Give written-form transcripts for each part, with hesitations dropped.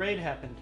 Raid happened.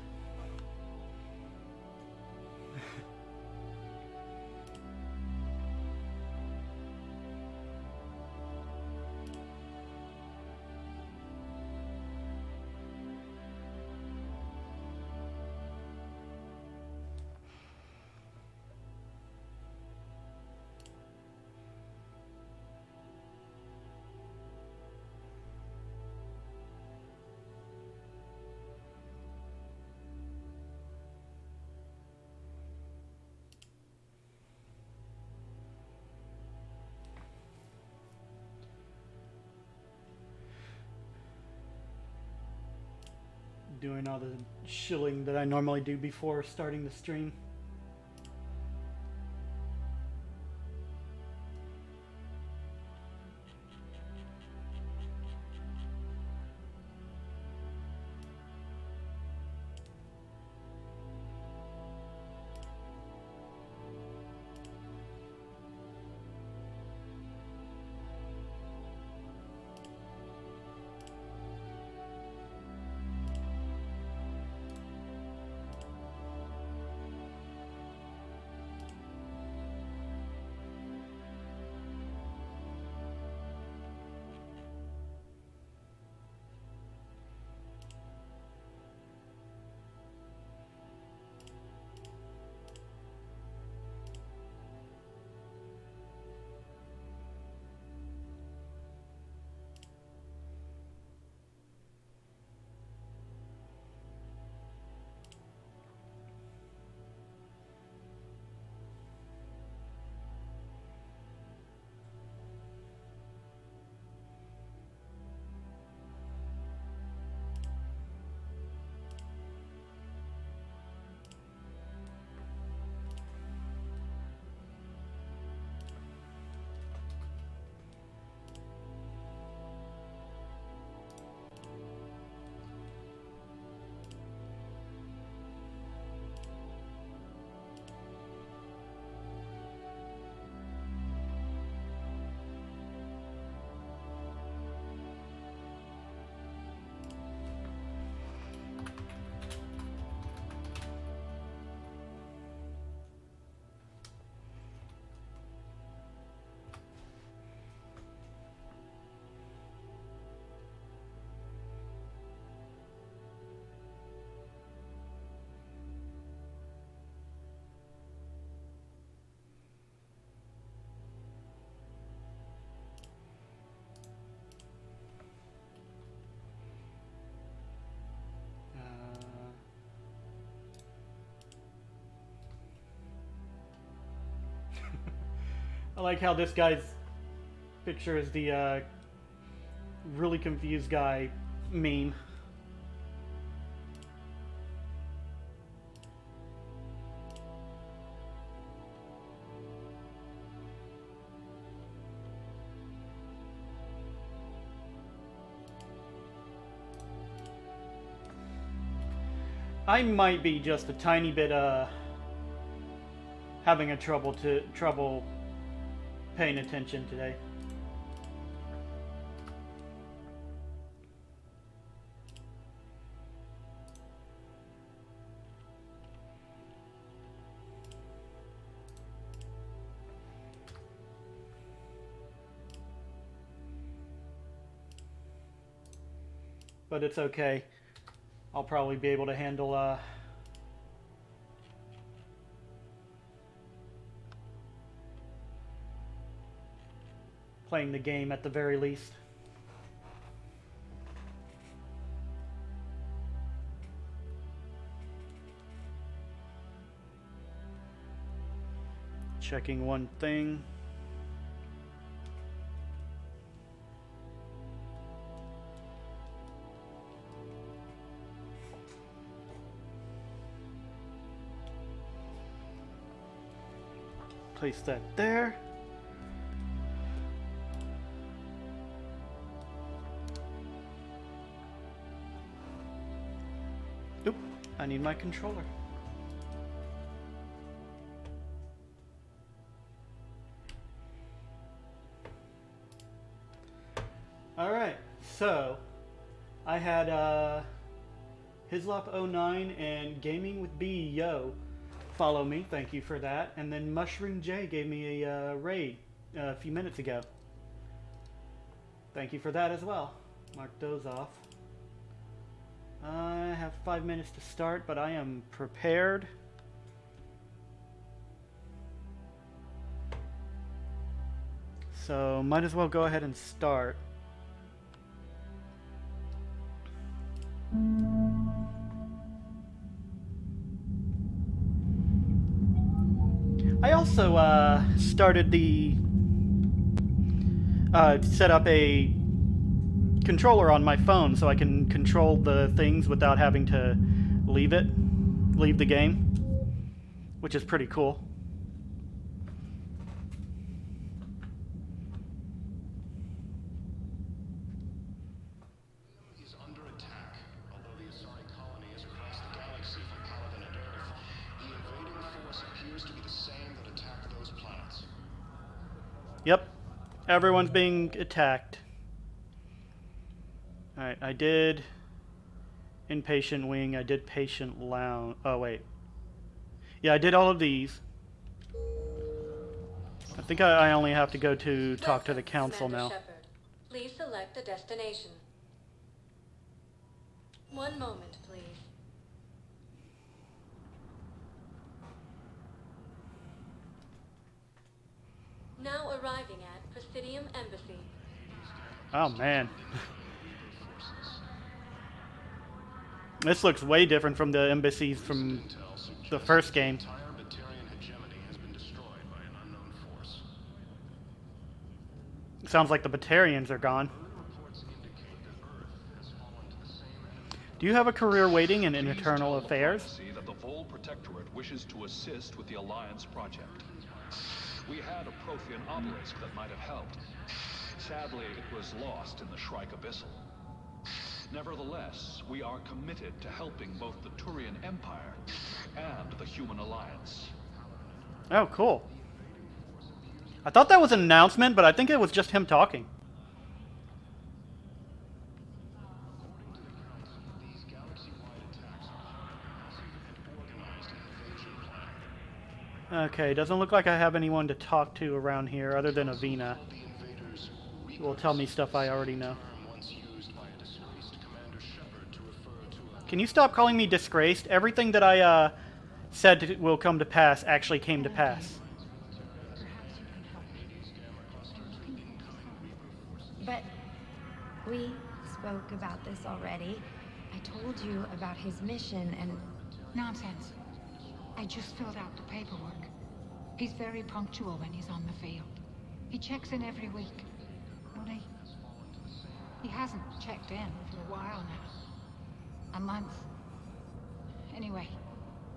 Doing all the shilling that I normally do before starting the stream. I like how this guy's picture is the really confused guy meme. I might be just a tiny bit having a trouble paying attention today. But it's okay. I'll probably be able to handle playing the game at the very least. Checking one thing. Place that there. Oop, I need my controller. All right, so I had Hislop09 and Gaming with B, yo. Follow me, thank you for that. And then Mushroom J gave me a raid a few minutes ago. Thank you for that as well. Mark those off. I have 5 minutes to start, but I am prepared. So might as well go ahead and start. I also started the set up a controller on my phone so I can control the things without having to leave the game, which is pretty cool. Is under attack. Although the Asari colony is across the galaxy from Palaven and Earth, the invading force appears to be the same that attacked those planets. Yep, everyone's being attacked. Alright, I did Inpatient Wing, I did Patient Lounge. Oh, wait. Yeah, I did all of these. I think I only have to go to talk to the council now. Shepard. Please select a destination. One moment, please. Now arriving at Presidium Embassy. Oh, man. This looks way different from the embassies from the first game. Sounds like the Batarians are gone. Do you have a career waiting in Internal Affairs? That the Vol Protectorate wishes to assist with the Alliance project. We had a Prothean obelisk that might have helped. Sadly, it was lost in the Shrike Abyssal. Nevertheless, we are committed to helping both the Turian Empire and the Human Alliance. Oh, cool. I thought that was an announcement, but I think it was just him talking. Okay, doesn't look like I have anyone to talk to around here other than Avina, who will tell me stuff I already know. Can you stop calling me disgraced? Everything that I said will come to pass actually came to pass. But we spoke about this already. I told you about his mission and... Nonsense. I just filled out the paperwork. He's very punctual when he's on the field. He checks in every week. Only, he hasn't checked in for a while now. A month. Anyway,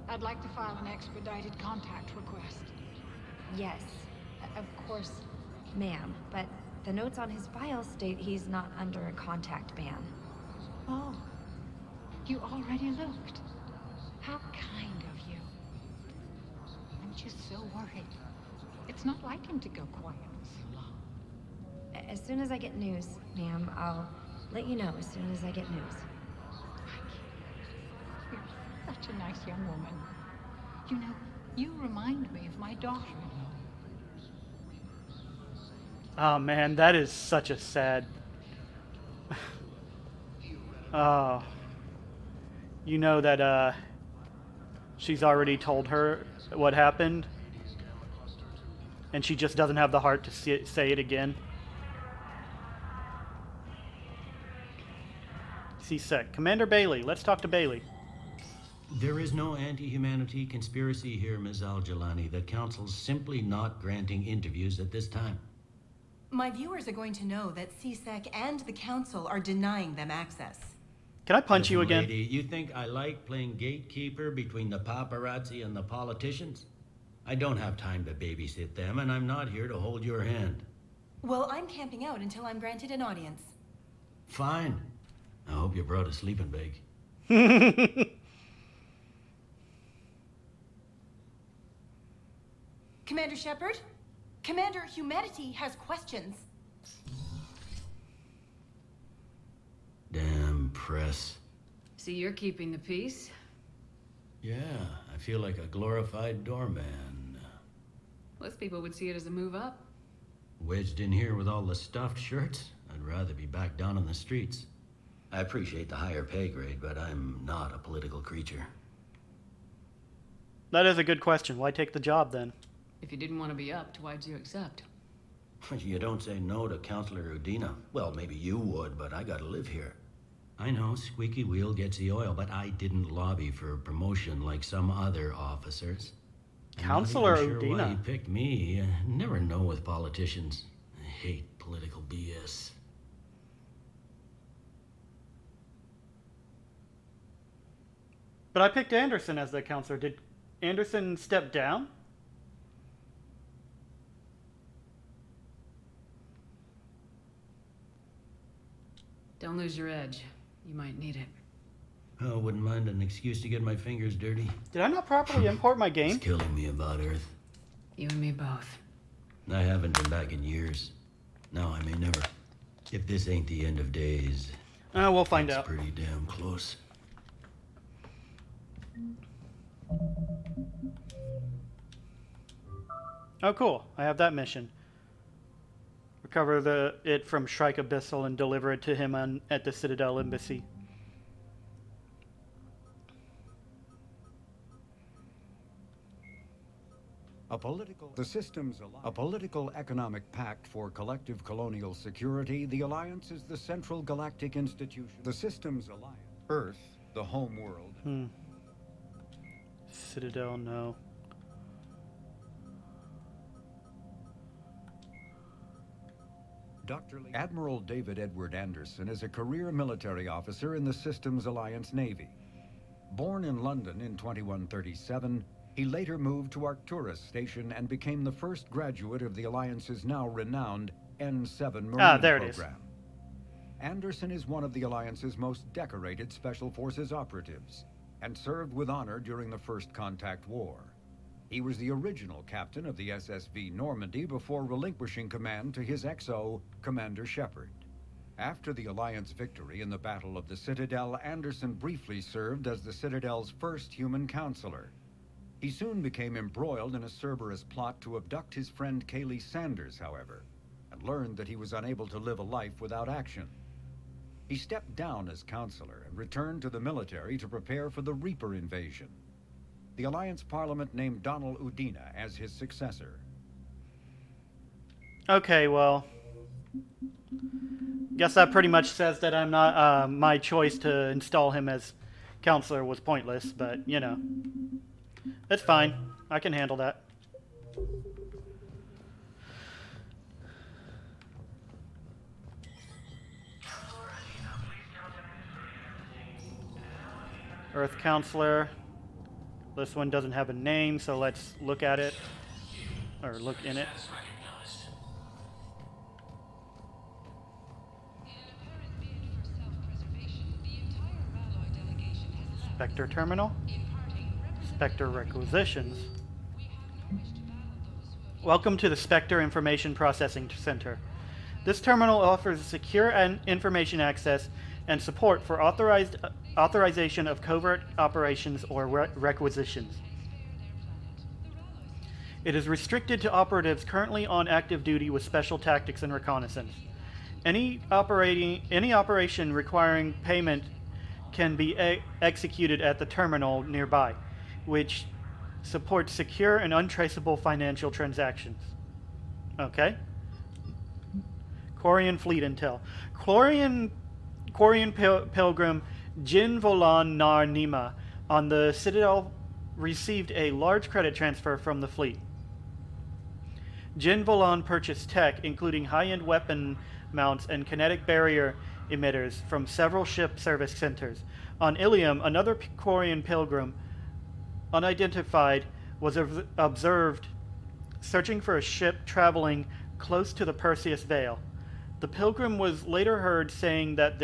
I'd like to file an expedited contact request. Yes, of course, ma'am. But the notes on his file state he's not under a contact ban. Oh, you already looked. How kind of you. I'm just so worried. It's not like him to go quiet for so long. As soon as I get news, ma'am, I'll let you know as soon as I get news. You're such a nice young woman. You know, you remind me of my daughter-in-law. Oh man, that is such a sad... Oh. You know that, she's already told her what happened, and she just doesn't have the heart to say it again. C-Sec. Commander Bailey, let's talk to Bailey. There is no anti-humanity conspiracy here, Ms. Al-Jalani. The Council's simply not granting interviews at this time. My viewers are going to know that C-Sec and the Council are denying them access. Can I punch you Listen, again? lady, you think I like playing gatekeeper between the paparazzi and the politicians? I don't have time to babysit them, and I'm not here to hold your hand. Well, I'm camping out until I'm granted an audience. Fine. I hope you brought a sleeping bag. Commander Shepard? Commander, humanity has questions. Damn press. See, you're keeping the peace. Yeah, I feel like a glorified doorman. Most people would see it as a move up. Wedged in here with all the stuffed shirts? I'd rather be back down on the streets. I appreciate the higher pay grade, but I'm not a political creature. That is a good question. Why take the job then? If you didn't want to be upped, why'd you accept? You don't say no to Councilor Udina. Well, maybe you would, but I gotta live here. I know, squeaky wheel gets the oil, but I didn't lobby for promotion like some other officers. Councilor I'm not even sure why he Udina. picked me. Never know with politicians. I hate political BS. But I picked Anderson as the counselor. Did Anderson step down? Don't lose your edge. You might need it. Oh, wouldn't mind an excuse to get my fingers dirty. Did I not properly import my game? It's killing me about Earth. You and me both. I haven't been back in years. No, I may never. If this ain't the end of days, We'll find it's out. pretty damn close. Oh, cool. I have that mission. Recover it from Shrike Abyssal and deliver it to him at the Citadel Embassy. A political economic pact for collective colonial security, the Alliance is the central galactic institution. The Systems Alliance. Earth, the home world. Citadel, no. Admiral David Edward Anderson is a career military officer in the Systems Alliance Navy. Born in London in 2137, he later moved to Arcturus Station and became the first graduate of the Alliance's now renowned N7 Marine there it program. Anderson is one of the Alliance's most decorated Special Forces operatives and served with honor during the First Contact War. He was the original captain of the SSV Normandy before relinquishing command to his XO, Commander Shepard. After the Alliance victory in the Battle of the Citadel, Anderson briefly served as the Citadel's first human counselor. He soon became embroiled in a Cerberus plot to abduct his friend Kaylee Sanders, however, and learned that he was unable to live a life without action. He stepped down as counselor and returned to the military to prepare for the Reaper invasion. The Alliance Parliament named Donald Udina as his successor. Okay, well, guess that pretty much says that I'm not, my choice to install him as counselor was pointless, but, you know, it's fine. I can handle that. Earth Counselor. This one doesn't have a name, so let's look at it, or look in it. Spectre Terminal. Spectre Requisitions. Welcome to the Spectre Information Processing Center. This terminal offers secure and information access and support for authorization of covert operations or requisitions. It is restricted to operatives currently on active duty with special tactics and reconnaissance. Any operation requiring payment can be executed at the terminal nearby, which supports secure and untraceable financial transactions. Okay. Quarian Fleet Intel. Quarian Pilgrim Jin Volan Nar Nima on the Citadel received a large credit transfer from the fleet. Jin Volan purchased tech, including high-end weapon mounts and kinetic barrier emitters from several ship service centers. On Ilium, another Quarian Pilgrim, unidentified, was observed searching for a ship traveling close to the Perseus Veil. The Pilgrim was later heard saying that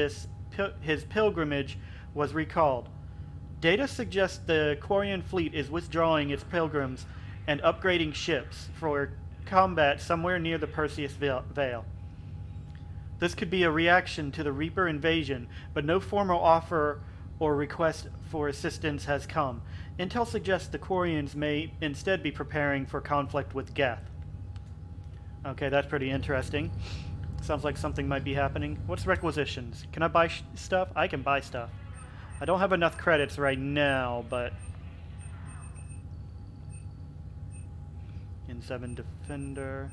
his pilgrimage was recalled. Data suggests the Quarian fleet is withdrawing its pilgrims and upgrading ships for combat somewhere near the Perseus Veil. This could be a reaction to the Reaper invasion, but no formal offer or request for assistance has come. Intel suggests the Quarians may instead be preparing for conflict with Geth. Okay, that's pretty interesting. Sounds like something might be happening. What's requisitions? Can I buy stuff? I can buy stuff. I don't have enough credits right now, but... N7 Defender.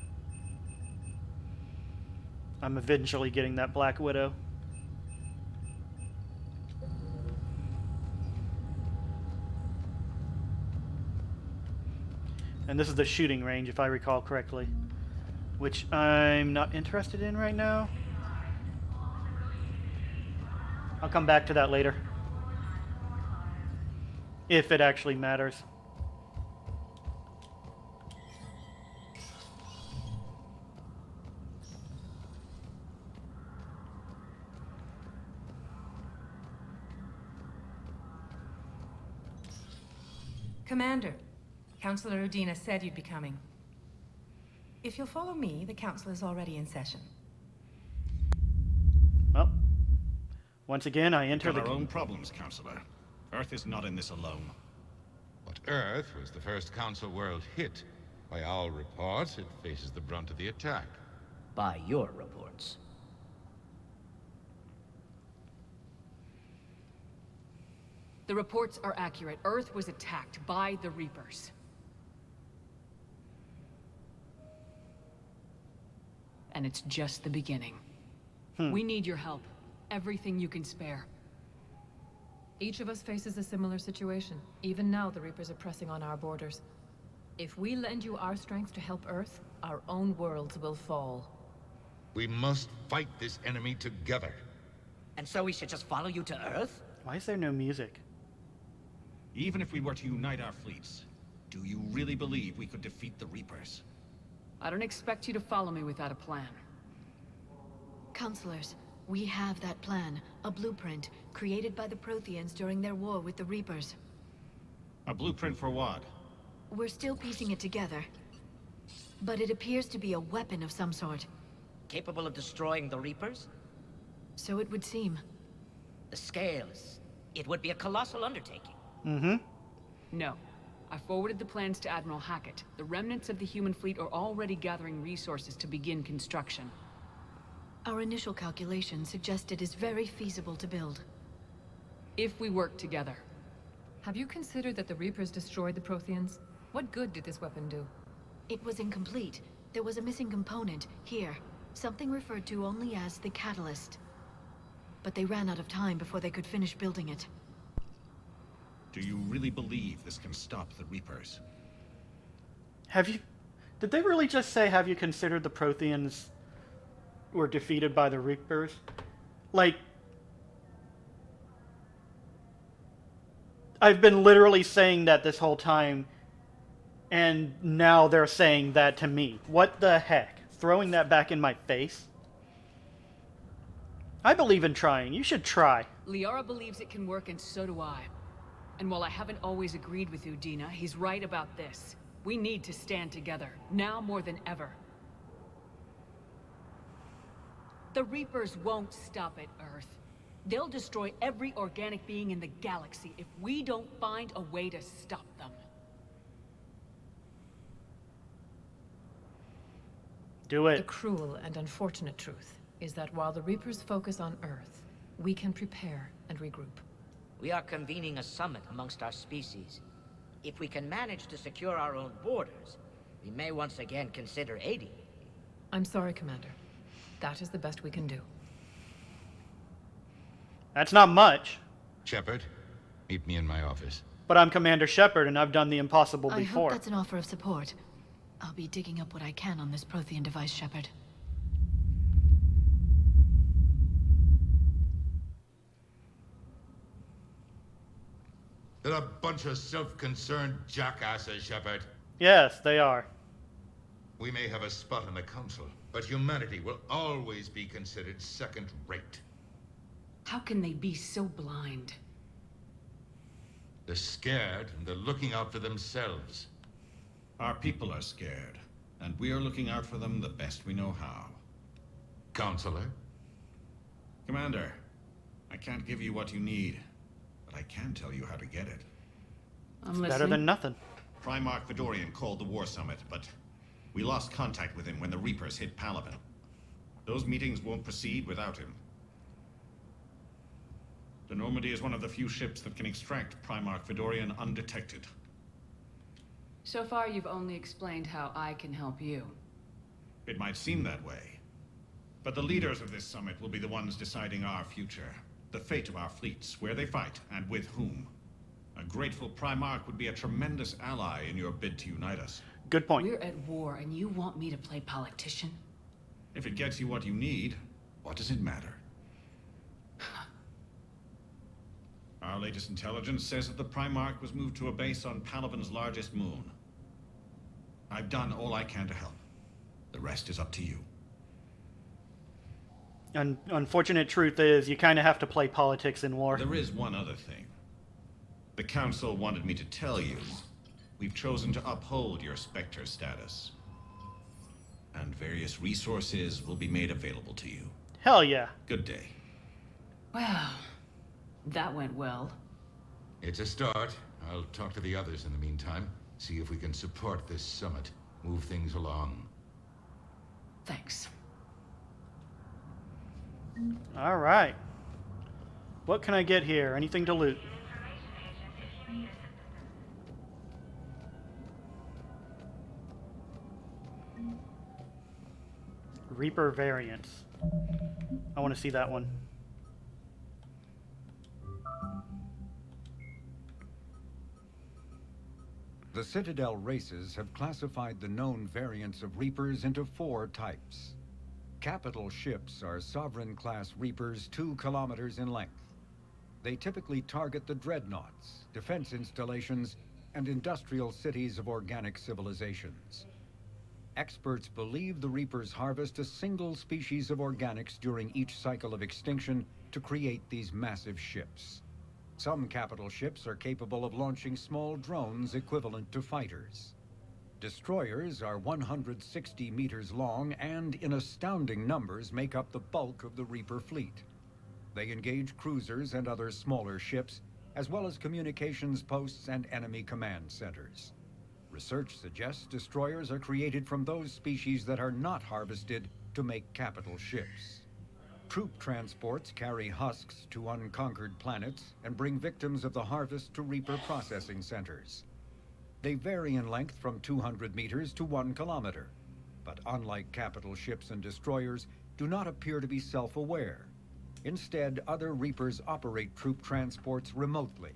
I'm eventually getting that Black Widow. And this is the shooting range, if I recall correctly. Which I'm not interested in right now. I'll come back to that later. If it actually matters. Commander, Councilor Udina said you'd be coming. If you'll follow me, the council is already in session. Well, once again, I enter We've the... got our own problems, Councilor. Earth is not in this alone. But Earth was the first Council world hit. By all reports, it faces the brunt of the attack. By your reports. The reports are accurate. Earth was attacked by the Reapers. And it's just the beginning. We need your help. Everything you can spare. Each of us faces a similar situation. Even now, the Reapers are pressing on our borders. If we lend you our strength to help Earth, our own worlds will fall. We must fight this enemy together. And so we should just follow you to Earth? Why is there no music? Even if we were to unite our fleets, do you really believe we could defeat the Reapers? I don't expect you to follow me without a plan. Councilors, we have that plan. A blueprint, created by the Protheans during their war with the Reapers. A blueprint for what? We're still piecing it together. But it appears to be a weapon of some sort. Capable of destroying the Reapers? So it would seem. The scales. It would be a colossal undertaking. No. I forwarded the plans to Admiral Hackett. The remnants of the human fleet are already gathering resources to begin construction. Our initial calculations suggest it is very feasible to build. If we work together. Have you considered that the Reapers destroyed the Protheans? What good did this weapon do? It was incomplete. There was a missing component, here. Something referred to only as the catalyst. But they ran out of time before they could finish building it. Do you really believe this can stop the Reapers? Have you... Did they really just say, have you considered the Protheans were defeated by the Reapers? Like... I've been literally saying that this whole time, and now they're saying that to me. What the heck? Throwing that back in my face? I believe in trying. You should try. Liara believes it can work, and so do I. And while I haven't always agreed with Udina, he's right about this. We need to stand together, now more than ever. The Reapers won't stop at Earth. They'll destroy every organic being in the galaxy if we don't find a way to stop them. Do it. The cruel and unfortunate truth is that while the Reapers focus on Earth, we can prepare and regroup. We are convening a summit amongst our species. If we can manage to secure our own borders, we may once again consider aiding. I'm sorry, Commander. That is the best we can do. That's not much. Shepard, meet me in my office. But I'm Commander Shepard, and I've done the impossible I before. hope that's an offer of support. I'll be digging up what I can on this Prothean device, Shepard. They're a bunch of self-concerned jackasses, Shepard. Yes, they are. We may have a spot in the council, but humanity will always be considered second-rate. How can they be so blind? They're scared, and they're looking out for themselves. Our people are scared, and we are looking out for them the best we know how. Councilor? Commander, I can't give you what you need, but I can tell you how to get it. It's better than nothing. Primarch Fedorian called the war summit, but we lost contact with him when the Reapers hit Palaven. Those meetings won't proceed without him. The Normandy is one of the few ships that can extract Primarch Fedorian undetected. So far, you've only explained how I can help you. It might seem that way. But the leaders of this summit will be the ones deciding our future. The fate of our fleets, where they fight, and with whom. A grateful Primarch would be a tremendous ally in your bid to unite us. Good point. We're at war, and you want me to play politician? If it gets you what you need, what does it matter? Our latest intelligence says that the Primarch was moved to a base on Palaven's largest moon. I've done all I can to help. The rest is up to you. Unfortunate truth is, you kind of have to play politics in war. There is one other thing. The Council wanted me to tell you, we've chosen to uphold your Spectre status. And various resources will be made available to you. Hell yeah. Good day. Well, that went well. It's a start. I'll talk to the others in the meantime. See if we can support this summit. Move things along. Thanks. All right. What can I get here? Anything to loot? Reaper variants. I want to see that one. The Citadel races have classified the known variants of Reapers into 4 types. Capital ships are Sovereign-class Reapers 2 kilometers in length. They typically target the dreadnoughts, defense installations, and industrial cities of organic civilizations. Experts believe the Reapers harvest a single species of organics during each cycle of extinction to create these massive ships. Some capital ships are capable of launching small drones equivalent to fighters. Destroyers are 160 meters long and, in astounding numbers, make up the bulk of the Reaper fleet. They engage cruisers and other smaller ships, as well as communications posts and enemy command centers. Research suggests destroyers are created from those species that are not harvested to make capital ships. Troop transports carry husks to unconquered planets and bring victims of the harvest to Reaper processing centers. They vary in length from 200 meters to 1 kilometer, but unlike capital ships and destroyers, do not appear to be self-aware. Instead, other Reapers operate troop transports remotely.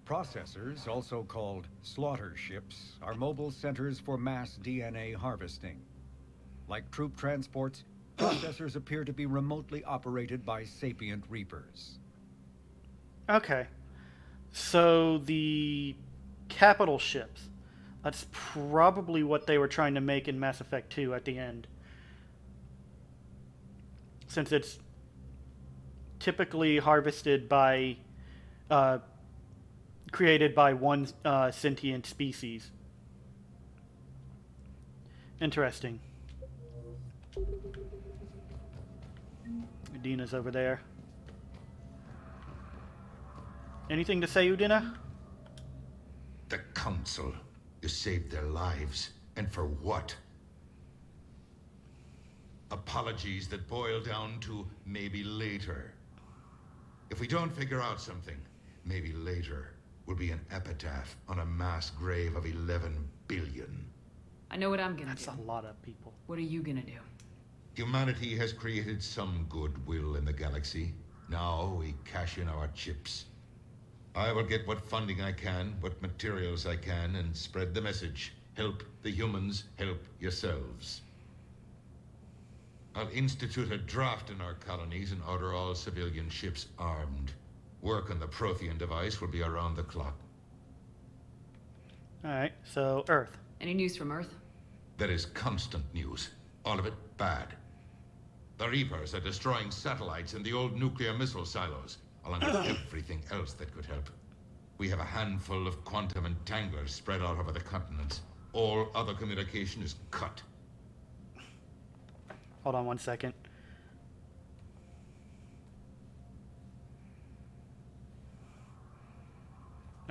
Processors, also called slaughter ships, are mobile centers for mass DNA harvesting. Like troop transports, processors appear to be remotely operated by sapient Reapers. Okay. So the capital ships, that's probably what they were trying to make in Mass Effect 2 at the end. Since it's typically harvested by, created by one sentient species. Interesting. Udina's over there. Anything to say, Udina? The Council. You saved their lives. And for what? Apologies that boil down to maybe later. If we don't figure out something, maybe later will be an epitaph on a mass grave of 11 billion. I know what I'm gonna do. That's a lot of people. What are you gonna do? Humanity has created some goodwill in the galaxy. Now we cash in our chips. I will get what funding I can, what materials I can, and spread the message. Help the humans, help yourselves. I'll institute a draft in our colonies and order all civilian ships armed. Work on the Prothean device will be around the clock. Alright, so Earth. Any news from Earth? There is constant news. All of it bad. The Reapers are destroying satellites and the old nuclear missile silos, along with everything else that could help. We have a handful of quantum entanglers spread out over the continents. All other communication is cut. Hold on one second.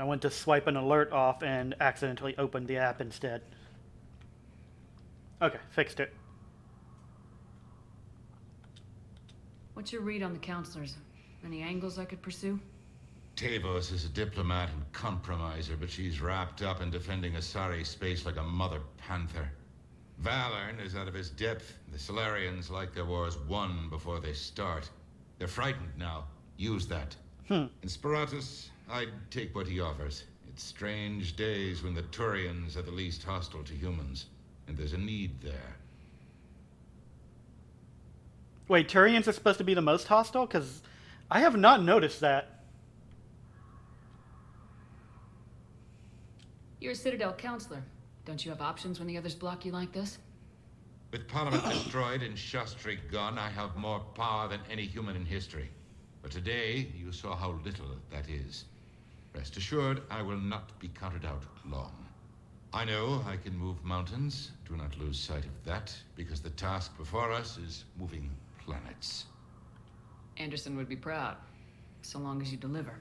I went to swipe an alert off and accidentally opened the app instead. Okay, fixed it. What's your read on the counselors? Any angles I could pursue? Tavos is a diplomat and compromiser, but she's wrapped up in defending Asari space like a mother panther. Valorn is out of his depth. The Solarians like their wars won before they start. They're frightened now. Use that. In Sparatus, I'd take what he offers. It's strange days when the Turians are the least hostile to humans, and there's a need there. Wait, Turians are supposed to be the most hostile? Because I have not noticed that. You're a Citadel councilor. Don't you have options when the others block you like this? With Parliament destroyed and Shastri gone, I have more power than any human in history. But today, you saw how little that is. Rest assured, I will not be counted out long. I know I can move mountains. Do not lose sight of that, because the task before us is moving planets. Anderson would be proud, so long as you deliver.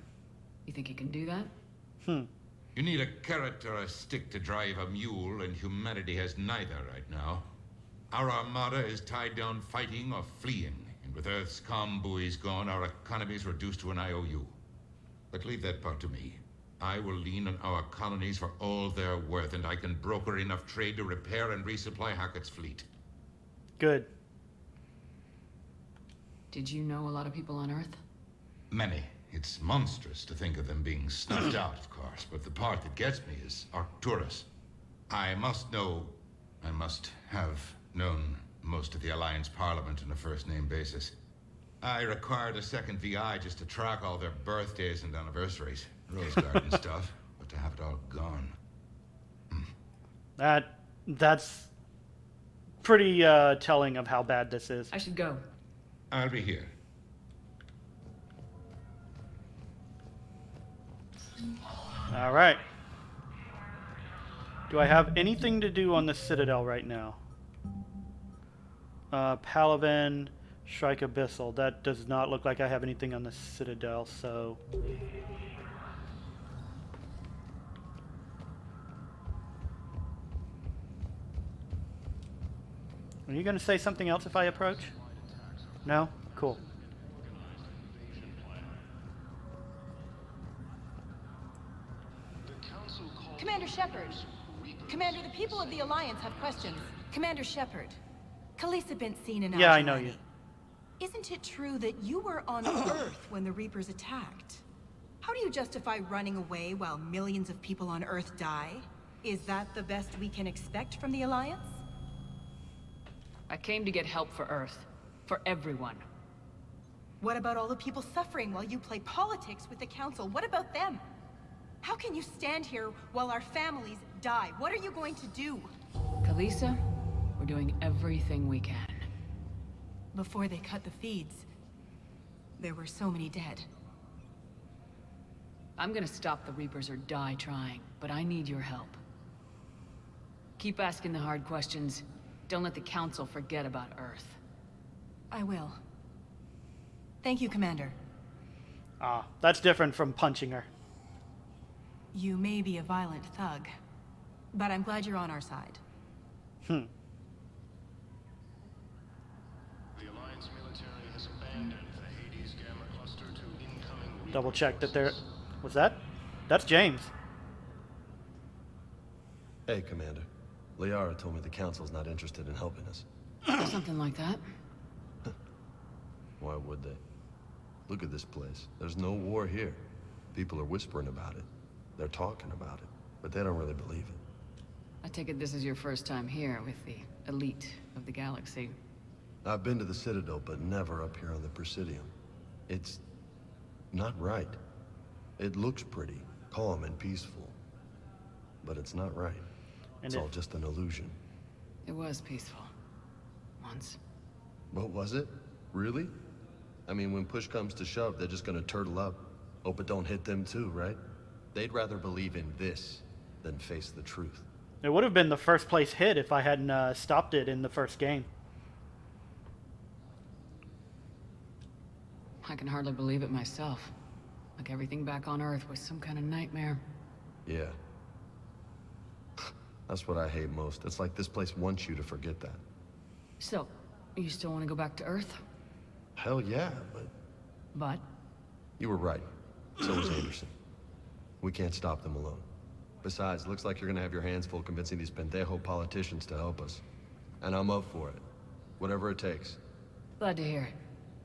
You think you can do that? You need a carrot or a stick to drive a mule, and humanity has neither right now. Our armada is tied down fighting or fleeing, and with Earth's comm buoys gone, our economy is reduced to an IOU. But leave that part to me. I will lean on our colonies for all they're worth, and I can broker enough trade to repair and resupply Hackett's fleet. Good. Did you know a lot of people on Earth? Many. It's monstrous to think of them being snuffed out, of course, but the part that gets me is Arcturus. I must have known most of the Alliance Parliament on a first-name basis. I required a second VI just to track all their birthdays and anniversaries. Rose garden stuff, but to have it all gone. That's pretty telling of how bad this is. I should go. I'll be here. All right. Do I have anything to do on the Citadel right now? Palaven, Shrike Abyssal. That does not look like I have anything on the Citadel, so... Are you going to say something else if I approach? No? Cool. Commander Shepard. Commander, the people of the Alliance have questions. Commander Shepard. Khaleesi been seen in Yeah, I know you. Isn't it true that you were on Earth when the Reapers attacked? How do you justify running away while millions of people on Earth die? Is that the best we can expect from the Alliance? I came to get help for Earth. For everyone. What about all the people suffering while you play politics with the Council? What about them? How can you stand here while our families die? What are you going to do? Khaleesi, we're doing everything we can. Before they cut the feeds, there were so many dead. I'm gonna stop the Reapers or die trying, but I need your help. Keep asking the hard questions. Don't let the Council forget about Earth. I will. Thank you, Commander. Ah, that's different from punching her. You may be a violent thug, but I'm glad you're on our side. The Alliance military has abandoned the Hades Gamma cluster to incoming... Double check that there... Was that? That's James. Hey, Commander. Liara told me the Council's not interested in helping us. Something like that. Why would they? Look at this place. There's no war here. People are whispering about it. They're talking about it, but they don't really believe it. I take it this is your first time here with the elite of the galaxy. I've been to the Citadel, but never up here on the Presidium. It's not right. It looks pretty, calm and peaceful, but it's not right. It's all just an illusion. It was peaceful. Once. What was it? Really? I mean, when push comes to shove, they're just gonna turtle up. Hope it don't hit them too, right? They'd rather believe in this than face the truth. It would have been the first place hit if I hadn't stopped it in the first game. I can hardly believe it myself. Like everything back on Earth was some kind of nightmare. Yeah. That's what I hate most. It's like this place wants you to forget that. So, you still want to go back to Earth? Hell yeah, but... But? You were right. So was Anderson. We can't stop them alone. Besides, looks like you're gonna have your hands full convincing these pendejo politicians to help us. And I'm up for it. Whatever it takes. Glad to hear it.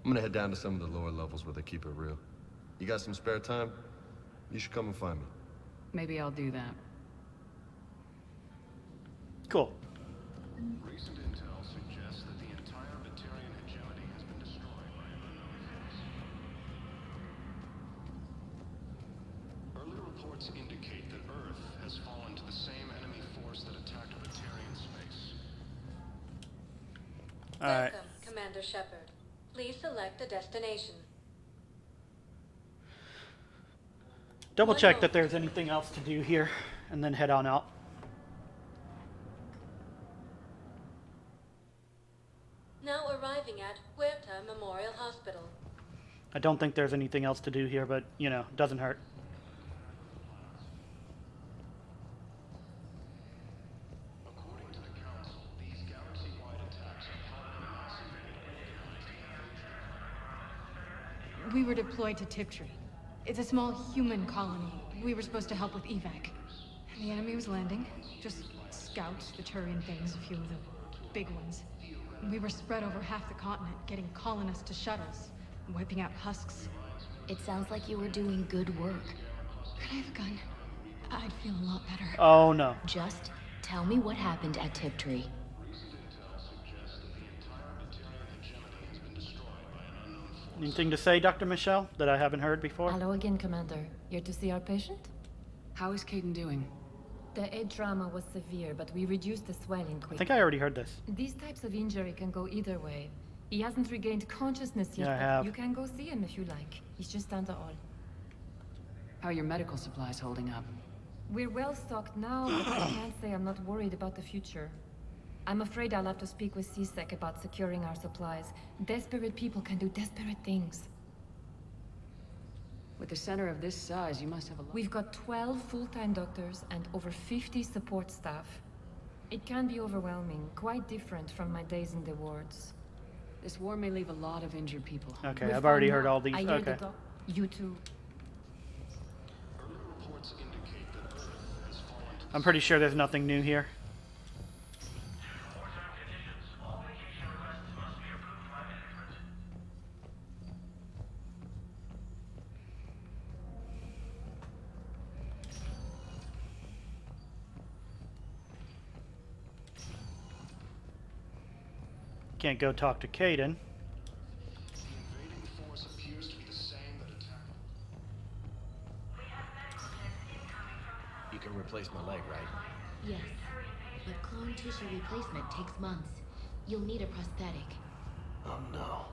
I'm gonna head down to some of the lower levels where they keep it real. You got some spare time? You should come and find me. Maybe I'll do that. Cool. Recent intel suggests that the entire Turian hegemony has been destroyed by an unknown force. Early reports indicate that Earth has fallen to the same enemy force that attacked Turian space. Alright. Welcome, Commander Shepard. Please select a destination. Double check that there's anything else to do here, and then head on out. Now arriving at Huerta Memorial Hospital. I don't think there's anything else to do here, but, you know, doesn't hurt. According to the Council, these galaxy-wide attacks are part of a massive organized. We were deployed to Tiptree. It's a small human colony. We were supposed to help with evac. The enemy was landing. Just scouts, the Turian things, a few of the big ones. We were spread over half the continent, getting colonists to shuttles, wiping out husks. It sounds like you were doing good work. Could I have a gun? I'd feel a lot better. Oh no. Just tell me what happened at Tiptree. Anything to say, Dr. Michelle, that I haven't heard before? Hello again, Commander. Here to see our patient? How is Caden doing? The head trauma was severe, but we reduced the swelling quickly. I think I already heard this. These types of injury can go either way. He hasn't regained consciousness yet, Yeah, I but have. you can go see him if you like. He's just down the hall. How are your medical supplies holding up? We're well stocked now, but I can't say I'm not worried about the future. I'm afraid I'll have to speak with CSEC about securing our supplies. Desperate people can do desperate things. With a center of this size, you must have a lot. We've got 12 full-time doctors and over 50 support staff. It can be overwhelming, quite different from my days in the wards. This war may leave a lot of injured people. Okay, We'll I've already find heard out. all these. I hear Okay. the you too. Early reports indicate that Earth has fallen to I'm pretty sure there's nothing new here. Can't go talk to Caden. the invading force appears to be the same that attacked. You can replace my leg, right? Yes, but clone tissue replacement takes months. You'll need a prosthetic. Oh no.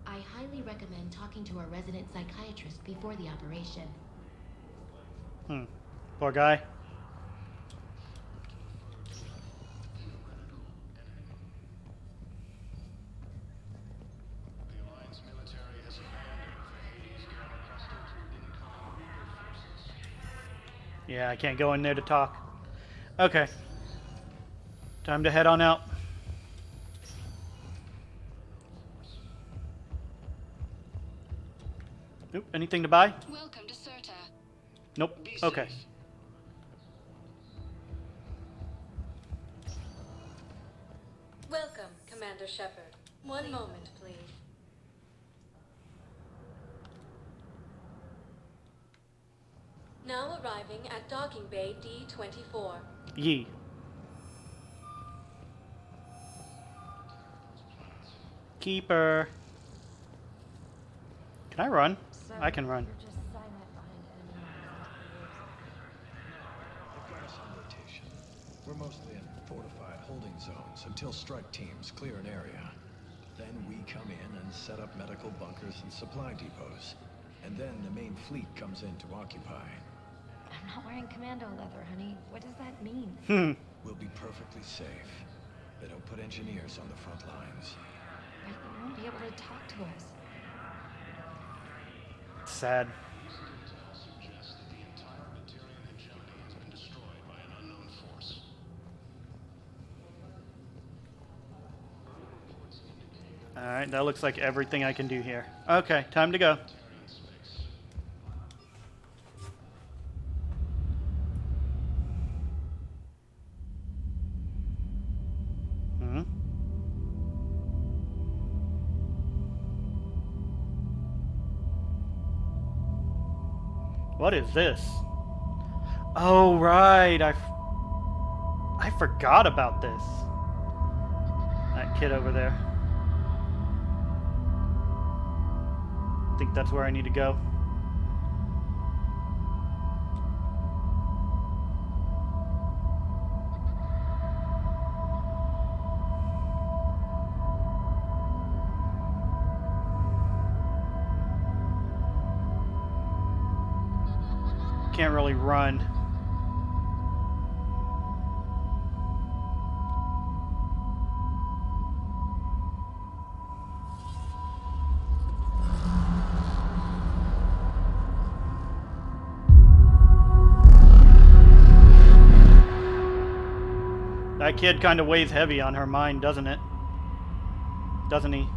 I highly recommend talking to a resident psychiatrist before the operation. Poor guy. The Alliance military has abandoned the Hades gamma cluster to incoming Reaper forces. Yeah, I can't go in there to talk. Okay. Time to head on out. Nope, anything to buy? Welcome to Serta. Nope. Okay. Welcome, Commander Shepard. One moment, please. Now arriving at Docking Bay D-24. Yee. Keeper. Can I run? I can run. Rotation. We're mostly in fortified holding zones until strike teams clear an area. Then we come in and set up medical bunkers and supply depots. And then the main fleet comes in to occupy. I'm not wearing commando leather, honey. What does that mean? We'll be perfectly safe. They don't put engineers on the front lines. They won't be able to talk to us. Sad. Alright, that looks like everything I can do here. Okay, time to go. What is this? Oh, right. I forgot about this. That kid over there. I think that's where I need to go. Can't really run. That kid kind of weighs heavy on her mind, doesn't it? Doesn't he?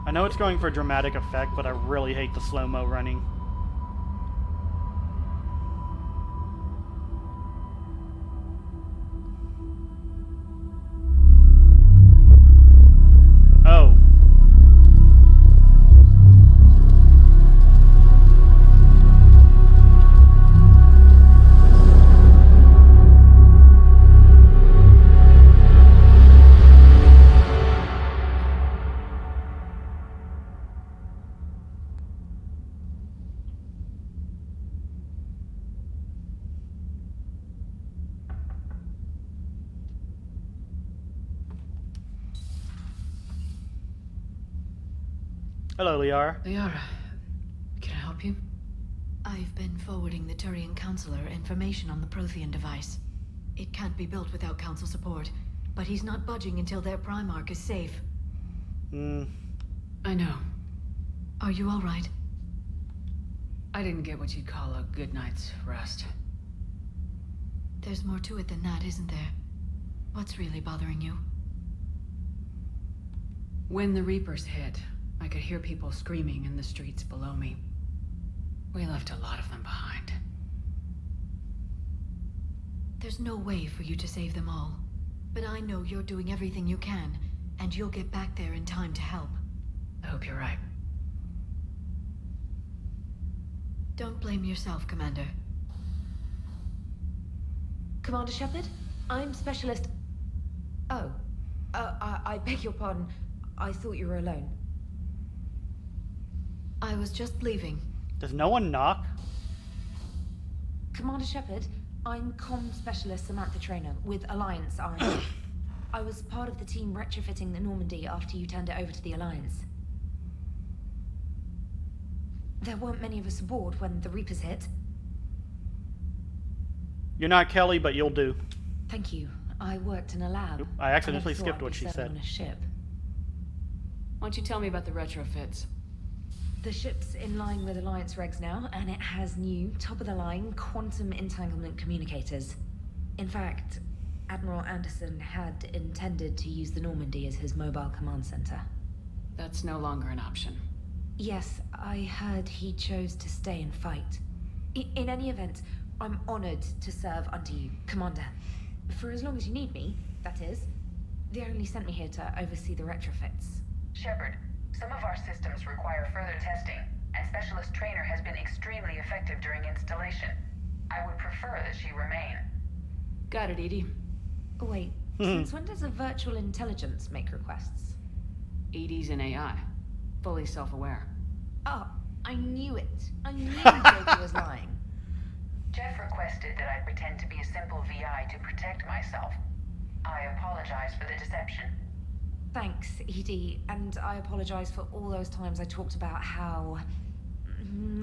I know it's going for dramatic effect, but I really hate the slow-mo running. Oh. Hello, Liara. Liara, can I help you? I've been forwarding the Turian councilor information on the Prothean device. It can't be built without council support, but he's not budging until their Primarch is safe. I know. Are you all right? I didn't get what you'd call a good night's rest. There's more to it than that, isn't there? What's really bothering you? When the Reapers hit, I could hear people screaming in the streets below me. We left a lot of them behind. There's no way for you to save them all. But I know you're doing everything you can, and you'll get back there in time to help. I hope you're right. Don't blame yourself, Commander. Commander Shepard, I'm Specialist... Oh. I beg your pardon. I thought you were alone. I was just leaving. Does no one knock? Commander Shepard, I'm Comm Specialist Samantha Trainer with Alliance Army. I was part of the team retrofitting the Normandy after you turned it over to the Alliance. There weren't many of us aboard when the Reapers hit. You're not Kelly, but you'll do. Thank you. I worked in a lab. Oop, I accidentally never thought skipped I'd what be she serving said. on a ship. Why don't you tell me about the retrofits? The ship's in line with Alliance regs now, and it has new, top-of-the-line, quantum entanglement communicators. In fact, Admiral Anderson had intended to use the Normandy as his mobile command center. That's no longer an option. Yes, I heard he chose to stay and fight. In any event, I'm honored to serve under you, Commander. For as long as you need me, that is. They only sent me here to oversee the retrofits. Shepard, some of our systems require further testing, and Specialist Trainer has been extremely effective during installation. I would prefer that she remain. Got it, Edie. Wait, since when does a virtual intelligence make requests? Edie's an AI. Fully self-aware. Oh, I knew it. I knew Joker was lying. Jeff requested that I pretend to be a simple VI to protect myself. I apologize for the deception. Thanks, Edie, and I apologize for all those times I talked about how...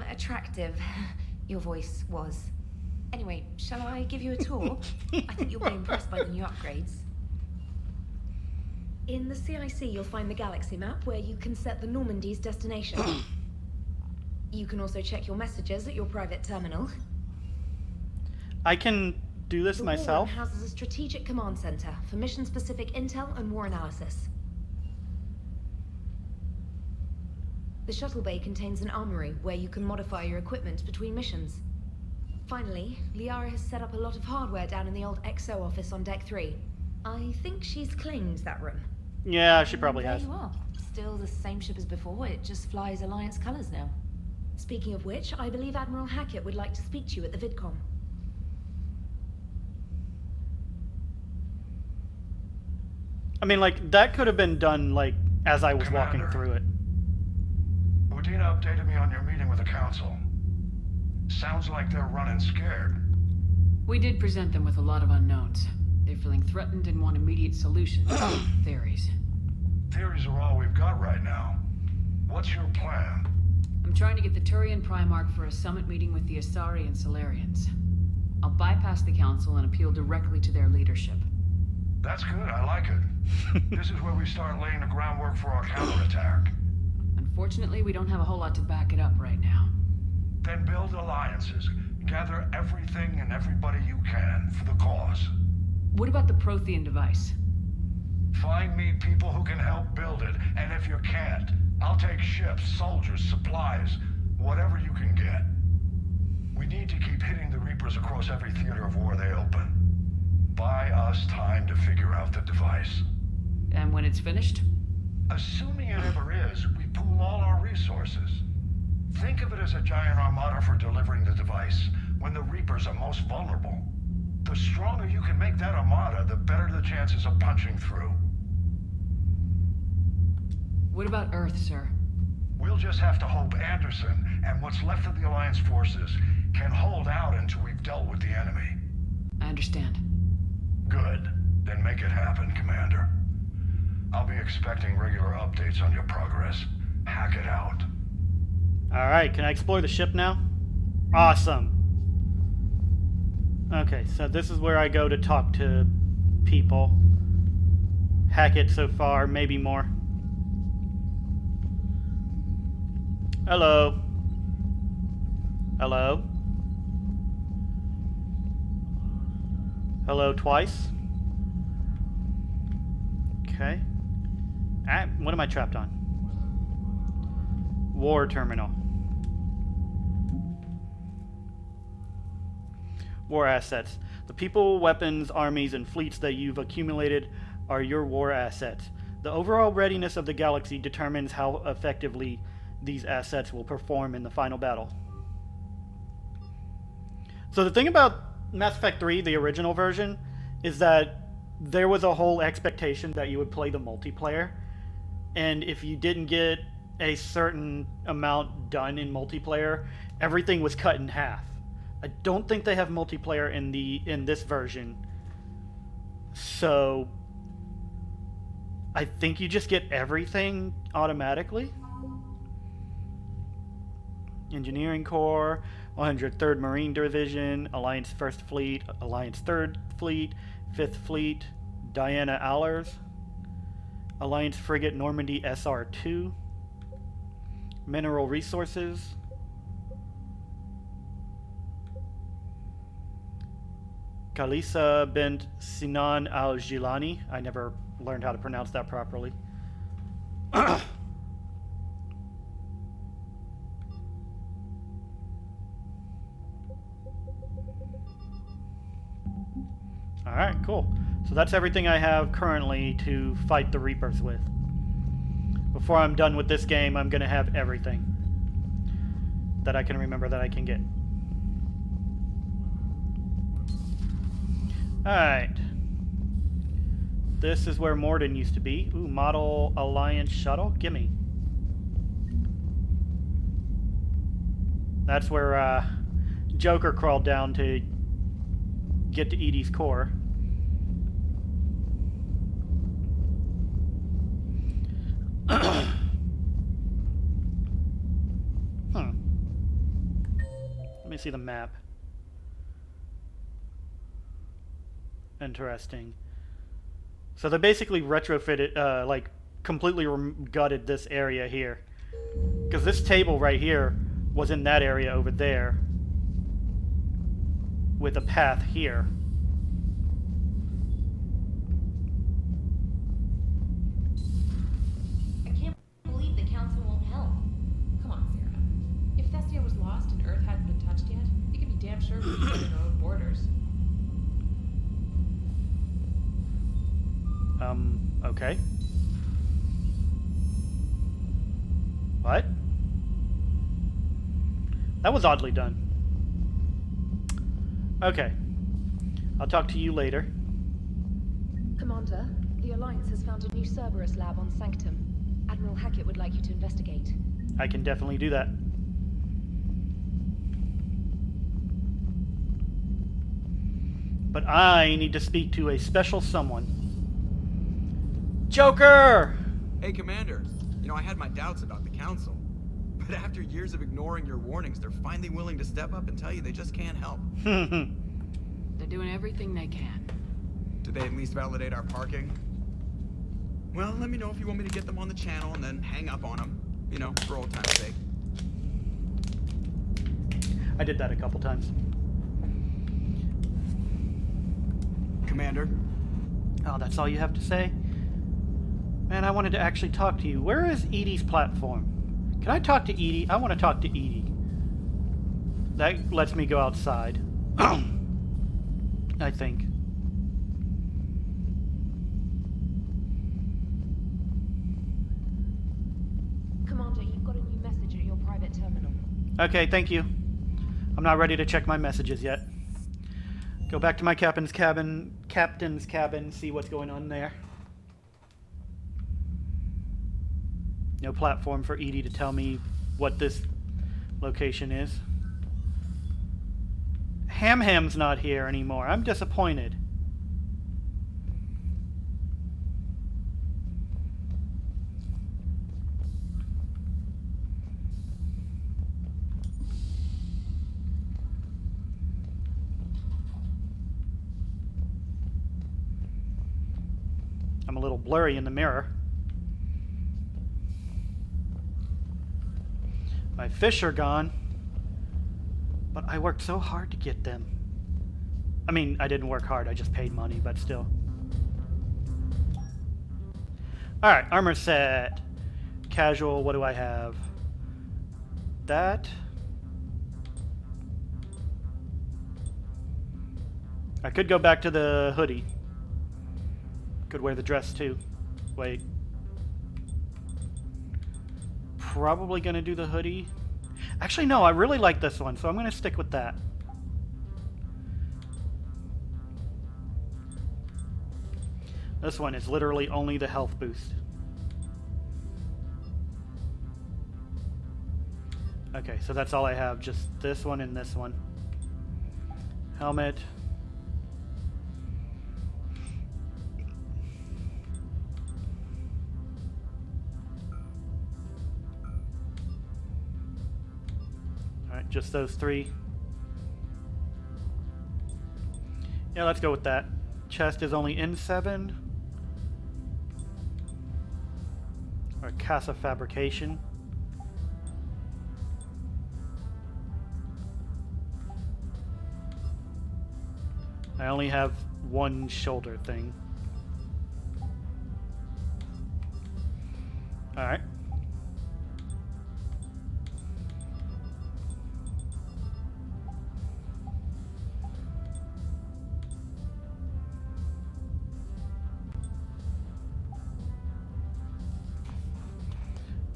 attractive your voice was. Anyway, shall I give you a tour? I think you'll be impressed by the new upgrades. In the CIC, you'll find the galaxy map where you can set the Normandy's destination. You can also check your messages at your private terminal. I can do this myself. The war room houses a strategic command center for mission-specific intel and war analysis. The shuttle bay contains an armory where you can modify your equipment between missions. Finally, Liara has set up a lot of hardware down in the old XO office on Deck 3. I think she's claimed that room. Yeah, she probably has. There you are. Still the same ship as before, it just flies Alliance colors now. Speaking of which, I believe Admiral Hackett would like to speak to you at the VidCom. I mean, like, that could have been done, like, as I was walking through it. Udina updated me on your meeting with the Council. Sounds like they're running scared. We did present them with a lot of unknowns. They're feeling threatened and want immediate solutions. Theories. Theories are all we've got right now. What's your plan? I'm trying to get the Turian Primarch for a summit meeting with the Asari and Solarians. I'll bypass the Council and appeal directly to their leadership. That's good, I like it. This is where we start laying the groundwork for our counterattack. Unfortunately, we don't have a whole lot to back it up right now. Then build alliances. Gather everything and everybody you can for the cause. What about the Prothean device? Find me people who can help build it, and if you can't, I'll take ships, soldiers, supplies, whatever you can get. We need to keep hitting the Reapers across every theater of war they open. Buy us time to figure out the device. And when it's finished? Assuming it ever is, we pool all our resources. Think of it as a giant armada for delivering the device when the Reapers are most vulnerable. The stronger you can make that armada, the better the chances of punching through. What about Earth, sir? We'll just have to hope Anderson and what's left of the Alliance forces can hold out until we've dealt with the enemy. I understand. Good. Then make it happen, Commander. I'll be expecting regular updates on your progress. Hack it out. Alright, can I explore the ship now? Awesome. Okay, so this is where I go to talk to people. Hackett so far, maybe more. Hello. Hello. Hello twice. Okay. What am I trapped on? War terminal. War assets. The people, weapons, armies, and fleets that you've accumulated are your war assets. The overall readiness of the galaxy determines how effectively these assets will perform in the final battle. So the thing about Mass Effect 3, the original version, is that there was a whole expectation that you would play the multiplayer, and if you didn't get a certain amount done in multiplayer, everything was cut in half. I don't think they have multiplayer in this version, so I think you just get everything automatically. Engineering Corps, 103rd Marine Division, Alliance 1st Fleet, Alliance 3rd Fleet, 5th Fleet, Diana Allers, Alliance Frigate Normandy SR2, Mineral Resources, Khalisa bint Sinan al-Jilani. I never learned how to pronounce that properly. Alright, cool. So that's everything I have currently to fight the Reapers with. Before I'm done with this game, I'm going to have everything that I can remember that I can get. Alright. This is where Morden used to be. Ooh, Model Alliance Shuttle. Gimme. That's where Joker crawled down to get to Edie's core. Let me see the map. Interesting. So they basically retrofitted, like, completely gutted this area here. Because this table right here was in that area over there. With a path here. I can't believe the council won't help. Come on, Sarah. If Thestia was lost and Earth hadn't been touched yet, you can be damn sure we'd be in our own borders. Okay. What? That was oddly done. Okay. I'll talk to you later. Commander, the Alliance has found a new Cerberus lab on Sanctum. Admiral Hackett would like you to investigate. I can definitely do that. But I need to speak to a special someone. Joker! Hey, Commander. You know, I had my doubts about the Council. But after years of ignoring your warnings, they're finally willing to step up and tell you they just can't help. They're doing everything they can. Did they at least validate our parking? Well, let me know if you want me to get them on the channel and then hang up on them. You know, for old time's sake. I did that a couple times. Commander? Oh, that's all you have to say? Man, I wanted to actually talk to you. Where is Edie's platform? Can I talk to Edie? I want to talk to Edie. That lets me go outside. I think. Commander, you've got a new message at your private terminal. Okay, thank you. I'm not ready to check my messages yet. Go back to my captain's cabin, see what's going on there. No platform for Edie to tell me what this location is. Ham's not here anymore. I'm disappointed. I'm a little blurry in the mirror. My fish are gone, but I worked so hard to get them. I mean, I didn't work hard, I just paid money, but still. Alright, armor set. Casual, what do I have? That. I could go back to the hoodie. Could wear the dress too. Wait. Probably gonna do the hoodie. Actually, no, I really like this one, so I'm gonna stick with that. This one is literally only the health boost. Okay, so that's all I have, just this one and this one. Helmet. Alright, just those three. Yeah, let's go with that. Chest is only in 7. Or Casa Fabrication. I only have one shoulder thing. Alright.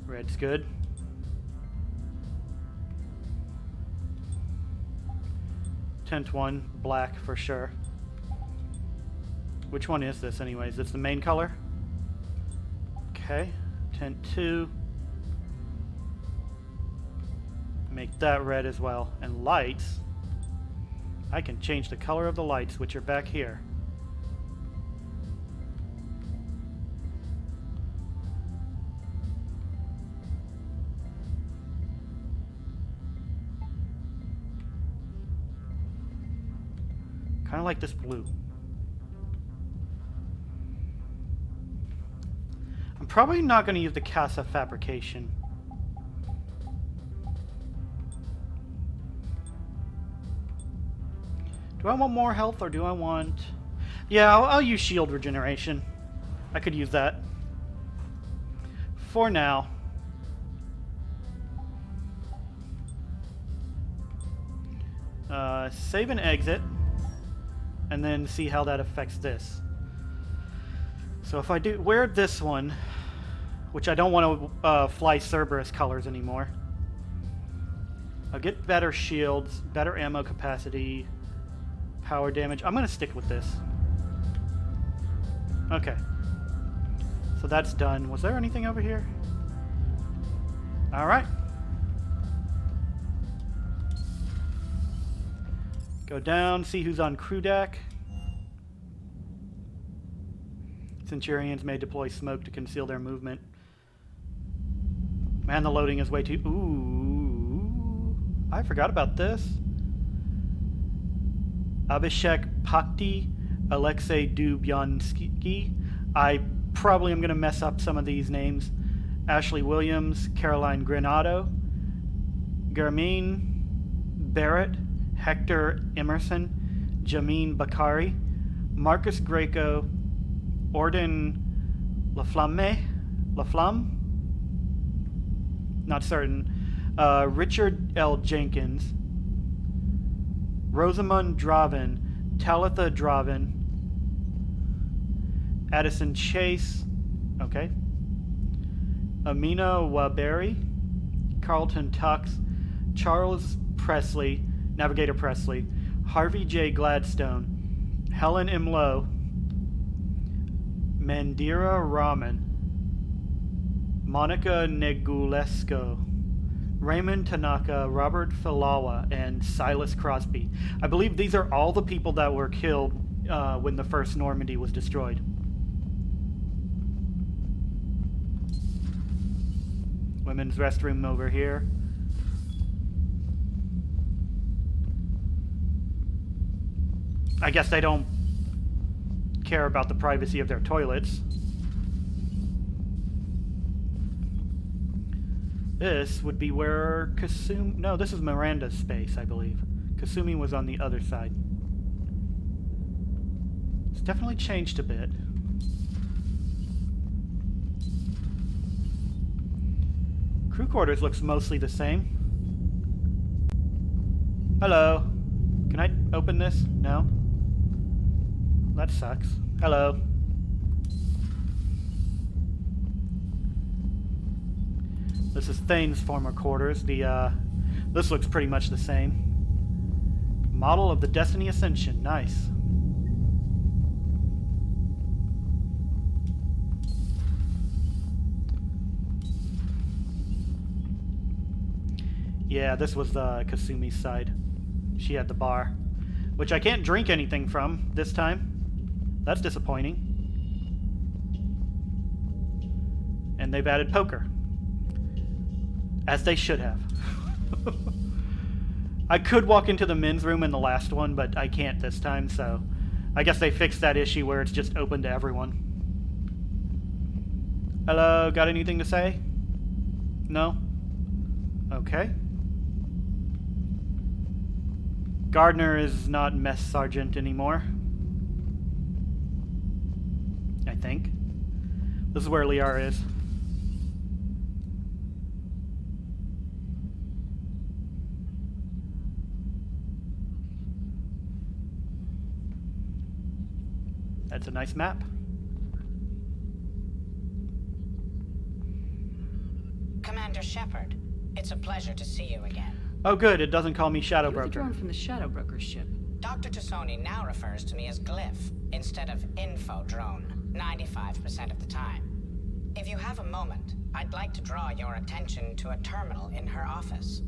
Red's good. Tent 1, black for sure. Which one is this anyways? It's the main color? Okay. Tent 2. Make that red as well. And lights. I can change the color of the lights, which are back here. Kind of like this blue. probably not going to use the Casa Fabrication. Do I want more health or do I want... Yeah, I'll use shield regeneration. I could use that. For now. Save and exit. And then see how that affects this. So if I do wear this one, which I don't want to fly Cerberus colors anymore. I'll get better shields, better ammo capacity, power damage. I'm going to stick with this. Okay. So that's done. Was there anything over here? Alright. Go down, see who's on crew deck. Centurions may deploy smoke to conceal their movement. Man, the loading is way too... Ooh. I forgot about this. Abhishek Pakti, Alexei Dubyansky. I probably am going to mess up some of these names. Ashley Williams, Caroline Granado, Germaine Barrett, Hector Emerson, Jameen Bakari, Marcus Greco, Orden Laflamme? Not certain. Richard L. Jenkins, Rosamund Draven, Talitha Draven, Addison Chase, okay, Amina Waberi, Carlton Tux, Charles Presley, Navigator Presley, Harvey J. Gladstone, Helen M. Lowe, Mandira Raman, Monica Negulesco, Raymond Tanaka, Robert Filawa, and Silas Crosby. I believe these are all the people that were killed when the first Normandy was destroyed. Women's restroom over here. I guess they don't care about the privacy of their toilets. This would be where Kasumi... No, this is Miranda's space, I believe. Kasumi was on the other side. It's definitely changed a bit. Crew quarters looks mostly the same. Hello. Can I open this? No? That sucks. Hello. This is Thane's former quarters. This looks pretty much the same. Model of the Destiny Ascension. Nice. Yeah, this was Kasumi's side. She had the bar, which I can't drink anything from this time. That's disappointing. And they've added poker. As they should have. I could walk into the men's room in the last one, but I can't this time, so I guess they fixed that issue where it's just open to everyone. Hello, got anything to say? No? Okay. Gardner is not mess sergeant anymore. I think. This is where Liara is. That's a nice map. Commander Shepard, it's a pleasure to see you again. Oh good, it doesn't call me Shadow You're the Broker. drone from the Shadow Broker's ship. Dr. Tassoni now refers to me as Glyph instead of Info Drone, 95% of the time. If you have a moment, I'd like to draw your attention to a terminal in her office.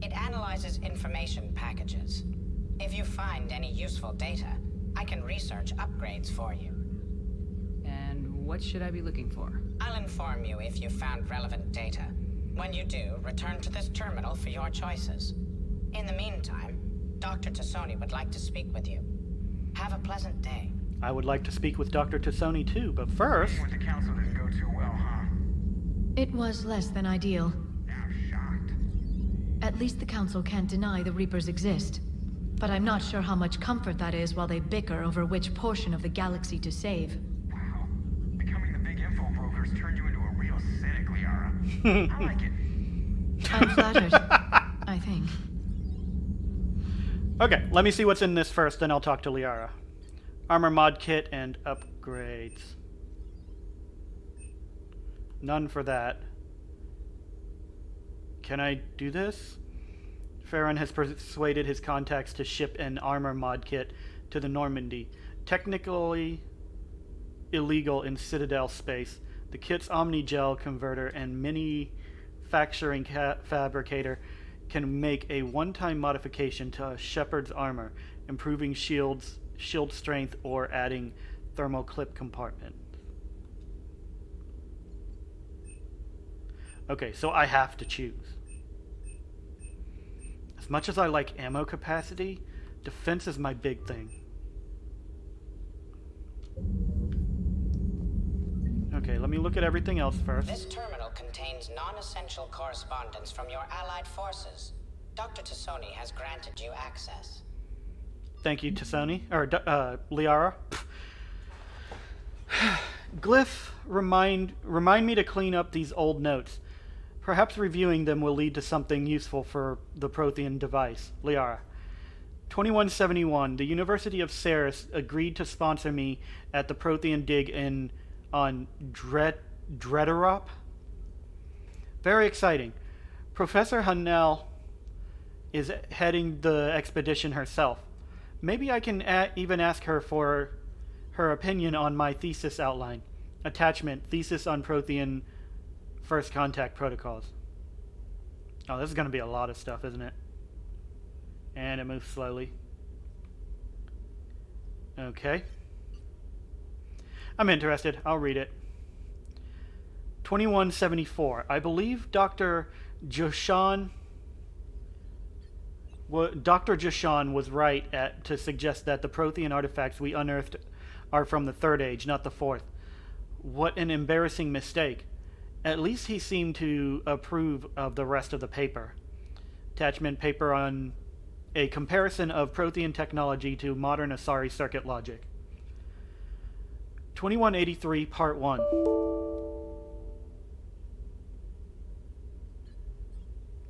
It analyzes information packages. If you find any useful data, I can research upgrades for you. And what should I be looking for? I'll inform you if you found relevant data. When you do, return to this terminal for your choices. In the meantime, Dr. Tassoni would like to speak with you. Have a pleasant day. I would like to speak with Dr. Tassoni too, but first... Meeting with the council didn't go too well, huh? It was less than ideal. I'm shocked. At least the council can't deny the Reapers exist. But I'm not sure how much comfort that is while they bicker over which portion of the galaxy to save. Wow. Becoming the big info broker's turned you into a real cynic, Liara. I like it. I'm flattered, I think. Okay, let me see what's in this first, then I'll talk to Liara. Armor mod kit and upgrades. None for that. Can I do this? Farron has persuaded his contacts to ship an armor mod kit to the Normandy. Technically illegal in Citadel space. The kit's Omni-Gel converter and manufacturing fabricator can make a one-time modification to Shepard's armor, improving shield strength or adding thermal clip compartment. Okay, so I have to choose. As much as I like ammo capacity, defense is my big thing. Okay, let me look at everything else first. This terminal contains non-essential correspondence from your allied forces. Dr. Tassoni has granted you access. Thank you, Tassoni. Or, Liara. Glyph, remind me to clean up these old notes. Perhaps reviewing them will lead to something useful for the Prothean device. Liara. 2171. The University of Ceres agreed to sponsor me at the Prothean dig on Dredarop. Very exciting. Professor Hanel is heading the expedition herself. Maybe I can even ask her for her opinion on my thesis outline. Attachment, Thesis on Prothean First Contact Protocols. Oh, this is going to be a lot of stuff, isn't it? And it moves slowly. Okay. I'm interested. I'll read it. 2174. I believe Dr. Joshan was right to suggest that the Prothean artifacts we unearthed are from the Third Age, not the Fourth. What an embarrassing mistake. At least he seemed to approve of the rest of the paper. Attachment paper on a comparison of Prothean technology to modern Asari circuit logic. 2183, Part 1.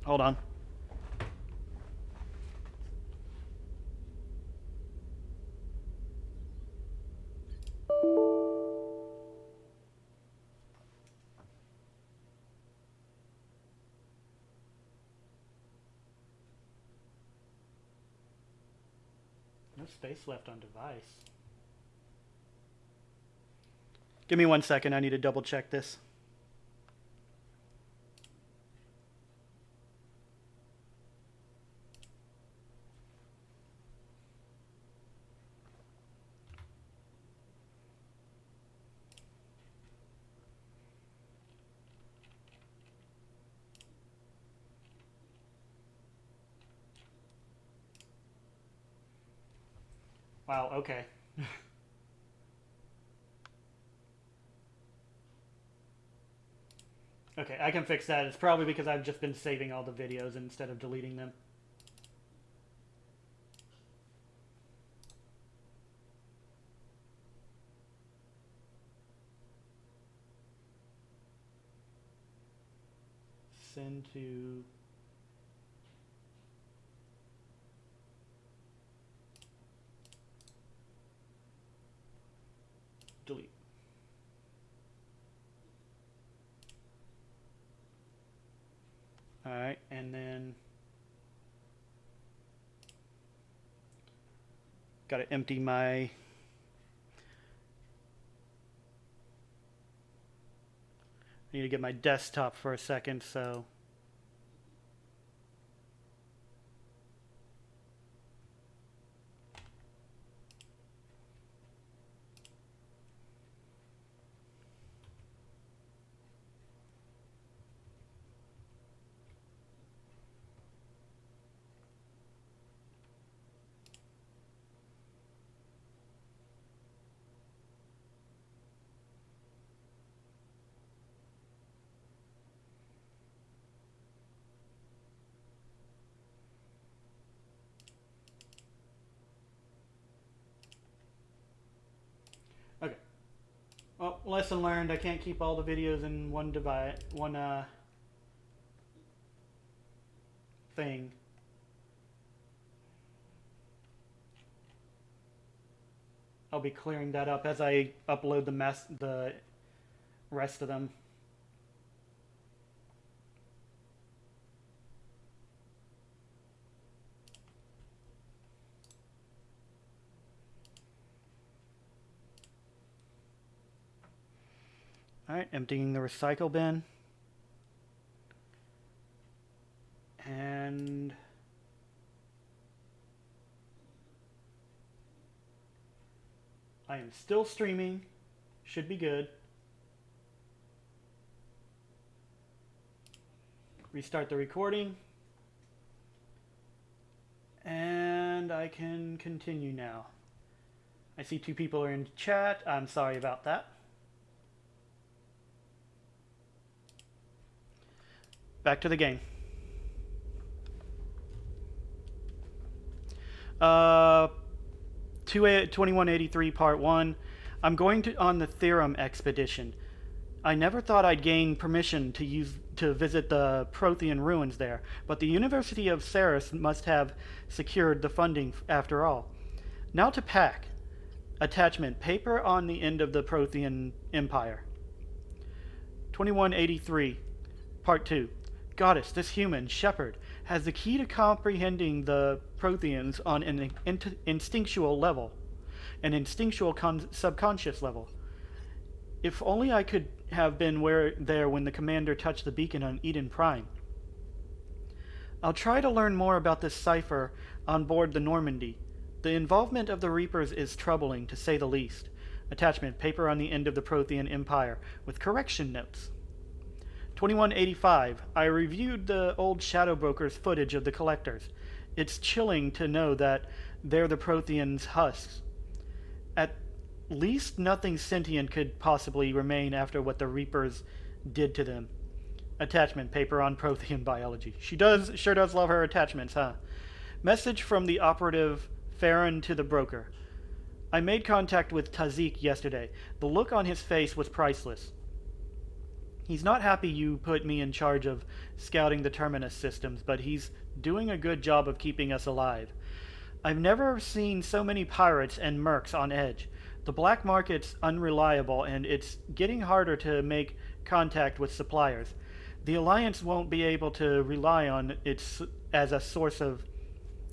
Hold on. No space left on device. Give me 1 second, I need to double check this. Wow, okay. Okay, I can fix that. It's probably because I've just been saving all the videos instead of deleting them. Send to... delete. Alright, and then gotta empty my I need to get my desktop for a second, so lesson learned. I can't keep all the videos in one device, thing. I'll be clearing that up as I upload the rest of them. Alright, emptying the recycle bin. And I am still streaming. Should be good. Restart the recording. And I can continue now. I see 2 people are in chat. I'm sorry about that. Back to the game. 2183 Part 1. I'm going on the Theorem expedition. I never thought I'd gain permission to visit the Prothean ruins there, but the University of Ceres must have secured the funding after all. Now to pack. Attachment: paper on the end of the Prothean Empire. 2183 Part 2. Goddess, this human, Shepard, has the key to comprehending the Protheans on an instinctual level, an instinctual subconscious level. If only I could have been there when the commander touched the beacon on Eden Prime. I'll try to learn more about this cipher on board the Normandy. The involvement of the Reapers is troubling, to say the least. Attachment: paper on the end of the Prothean Empire, with correction notes. 2185. I reviewed the old Shadow Broker's footage of the Collectors. It's chilling to know that they're the Protheans' husks. At least nothing sentient could possibly remain after what the Reapers did to them. Attachment: paper on Prothean biology. She sure does love her attachments, huh? Message from the operative Farron to the broker. I made contact with Tazik yesterday. The look on his face was priceless. He's not happy you put me in charge of scouting the Terminus systems, but he's doing a good job of keeping us alive. I've never seen so many pirates and mercs on edge. The black market's unreliable, and it's getting harder to make contact with suppliers. The Alliance won't be able to rely on it as a source of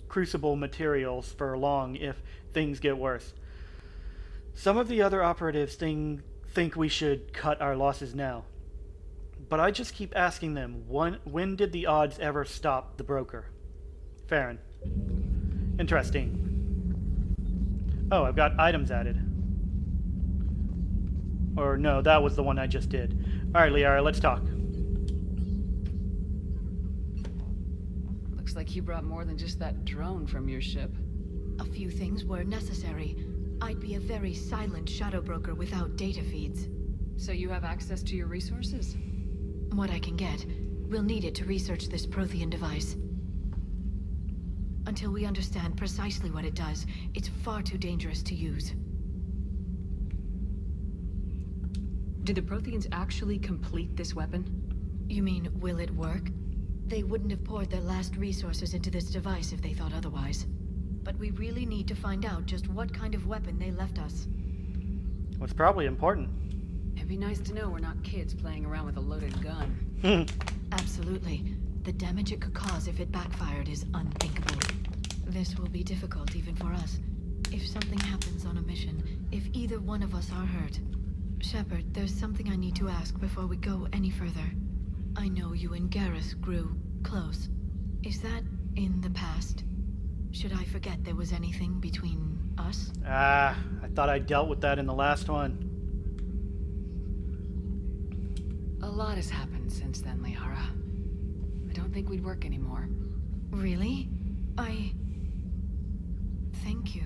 crucible materials for long if things get worse. Some of the other operatives think we should cut our losses now. But I just keep asking them, when did the odds ever stop the broker? Farron. Interesting. Oh, I've got items added. Or no, that was the one I just did. Alright, Liara, let's talk. Looks like you brought more than just that drone from your ship. A few things were necessary. I'd be a very silent shadow broker without data feeds. So you have access to your resources? What I can get. We'll need it to research this Prothean device. Until we understand precisely what it does, it's far too dangerous to use. Did the Protheans actually complete this weapon? You mean, will it work? They wouldn't have poured their last resources into this device if they thought otherwise. But we really need to find out just what kind of weapon they left us. What's probably important. It'd be nice to know we're not kids playing around with a loaded gun. Absolutely. The damage it could cause if it backfired is unthinkable. This will be difficult even for us. If something happens on a mission, if either one of us are hurt. Shepard, there's something I need to ask before we go any further. I know you and Garrus grew close. Is that in the past? Should I forget there was anything between us? I thought I dealt with that in the last one. A lot has happened since then, Liara. I don't think we'd work anymore. Really? Thank you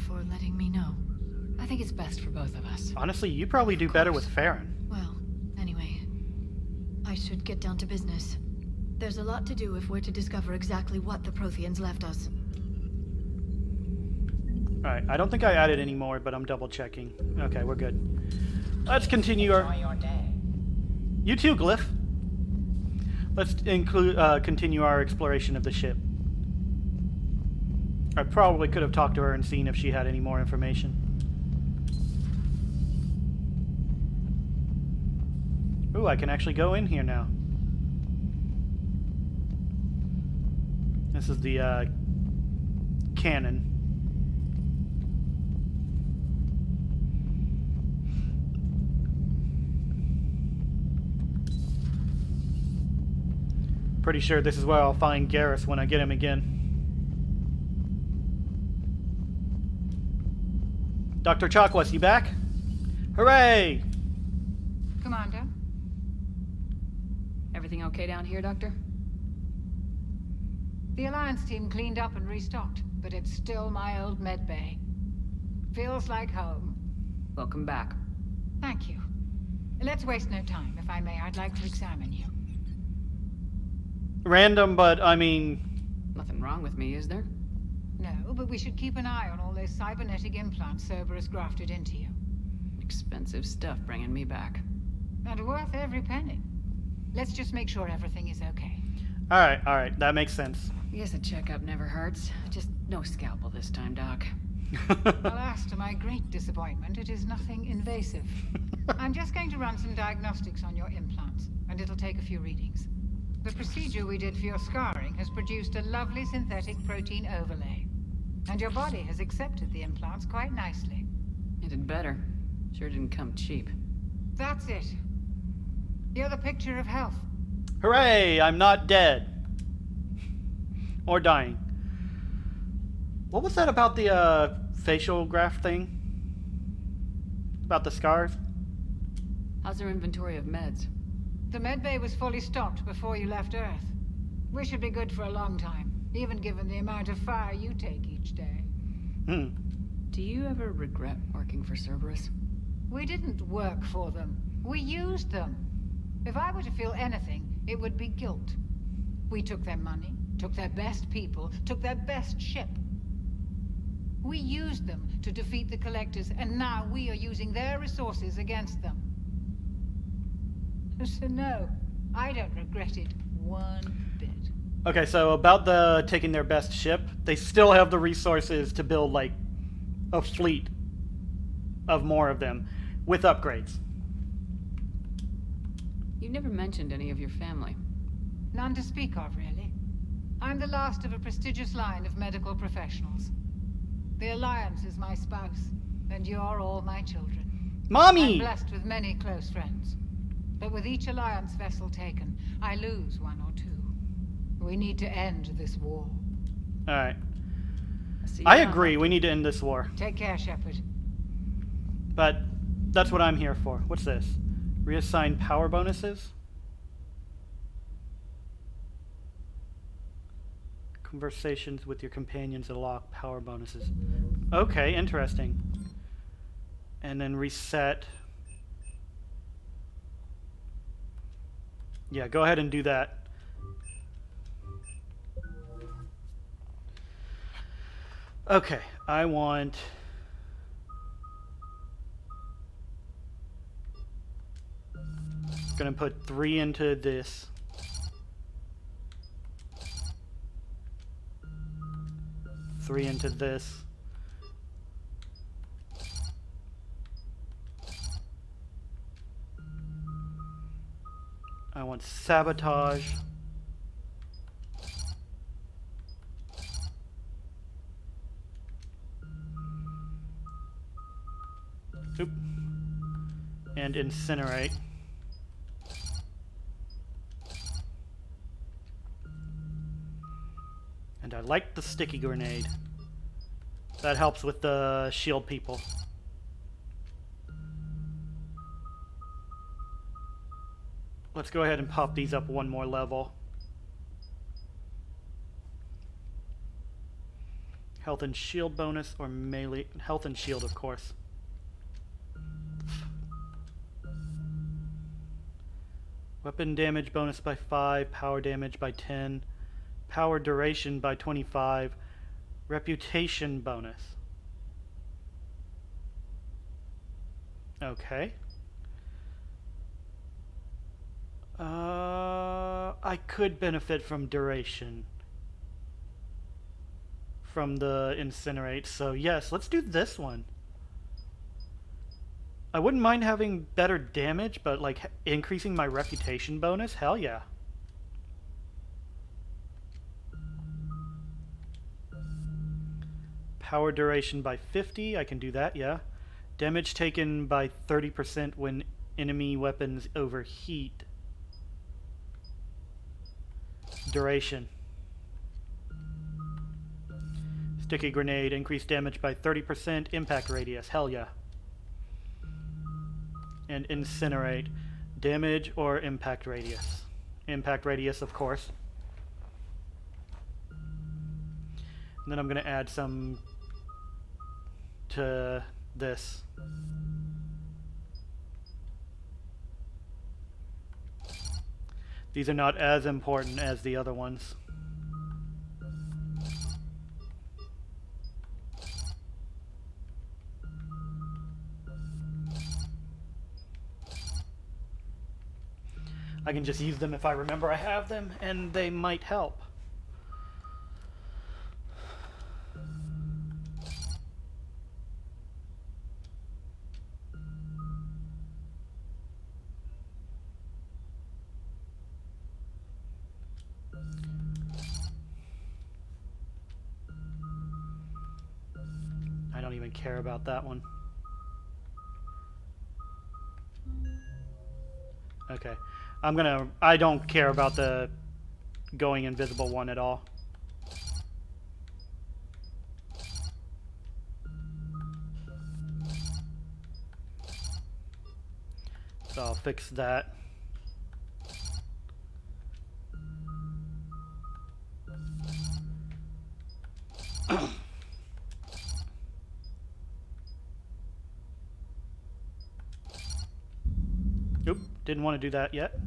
for letting me know. I think it's best for both of us. Honestly, you probably do better with Farron. Well, anyway, I should get down to business. There's a lot to do if we're to discover exactly what the Protheans left us. Alright, I don't think I added any more, but I'm double checking. Okay, we're good. Let's continue Enjoy our... your day. You too, Glyph. Let's continue our exploration of the ship. I probably could have talked to her and seen if she had any more information. Ooh, I can actually go in here now. This is the cannon. Pretty sure this is where I'll find Garrus when I get him again. Dr. Chakwas, you back? Hooray! Commander? Everything okay down here, Doctor? The Alliance team cleaned up and restocked, but it's still my old med bay. Feels like home. Welcome back. Thank you. Let's waste no time. If I may, I'd like to examine you. Random, but I mean... Nothing wrong with me, is there? No, but we should keep an eye on all those cybernetic implants Cerberus grafted into you. Expensive stuff bringing me back. And worth every penny. Let's just make sure everything is okay. Alright, that makes sense. I guess a checkup never hurts. Just no scalpel this time, Doc. Alas, to my great disappointment, it is nothing invasive. I'm just going to run some diagnostics on your implants, and it'll take a few readings. The procedure we did for your scarring has produced a lovely synthetic protein overlay. And your body has accepted the implants quite nicely. It did better. Sure didn't come cheap. That's it. You're the picture of health. Hooray! I'm not dead. Or dying. What was that about the facial graft thing? About the scars? How's their inventory of meds? The medbay was fully stocked before you left Earth. We should be good for a long time, even given the amount of fire you take each day. Do you ever regret working for Cerberus? We didn't work for them. We used them. If I were to feel anything, it would be guilt. We took their money, took their best people, took their best ship. We used them to defeat the Collectors, and now we are using their resources against them. So no, I don't regret it one bit. Okay, so about the taking their best ship, they still have the resources to build, like, a fleet of more of them, with upgrades. You never mentioned any of your family. None to speak of, really. I'm the last of a prestigious line of medical professionals. The Alliance is my spouse, and you're all my children. Mommy! I'm blessed with many close friends. But with each Alliance vessel taken, I lose one or two. We need to end this war. Alright. I agree, we need to end this war. Take care, Shepard. But that's what I'm here for. What's this? Reassign power bonuses? Conversations with your companions unlock power bonuses. Okay, interesting. And then reset. Yeah, go ahead and do that. Okay, I want... Gonna put 3 into this. Three into this. I want sabotage. Oop. And incinerate. And I like the sticky grenade. That helps with the shield people. Let's go ahead and pop these up one more level. Health and shield bonus or melee. Health and shield, of course. Weapon damage bonus by 5, power damage by 10, power duration by 25, reputation bonus. Okay. I could benefit from duration from the incinerate, so yes, let's do this one. I wouldn't mind having better damage, but like increasing my reputation bonus, hell yeah. Power duration by 50, I can do that, yeah. Damage taken by 30% when enemy weapons overheat. Duration. Sticky grenade, increased damage by 30%, impact radius, hell yeah. And incinerate, damage or impact radius. Impact radius, of course. And then I'm going to add some to this. These are not as important as the other ones. I can just use them if I remember I have them, and they might help. I don't even care about that one. Okay. I don't care about the going invisible one at all. So I'll fix that. Oop, didn't want to do that yet.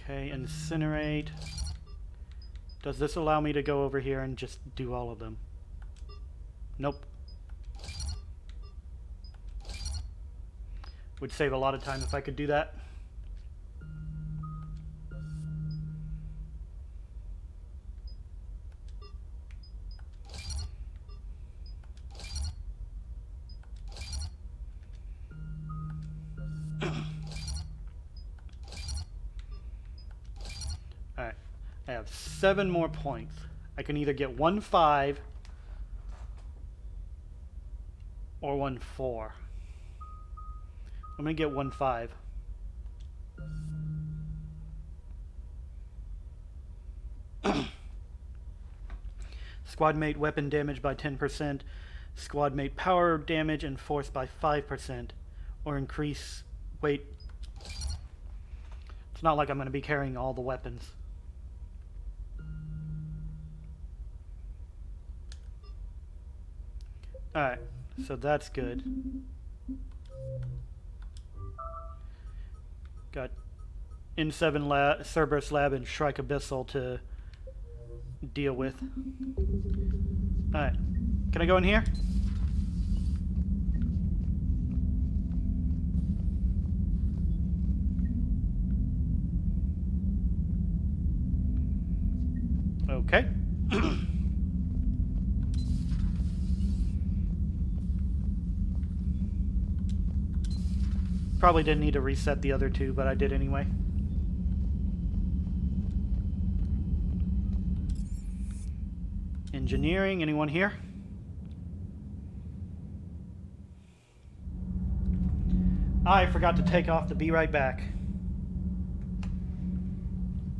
Okay, incinerate. Does this allow me to go over here and just do all of them? Nope. Would save a lot of time if I could do that. Alright, I have 7 more points. I can either get 1-5 or 1-4. I'm gonna get 1-5. Squad mate weapon damage by 10%, squad mate power damage and force by 5%, or increase weight. It's not like I'm gonna be carrying all the weapons. Alright, so that's good. Got N7 Cerberus Lab and Shrike Abyssal to deal with. Alright, can I go in here? Okay. Probably didn't need to reset the other 2, but I did anyway. Engineering, anyone here? I forgot to take off the be right back.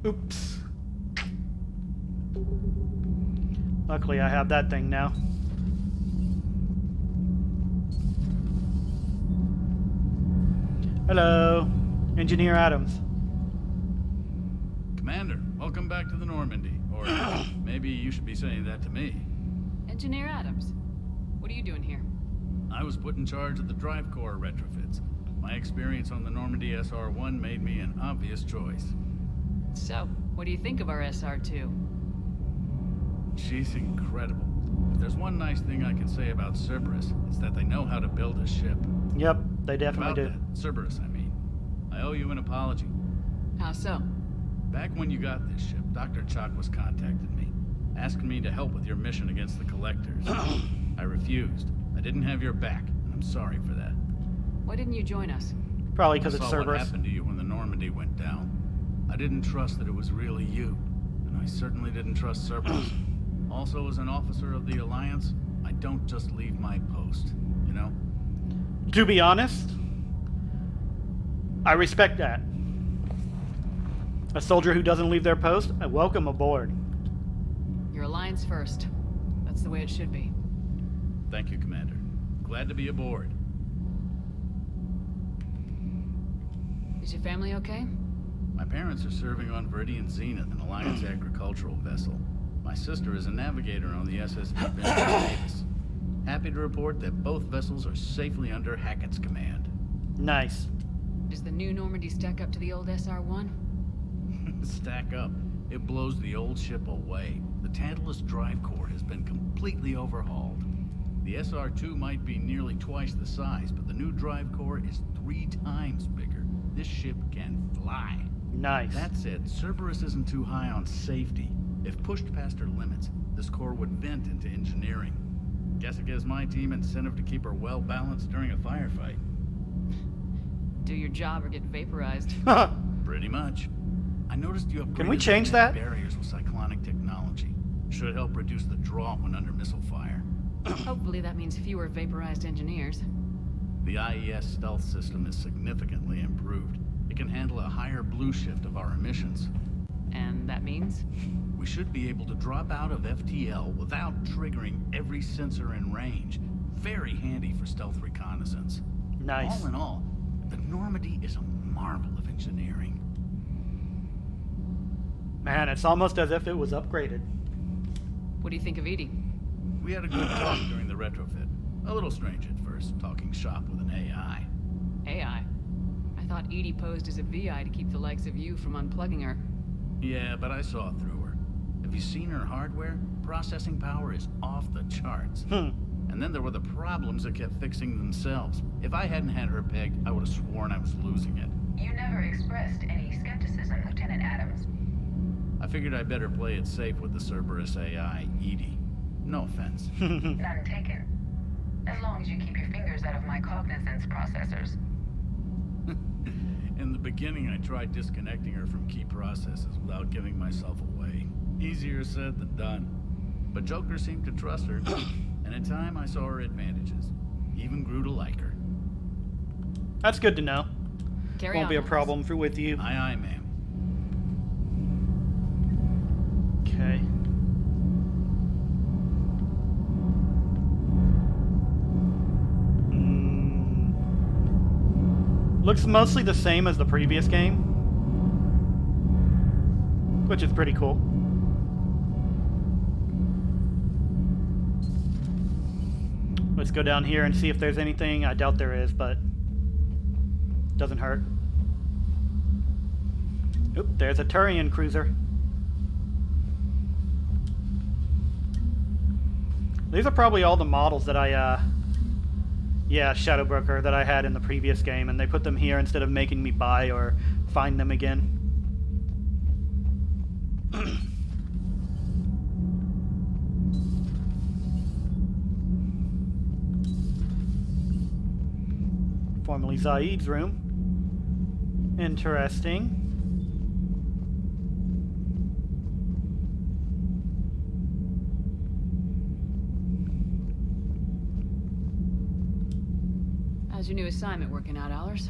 Oops. Luckily I have that thing now. Hello, Engineer Adams. Commander, welcome back to the Normandy. Or maybe you should be saying that to me. Engineer Adams, what are you doing here? I was put in charge of the drive core retrofits. My experience on the Normandy SR-1 made me an obvious choice. So, What do you think of our SR2? She's incredible. If there's one nice thing I can say about Cerberus, it's that they know how to build a ship. Yep, they definitely do. That, Cerberus, I mean. I owe you an apology. How so? Back when you got this ship, Dr. Chakwas contacted me, asking me to help with your mission against the Collectors. I refused. I didn't have your back, and I'm sorry for that. Why didn't you join us? Probably because I it's saw Cerberus. what happened to you when the Normandy went down. I didn't trust that it was really you, and I certainly didn't trust Cerberus. Also, as an officer of the Alliance, I don't just leave my post, you know? To be honest, I respect that. A soldier who doesn't leave their post, I welcome aboard. Your Alliance first. That's the way it should be. Thank you, Commander. Glad to be aboard. Is your family okay? My parents are serving on Viridian Zenith, an Alliance agricultural vessel. My sister is a navigator on the SSV Benjamin Davis. Happy to report that both vessels are safely under Hackett's command. Nice. Does the new Normandy stack up to the old SR1? Stack up. It blows the old ship away. The Tantalus drive core has been completely overhauled. The SR2 might be nearly twice the size, but the new drive core is 3 times bigger. This ship can fly. Nice. That said, Cerberus isn't too high on safety. If pushed past her limits, this core would vent into engineering. Guess it gives my team incentive to keep her well balanced during a firefight. Do your job or get vaporized. Pretty much. I noticed you upgraded Can we change that? barriers with cyclonic technology. Should help reduce the draw when under missile fire. Hopefully that means fewer vaporized engineers. The IES stealth system is significantly improved. It can handle a higher blue shift of our emissions. And that means? We should be able to drop out of FTL without triggering every sensor in range. Very handy for stealth reconnaissance. Nice. All in all, the Normandy is a marvel of engineering. Man, it's almost as if it was upgraded. What do you think of Edie? We had a good talk during the retrofit. A little strange at first, talking shop with an AI. AI? I thought Edie posed as a VI to keep the likes of you from unplugging her. Yeah, but I saw through her. Have you seen her hardware? Processing power is off the charts. And then there were the problems that kept fixing themselves. If I hadn't had her pegged, I would have sworn I was losing it. You never expressed any skepticism, Lieutenant Adams. I figured I'd better play it safe with the Cerberus AI, Edie. No offense. None taken. As long as you keep your fingers out of my cognizance processors. In the beginning, I tried disconnecting her from key processes without giving myself away. Easier said than done. But Joker seemed to trust her, and in time I saw her advantages. Even grew to like her. That's good to know. Carry Won't be a on. problem with you. Aye, aye, ma'am. Okay. Looks mostly the same as the previous game, which is pretty cool. Let's go down here and see if there's anything. I doubt there is, but doesn't hurt. Oop, there's a Turian cruiser. These are probably all the models that yeah, Shadowbroker, that I had in the previous game, and they put them here instead of making me buy or find them again. Formerly Zaid's room. Interesting. How's your new assignment working out, Allers?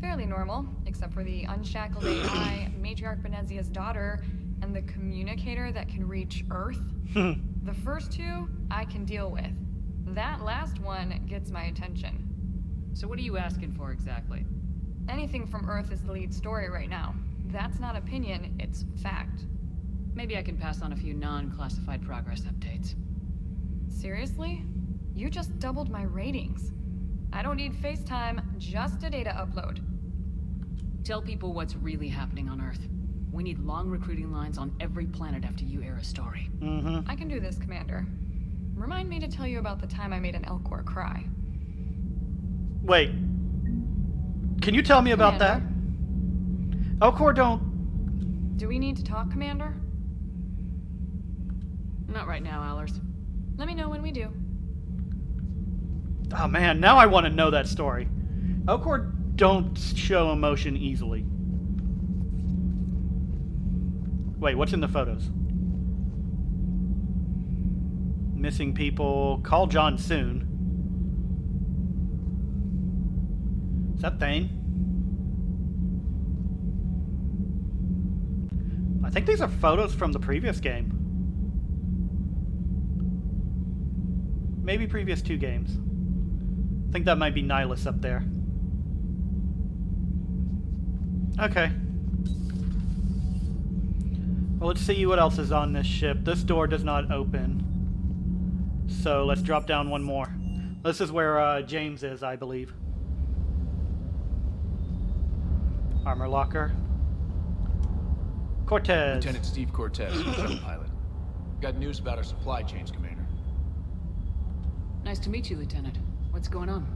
Fairly normal, except for the unshackled AI, Matriarch Benezia's daughter, and the communicator that can reach Earth. The first two, I can deal with. That last one gets my attention. So what are you asking for exactly? Anything from Earth is the lead story right now. That's not opinion, it's fact. Maybe I can pass on a few non-classified progress updates. Seriously? You just doubled my ratings. I don't need FaceTime, just a data upload. Tell people what's really happening on Earth. We need long recruiting lines on every planet after you air a story. I can do this, Commander. Remind me to tell you about the time I made an Elcor cry. Wait. Can you tell me about that? Elcor don't... Do we need to talk, Commander? Not right now, Allers. Let me know when we do. Oh man, now I want to know that story. Elcor don't show emotion easily. Wait, what's in the photos? Missing people. Call John soon. Is that Thane? I think these are photos from the previous game. Maybe previous 2 games. I think that might be Nihilus up there. Okay. Well, let's see what else is on this ship. This door does not open. So let's drop down one more. This is where James is, I believe. Armor locker. Cortez. Lieutenant Steve Cortez, shuttle pilot. Got news about our supply chains, Commander. Nice to meet you, Lieutenant. What's going on?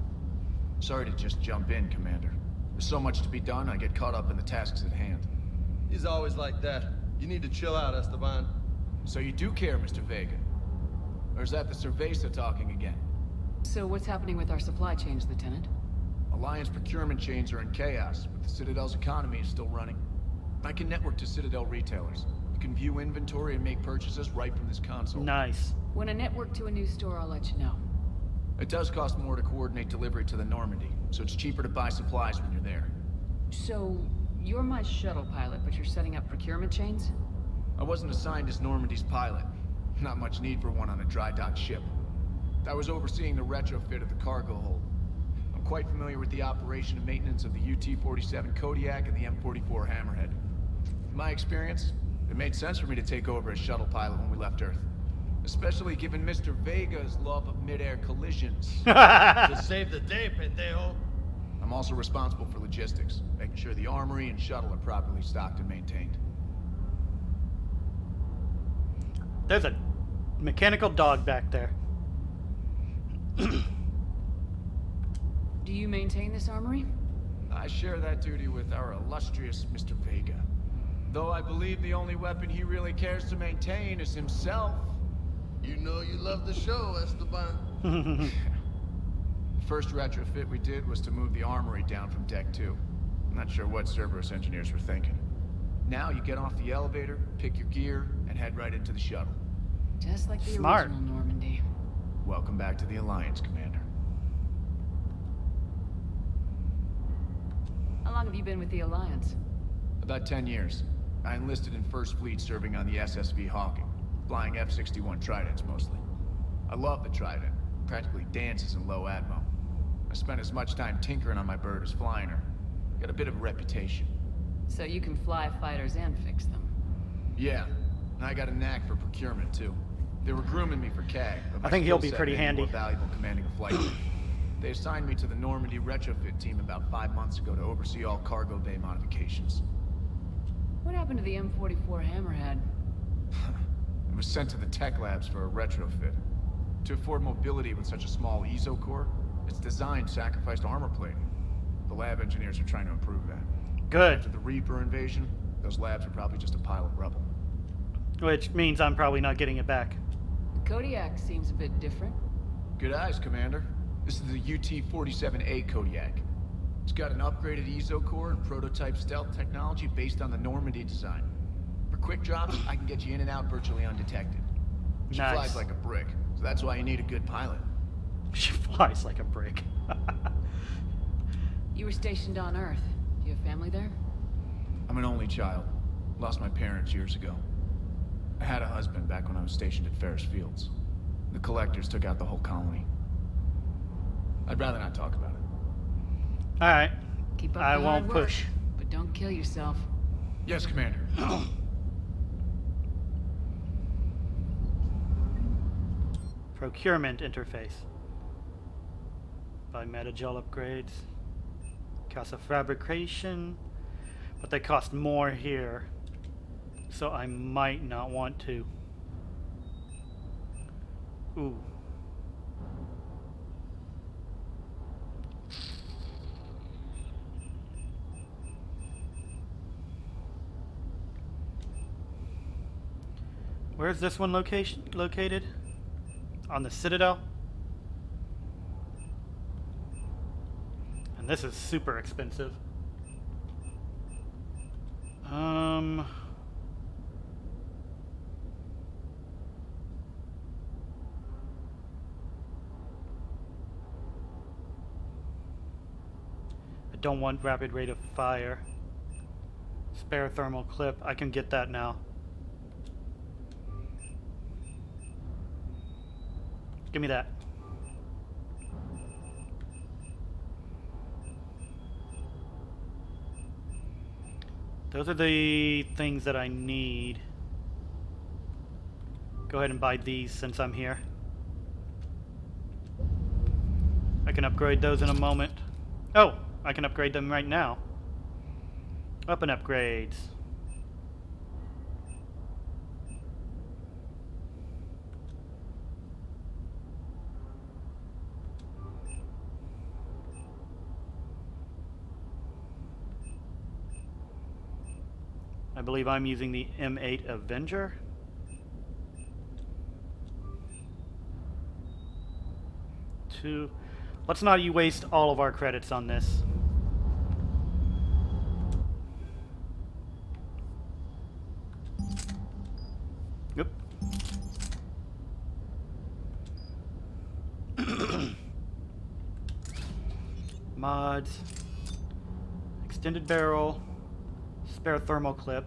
Sorry to just jump in, Commander. There's so much to be done, I get caught up in the tasks at hand. He's always like that. You need to chill out, Esteban. So you do care, Mr. Vega? Or is that the Cerveza talking again? So what's happening with our supply chains, Lieutenant? Alliance procurement chains are in chaos, but the Citadel's economy is still running. I can network to Citadel retailers. You can view inventory and make purchases right from this console. Nice. When I network to a new store, I'll let you know. It does cost more to coordinate delivery to the Normandy, so it's cheaper to buy supplies when you're there. So, you're my shuttle pilot, but you're setting up procurement chains? I wasn't assigned as Normandy's pilot. Not much need for one on a dry dock ship. I was overseeing the retrofit of the cargo hold. I'm quite familiar with the operation and maintenance of the UT-47 Kodiak and the M44 Hammerhead. In my experience, it made sense for me to take over as shuttle pilot when we left Earth. Especially given Mr. Vega's love of mid-air collisions. To save the day, pendejo. I'm also responsible for logistics, making sure the armory and shuttle are properly stocked and maintained. There's a mechanical dog back there. Do you maintain this armory? I share that duty with our illustrious Mr. Vega. Though I believe the only weapon he really cares to maintain is himself. You know you love the show, Esteban. The first retrofit we did was to move the armory down from Deck 2. I'm not sure what Cerberus engineers were thinking. Now you get off the elevator, pick your gear, and head right into the shuttle. Just like the Smart. original Normandy. Welcome back to the Alliance, Commander. How long have you been with the Alliance? About 10 years. I enlisted in First Fleet serving on the SSV Hawking, flying F-61 Tridents mostly. I love the Trident. Practically dances in low atmo. I spent as much time tinkering on my bird as flying her. Got a bit of a reputation. So you can fly fighters and fix them. Yeah, and I got a knack for procurement too. They were grooming me for CAG, but my I think he'll skill be set pretty made me handy. more valuable commanding a flight. They assigned me to the Normandy retrofit team about 5 months ago to oversee all cargo bay modifications. What happened to the M44 Hammerhead? It was sent to the tech labs for a retrofit. To afford mobility with such a small ESO core, its design sacrificed armor plating. The lab engineers are trying to improve that. Good. After the Reaper invasion, those labs are probably just a pile of rubble. Which means I'm probably not getting it back. The Kodiak seems a bit different. Good eyes, Commander. This is the UT-47A Kodiak. It's got an upgraded ESO core and prototype stealth technology based on the Normandy design. For quick drops, I can get you in and out virtually undetected. She Nice. flies like a brick, so that's why you need a good pilot. She flies like a brick. You were stationed on Earth. Do you have family there? I'm an only child. Lost my parents years ago. I had a husband back when I was stationed at Ferris Fields. The collectors took out the whole colony. I'd rather not talk about it. Alright. Keep up I the won't hard work, push. but don't kill yourself. Yes, Commander. Procurement interface. Buy metagel upgrades. Casa fabrication. But they cost more here. So I might not want to. Ooh. Where's this one located? On the Citadel? And this is super expensive. I don't want rapid rate of fire. Spare thermal clip. I can get that now. Give me that. Those are the things that I need. Go ahead and buy these since I'm here. I can upgrade those in a moment. Oh, I can upgrade them right now. Weapon upgrades. I believe I'm using the M8 Avenger. Let's not waste all of our credits on this. Yep. Mods. Extended barrel. Spare thermal clip.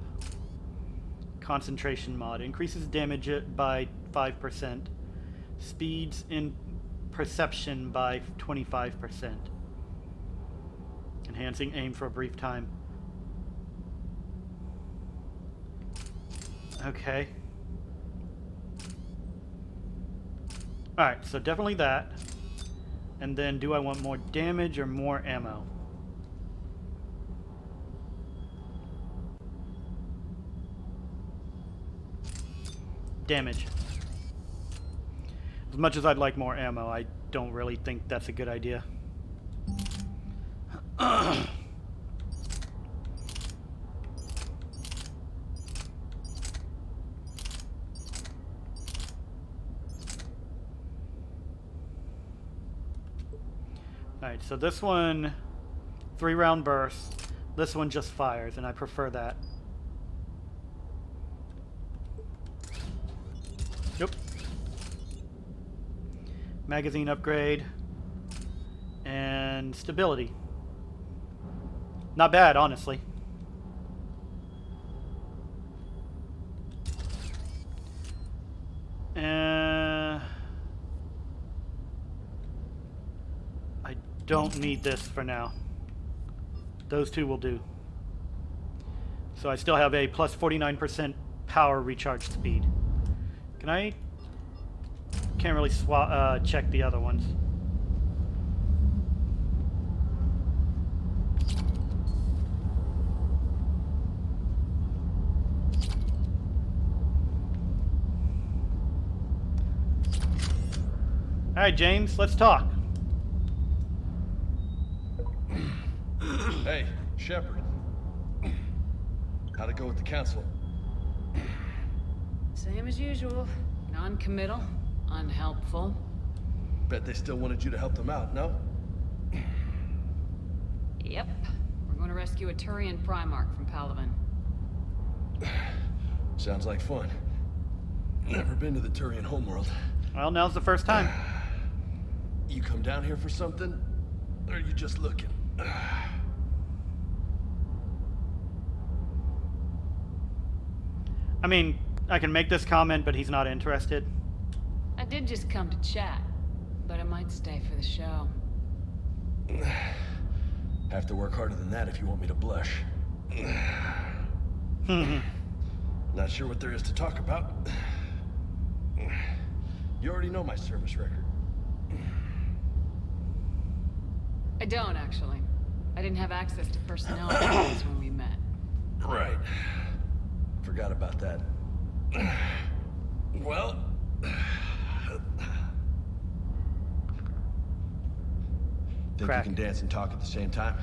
Concentration mod. Increases damage by 5%. Speeds in perception by 25%. Enhancing aim for a brief time. Okay. Alright, so definitely that. And then do I want more damage or more ammo? Damage. As much as I'd like more ammo, I don't really think that's a good idea. Alright, so this one, 3-round burst. This one just fires, and I prefer that. Nope. Magazine upgrade. And stability. Not bad, honestly. I don't need this for now. Those two will do. So I still have a plus 49% power recharge speed. Can I? Can't really check the other ones. All right, James, let's talk. Hey, Shepard. How'd it go with the council? Same as usual. Non-committal, unhelpful. Bet they still wanted you to help them out, no? Yep. We're going to rescue a Turian Primarch from Palaven. Sounds like fun. Never been to the Turian homeworld. Well, now's the first time. You come down here for something? Or are you just looking? I mean, I can make this comment, but he's not interested. I did just come to chat, but I might stay for the show. Have to work harder than that if you want me to blush. Not sure what there is to talk about. You already know my service record. I don't, actually. I didn't have access to personnel records when we met. Right. Forgot about that. Well... Think Crack. you can dance and talk at the same time?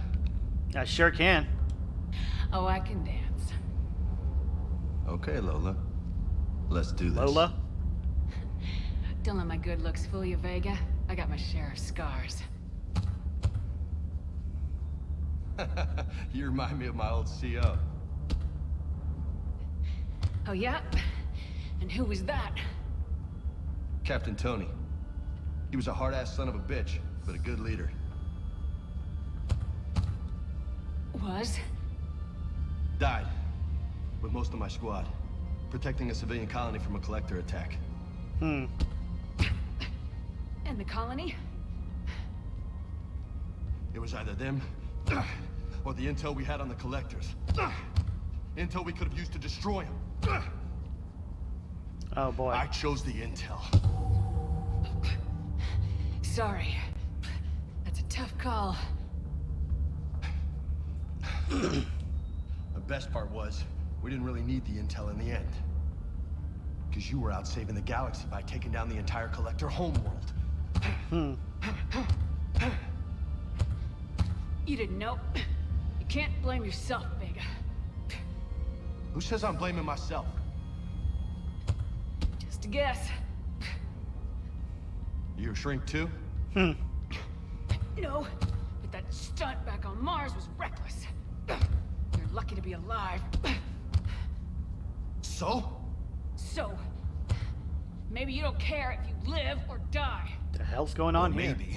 I sure can. Oh, I can dance. Okay, Lola. Let's do this. Lola? Don't let my good looks fool you, Vega. I got my share of scars. You remind me of my old CO. Oh, yeah? And who was that? Captain Tony. He was a hard-ass son of a bitch, but a good leader. Was? Died. With most of my squad. Protecting a civilian colony from a collector attack. And the colony? It was either them, or the intel we had on the collectors. Intel we could have used to destroy them. Oh boy. I chose the intel. Sorry. That's a tough call. The best part was, we didn't really need the intel in the end. Because you were out saving the galaxy by taking down the entire collector homeworld. You didn't know. You can't blame yourself, Vega. Who says I'm blaming myself? Just a guess. You a shrink too? No, but that stunt back on Mars was reckless. You're lucky to be alive. So? So, maybe you don't care if you live or die. The hell's going on here? Maybe.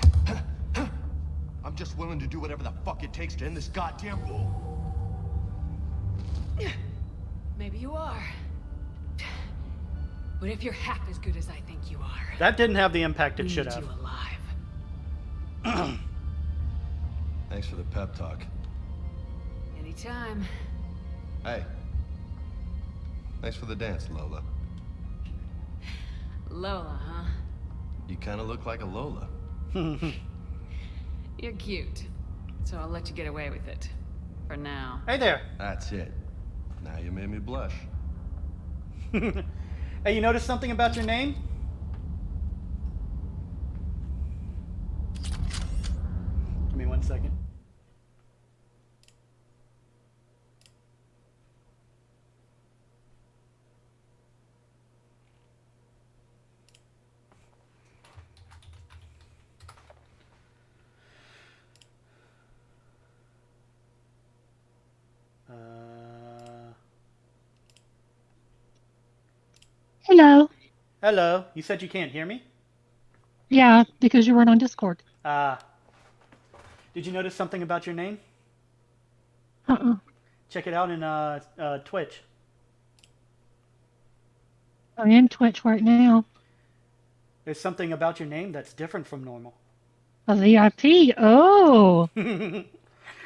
I'm just willing to do whatever the fuck it takes to end this goddamn war. Maybe you are. But if you're half as good as I think you are, That didn't have the impact it should need have. you alive. Thanks for the pep talk. Anytime. Hey. Thanks for the dance, Lola. Lola, huh? You kind of look like a Lola. You're cute. So I'll let you get away with it. For now. Hey there. That's it. Now you made me blush. Hey, you noticed something about your name? Give me 1 second. Hello. Hello. You said you can't hear me? Yeah, because you weren't on Discord. Did you notice something about your name? Check it out in Twitch. I'm in Twitch right now. There's something about your name that's different from normal. A VIP? Oh.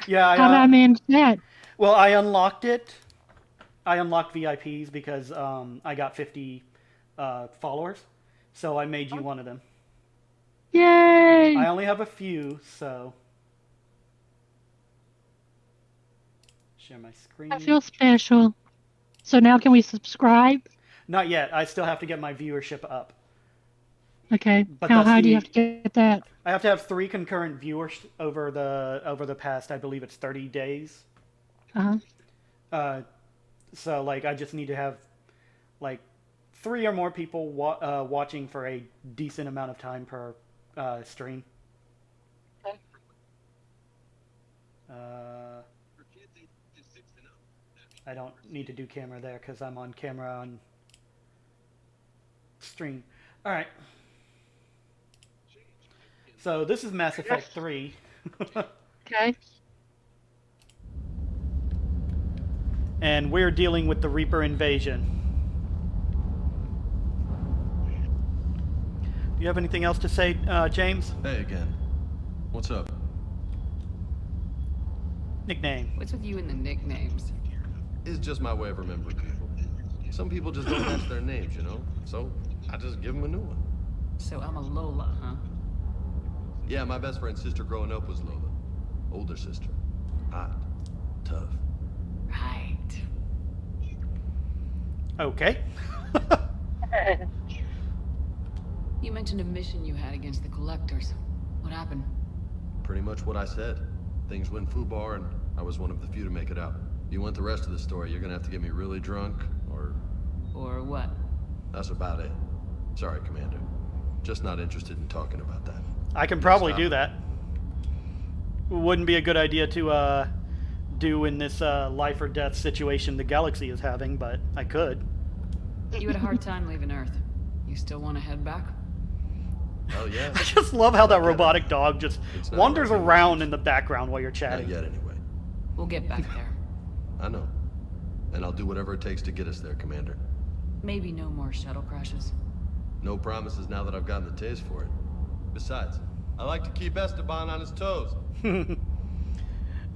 Yeah. How did I manage that? Well, I unlocked it. I unlocked VIPs because I got 50 followers, so I made you one of them. Yay! I only have a few, so... Share my screen. I feel special. So now can we subscribe? Not yet. I still have to get my viewership up. Okay. But How that's high do you have to get that? I have to have 3 concurrent viewers over the past, I believe it's 30 days. So, like, I just need to have, like, 3 or more people watching for a decent amount of time per stream. Okay. I don't need to do camera there because I'm on camera on stream. All right. So this is Mass Effect 3. Okay. And we're dealing with the Reaper invasion. Do you have anything else to say, James? Hey again. What's up? Nickname. What's with you and the nicknames? It's just my way of remembering people. Some people just don't match their names, you know? So I just give them a new one. So I'm a Lola, huh? Yeah, my best friend's sister growing up was Lola. Older sister. Hot. Tough. Right. Okay. You mentioned a mission you had against the Collectors. What happened? Pretty much what I said. Things went foobar, and I was one of the few to make it out. You want the rest of the story, you're gonna have to get me really drunk, or... Or what? That's about it. Sorry, Commander. Just not interested in talking about that. I can probably do that. Wouldn't be a good idea to do in this life or death situation the galaxy is having, but I could. You had a hard time leaving Earth. You still want to head back? Oh yeah. I just love how that robotic dog just wanders around in the background while you're chatting. Not yet, anyway. We'll get back there. I know. And I'll do whatever it takes to get us there, Commander. Maybe no more shuttle crashes. No promises now that I've gotten the taste for it. Besides, I like to keep Esteban on his toes.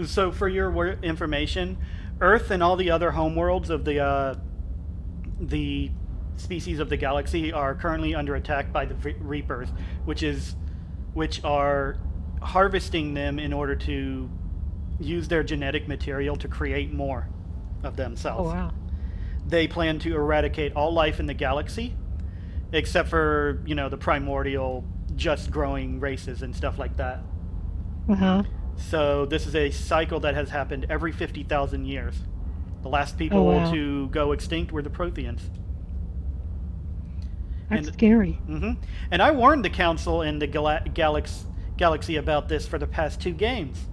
So for your information, Earth and all the other homeworlds of the species of the galaxy are currently under attack by the Reapers, which are harvesting them in order to use their genetic material to create more of themselves. Oh, wow. They plan to eradicate all life in the galaxy, except for, the primordial, just growing races and stuff like that. Uh-huh. So this is a cycle that has happened every 50,000 years. The last people to go extinct were the Protheans. That's scary. Mm-hmm. And I warned the Council and the Galaxy about this for the past 2 games.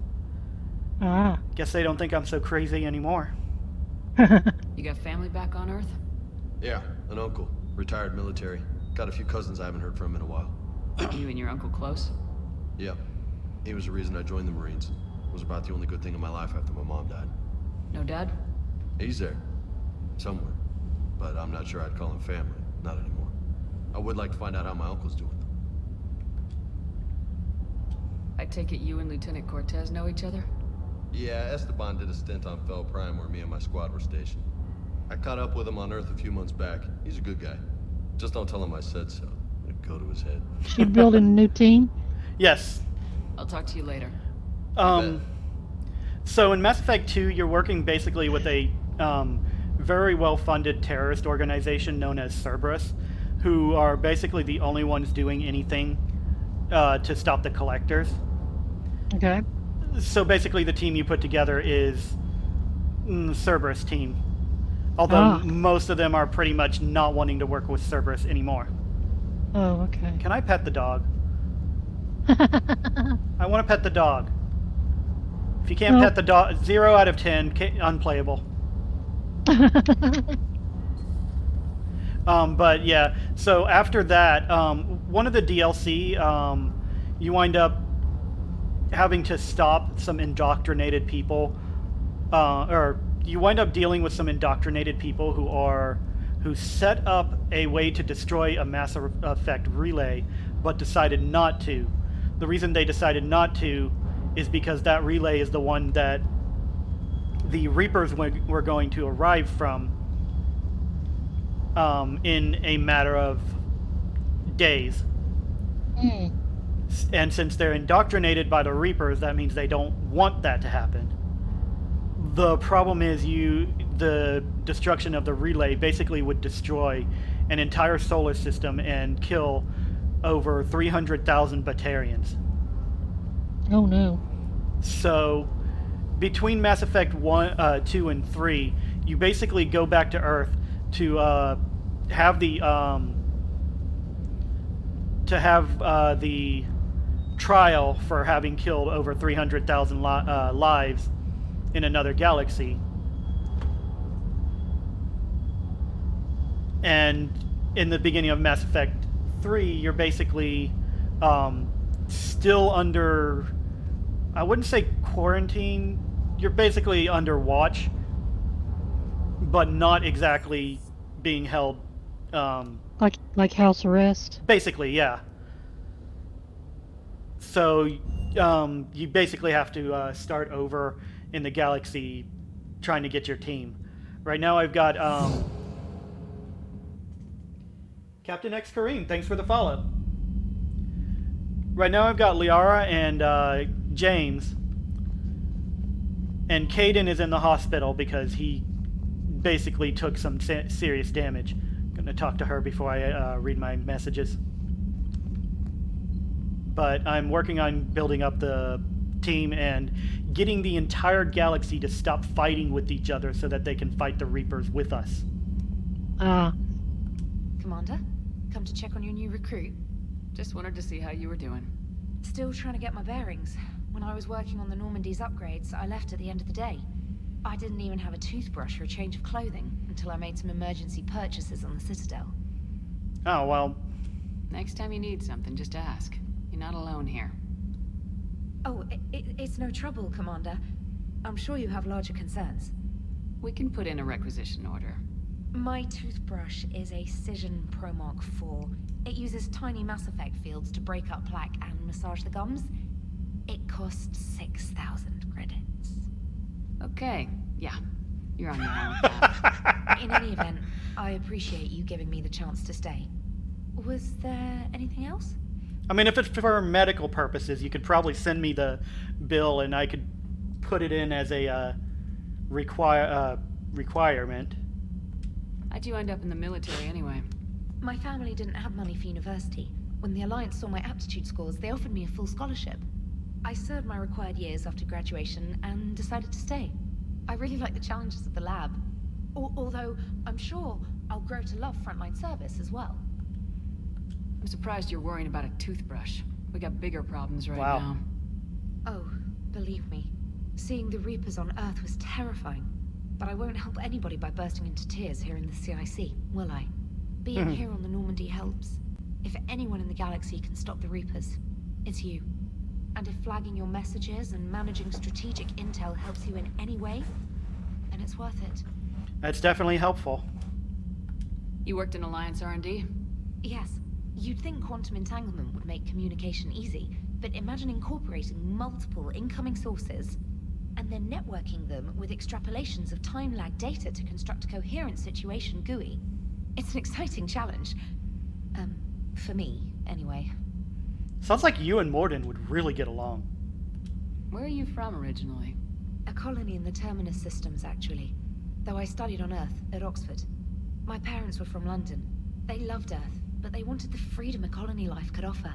Ah. Guess they don't think I'm so crazy anymore. You got family back on Earth? Yeah, an uncle. Retired military. Got a few cousins I haven't heard from in a while. You and your uncle close? Yeah. He was the reason I joined the Marines. It was about the only good thing in my life after my mom died. No dad? He's there. Somewhere. But I'm not sure I'd call him family. Not anymore. I would like to find out how my uncle's doing. I take it you and Lieutenant Cortez know each other? Yeah, Esteban did a stint on Fel Prime where me and my squad were stationed. I caught up with him on Earth a few months back. He's a good guy. Just don't tell him I said so. It'd go to his head. You building a new team? Yes. I'll talk to you later. So in Mass Effect 2, you're working basically with a very well-funded terrorist organization known as Cerberus, who are basically the only ones doing anything to stop the Collectors. Okay. So basically the team you put together is the Cerberus team. Although most of them are pretty much not wanting to work with Cerberus anymore. Oh, okay. Can I pet the dog? I want to pet the dog. If you can't pet the dog, 0 out of 10, unplayable. But yeah, so after that, one of the DLC, you wind up having to stop some indoctrinated people, or you wind up dealing with some indoctrinated people who set up a way to destroy a Mass Effect relay, but decided not to. The reason they decided not to is because that relay is the one that the Reapers were going to arrive from in a matter of days. And since they're indoctrinated by the Reapers, that means they don't want that to happen. The problem is the destruction of the relay basically would destroy an entire solar system and kill over 300,000 Batarians. Oh no. So between Mass Effect 1, 2, and 3, you basically go back to Earth to have the trial for having killed over 300,000 lives in another galaxy. And in the beginning of Mass Effect 3, you're basically still under, I wouldn't say quarantine, you're basically under watch, but not exactly being held. Like house arrest? Basically, yeah. So you basically have to start over in the galaxy trying to get your team. Right now I've got Captain X Kareem, thanks for the follow. Right now I've got Liara and James. And Caden is in the hospital because he basically took some serious damage. Gonna talk to her before I read my messages. But I'm working on building up the team and getting the entire galaxy to stop fighting with each other so that they can fight the Reapers with us. Commander, come to check on your new recruit. Just wanted to see how you were doing. Still trying to get my bearings. When I was working on the Normandy's upgrades, I left at the end of the day. I didn't even have a toothbrush or a change of clothing until I made some emergency purchases on the Citadel. Oh, well. Next time you need something, just ask. You're not alone here. Oh, it's no trouble, Commander. I'm sure you have larger concerns. We can put in a requisition order. My toothbrush is a Cision Pro Mark IV. It uses tiny Mass Effect fields to break up plaque and massage the gums. It costs 6,000 credits. Okay, yeah. You're on your own with that. In any event, I appreciate you giving me the chance to stay. Was there anything else? I mean, if it's for medical purposes, you could probably send me the bill and I could put it in as a requirement. How'd you end up in the military anyway? My family didn't have money for university. When the Alliance saw my aptitude scores, they offered me a full scholarship. I served my required years after graduation and decided to stay. I really like the challenges of the lab. Although, I'm sure I'll grow to love frontline service as well. I'm surprised you're worrying about a toothbrush. We got bigger problems right now. Oh, believe me. Seeing the Reapers on Earth was terrifying. But I won't help anybody by bursting into tears here in the CIC, will I? Being here on the Normandy helps. If anyone in the galaxy can stop the Reapers, it's you. And if flagging your messages and managing strategic intel helps you in any way, then it's worth it. That's definitely helpful. You worked in Alliance R&D? Yes. You'd think quantum entanglement would make communication easy, but imagine incorporating multiple incoming sources and then networking them with extrapolations of time-lag data to construct a coherent situation GUI. It's an exciting challenge. For me, anyway. Sounds like you and Morden would really get along. Where are you from originally? A colony in the Terminus systems, actually. Though I studied on Earth, at Oxford. My parents were from London. They loved Earth, but they wanted the freedom a colony life could offer.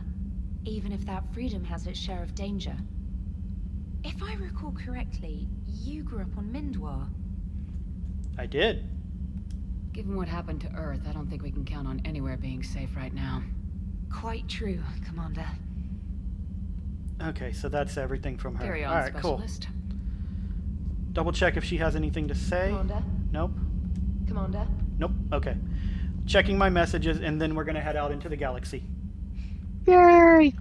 Even if that freedom has its share of danger. If I recall correctly, you grew up on Mindwar. I did. Given what happened to Earth, I don't think we can count on anywhere being safe right now. Quite true, Commander. Okay, so that's everything from her. Carry on, Alright, specialist. cool. Double check if she has anything to say. Commander? Nope. Commander? Nope. Okay. Checking my messages, and then we're gonna head out into the galaxy. Yay!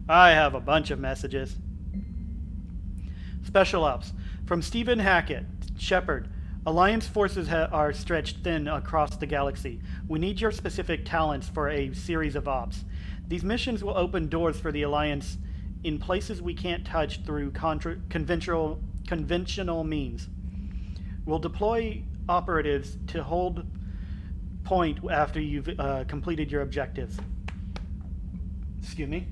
I have a bunch of messages. Special Ops. From Stephen Hackett. Shepard. Alliance forces are stretched thin across the galaxy. We need your specific talents for a series of ops. These missions will open doors for the Alliance in places we can't touch through conventional means. We'll deploy operatives to hold point after you've completed your objectives. Excuse me.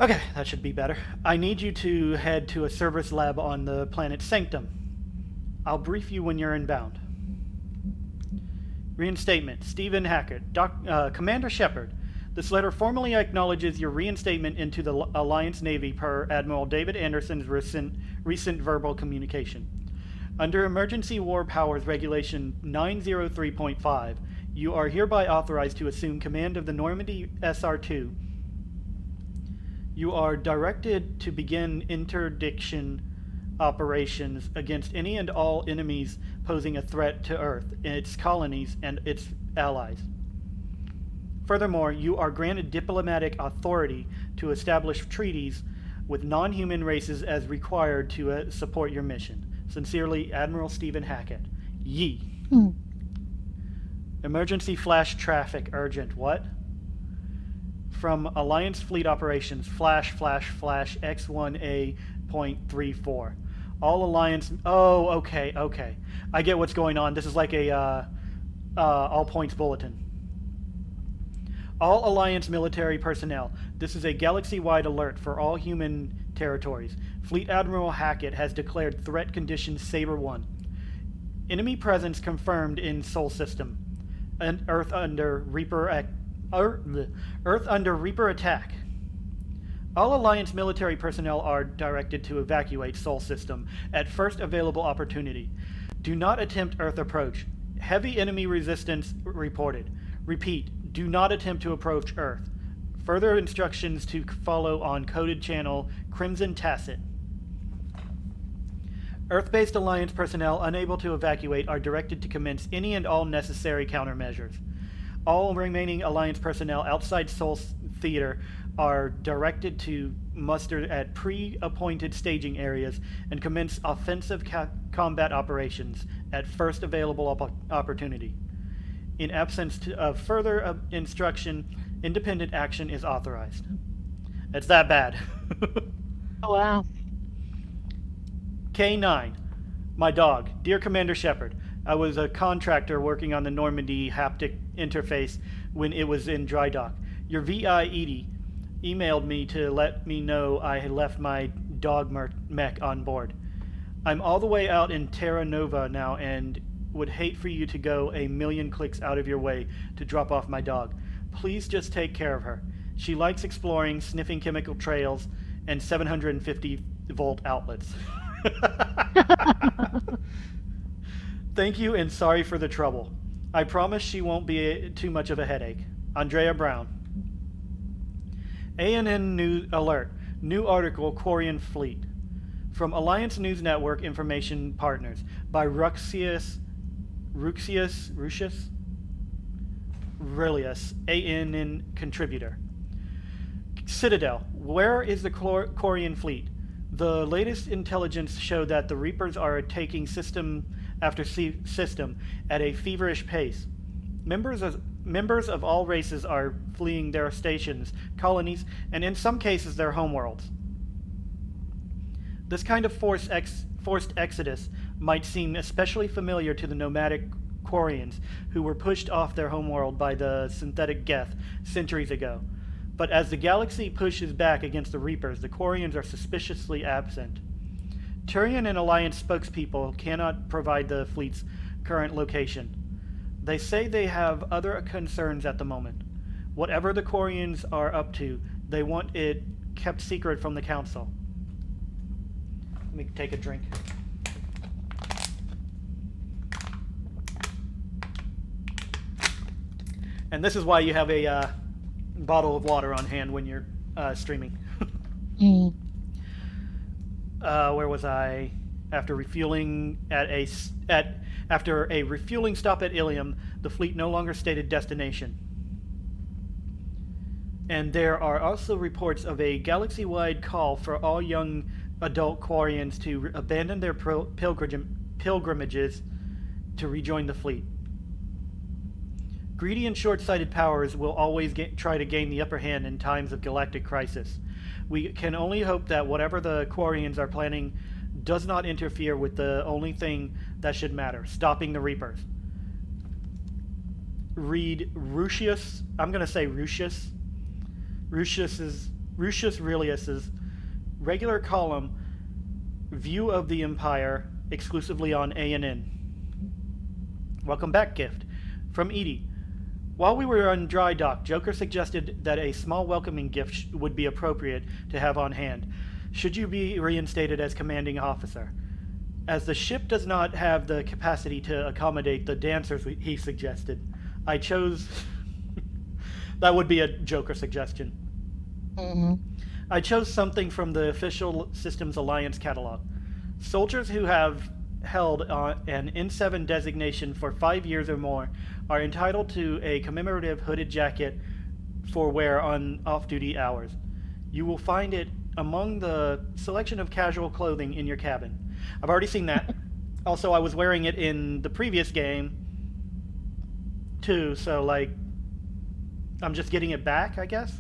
Okay, that should be better. I need you to head to a service lab on the planet Sanctum. I'll brief you when you're inbound. Reinstatement. Stephen Hackett. Commander Shepard. This letter formally acknowledges your reinstatement into the Alliance Navy per Admiral David Anderson's recent verbal communication. Under Emergency War Powers Regulation 903.5, you are hereby authorized to assume command of the Normandy SR-2. You are directed to begin interdiction operations against any and all enemies posing a threat to Earth, its colonies, and its allies. Furthermore, you are granted diplomatic authority to establish treaties with non-human races as required to support your mission. Sincerely, Admiral Stephen Hackett. Yee. Emergency flash traffic urgent. What? From Alliance Fleet Operations, flash X1A.34. All Alliance... Oh, okay. I get what's going on. This is like a all points bulletin. All Alliance military personnel. This is a galaxy-wide alert for all human territories. Fleet Admiral Hackett has declared threat condition Saber 1. Enemy presence confirmed in Sol System. And Earth under Reaper attack. All Alliance military personnel are directed to evacuate Sol System at first available opportunity. Do not attempt Earth approach. Heavy enemy resistance reported. Repeat, do not attempt to approach Earth. Further instructions to follow on coded channel Crimson Tacit. Earth-based Alliance personnel unable to evacuate are directed to commence any and all necessary countermeasures. All remaining Alliance personnel outside Sol Theater are directed to muster at pre-appointed staging areas and commence offensive combat operations at first available opportunity. In absence of further instruction, independent action is authorized. It's that bad. Oh, wow. K9. My dog. Dear Commander Shepard, I was a contractor working on the Normandy haptic interface when it was in dry dock. Your VI Edie emailed me to let me know I had left my dog mech on board. I'm all the way out in Terra Nova now and would hate for you to go a million clicks out of your way to drop off my dog. Please just take care of her. She likes exploring, sniffing chemical trails, and 750-volt outlets. Thank you and sorry for the trouble. I promise she won't be too much of a headache. Andrea Brown. ANN News Alert. New article, Quarian Fleet. From Alliance News Network Information Partners by Ruxius Aurelius, ANN contributor. Citadel. Where is the Quarian Fleet? The latest intelligence showed that the Reapers are taking system after system at a feverish pace. Members of all races are fleeing their stations, colonies, and in some cases their homeworlds. This kind of forced exodus might seem especially familiar to the nomadic Quarians who were pushed off their homeworld by the synthetic Geth centuries ago. But as the galaxy pushes back against the Reapers, the Quarians are suspiciously absent. Turian and Alliance spokespeople cannot provide the fleet's current location. They say they have other concerns at the moment. Whatever the Quarians are up to, they want it kept secret from the Council. Let me take a drink. And this is why you have a bottle of water on hand when you're streaming. Where was I? After refueling after a refueling stop at Ilium, the fleet no longer stated destination. And there are also reports of a galaxy-wide call for all young adult Quarians to abandon their pilgrimages to rejoin the fleet. Greedy and short-sighted powers will always try to gain the upper hand in times of galactic crisis. We can only hope that whatever the Quarians are planning does not interfere with the only thing that should matter, stopping the Reapers. Read Rucius, I'm going to say Rucius Aurelius's regular column, View of the Empire, exclusively on ANN. Welcome back, gift. From Edie. While we were on dry dock, Joker suggested that a small welcoming gift would be appropriate to have on hand, should you be reinstated as commanding officer. As the ship does not have the capacity to accommodate the dancers he suggested, I chose... That would be a Joker suggestion. Mm-hmm. I chose something from the official Systems Alliance catalog. Soldiers who have held an N7 designation for 5 years or more are entitled to a commemorative hooded jacket for wear on off-duty hours. You will find it among the selection of casual clothing in your cabin. I've already seen that. Also, I was wearing it in the previous game too, so like I'm just getting it back, I guess.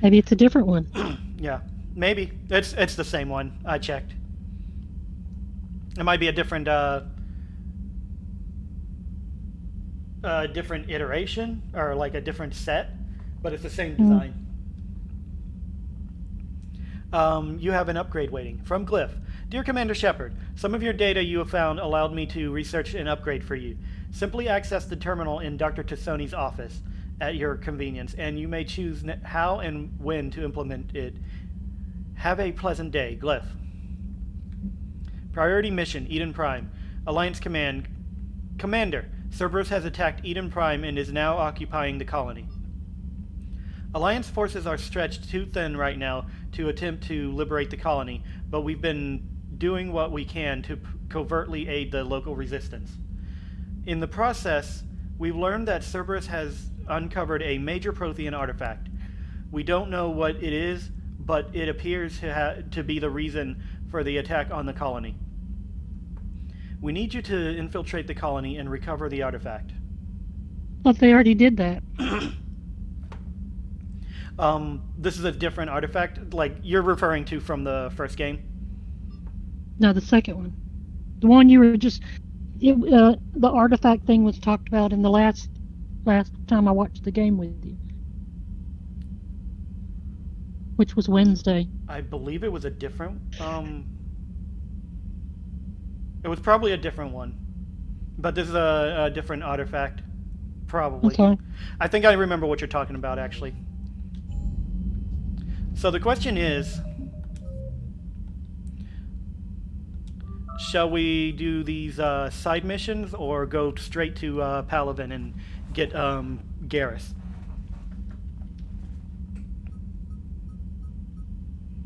Maybe it's a different one. Yeah, maybe. It's the same one. I checked. It might be a different different iteration or like a different set, but it's the same design. You have an upgrade waiting. From Glyph. Dear Commander Shepard, some of your data you have found allowed me to research an upgrade for you. Simply access the terminal in Dr. Tassoni's office at your convenience, and you may choose how and when to implement it. Have a pleasant day. Glyph. Priority mission, Eden Prime. Alliance Command. Commander, Cerberus has attacked Eden Prime and is now occupying the colony. Alliance forces are stretched too thin right now to attempt to liberate the colony, but we've been doing what we can to covertly aid the local resistance. In the process, we've learned that Cerberus has uncovered a major Prothean artifact. We don't know what it is, but it appears to be the reason for the attack on the colony. We need you to infiltrate the colony and recover the artifact. But they already did that. This is a different artifact, like you're referring to from the first game? No, the second one. The one you were just... the artifact thing was talked about in the last time I watched the game with you. Which was Wednesday. I believe it was a different... it was probably a different one. But this is a different artifact. Probably. Okay. I think I remember what you're talking about, actually. So the question is... Shall we do these side missions or go straight to Palaven and get Garrus?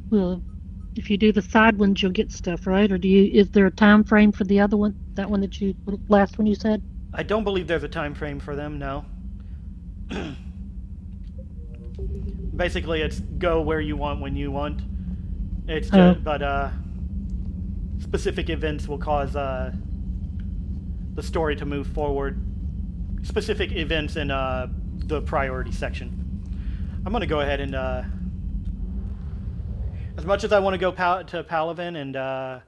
Well, if you do the side ones, you'll get stuff, right? Or is there a time frame for the other one? That one that last one you said? I don't believe there's a time frame for them, no. Basically, it's go where you want when you want. It's just, but specific events will cause the story to move forward. Specific events in the priority section. I'm going to go ahead and, as much as I want to go to Palaven and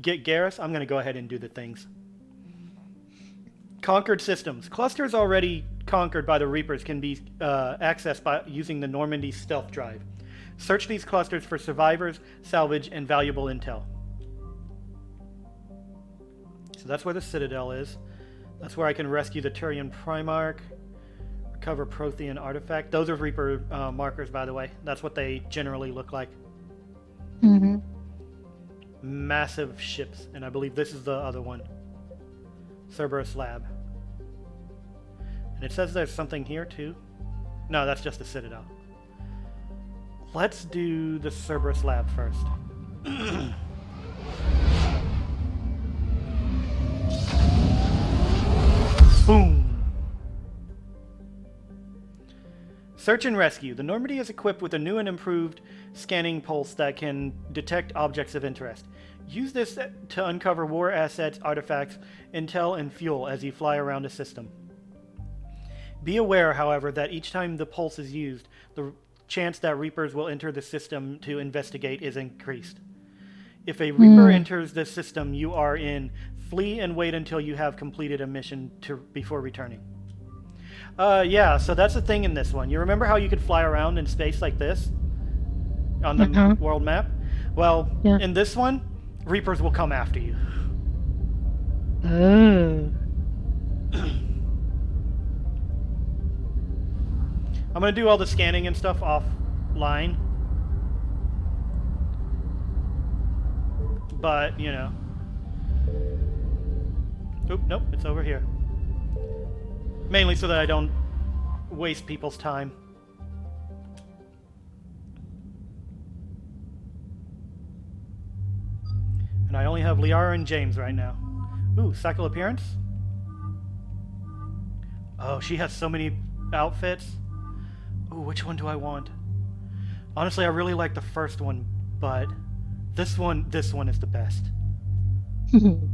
get Garrus, I'm going to go ahead and do the things. Conquered systems. Clusters already conquered by the Reapers can be accessed by using the Normandy stealth drive. Search these clusters for survivors, salvage, and valuable intel. So that's where the Citadel is. That's where I can rescue the Turian Primarch, recover Prothean artifact. Those are Reaper markers, by the way. That's what they generally look like. Mm-hmm. Massive ships, and I believe this is the other one. Cerberus Lab. And it says there's something here too. No, that's just the Citadel. Let's do the Cerberus Lab first. Boom! Search and rescue. The Normandy is equipped with a new and improved scanning pulse that can detect objects of interest. Use this to uncover war assets, artifacts, intel, and fuel as you fly around a system. Be aware, however, that each time the pulse is used, the chance that Reapers will enter the system to investigate is increased. If a Reaper enters the system you are in, flee and wait until you have completed a mission before returning. Yeah, so that's the thing in this one. You remember how you could fly around in space like this? On the world map? Well, in this one, Reapers will come after you. Oh. I'm going to do all the scanning and stuff offline. But, you know. Oop, nope, it's over here. Mainly so that I don't waste people's time. And I only have Liara and James right now. Ooh, cycle appearance? Oh, she has so many outfits. Ooh, which one do I want? Honestly, I really like the first one, but this one is the best. Hold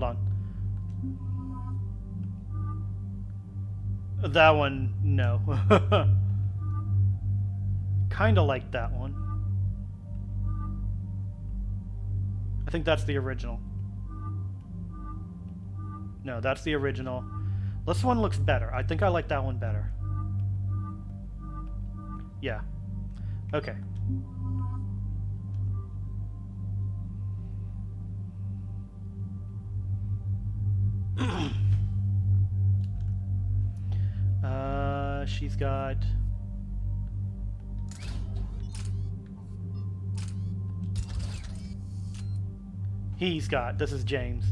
on. That one, no. Kinda like that one. I think that's the original. No, that's the original. This one looks better. I think I like that one better. Yeah. Okay. She's got... He's got... This is James.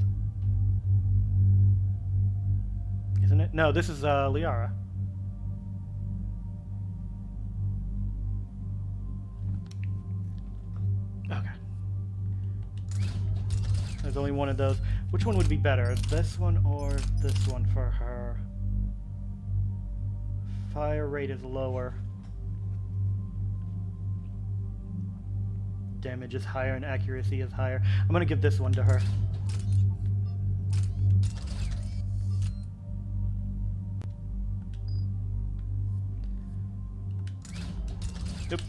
Isn't it? No, this is Liara. Okay. There's only one of those. Which one would be better? This one or this one for her? Fire rate is lower. Damage is higher and accuracy is higher. I'm gonna give this one to her. Yep.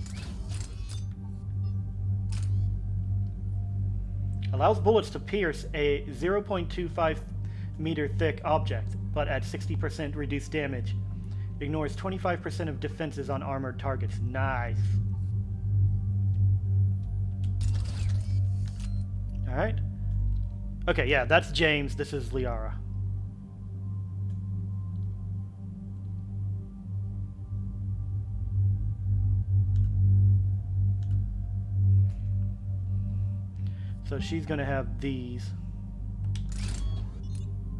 Allows bullets to pierce a 0.25 meter thick object, but at 60% reduced damage. Ignores 25% of defenses on armored targets. Nice. Alright. Okay, yeah, that's James. This is Liara. So she's gonna have these.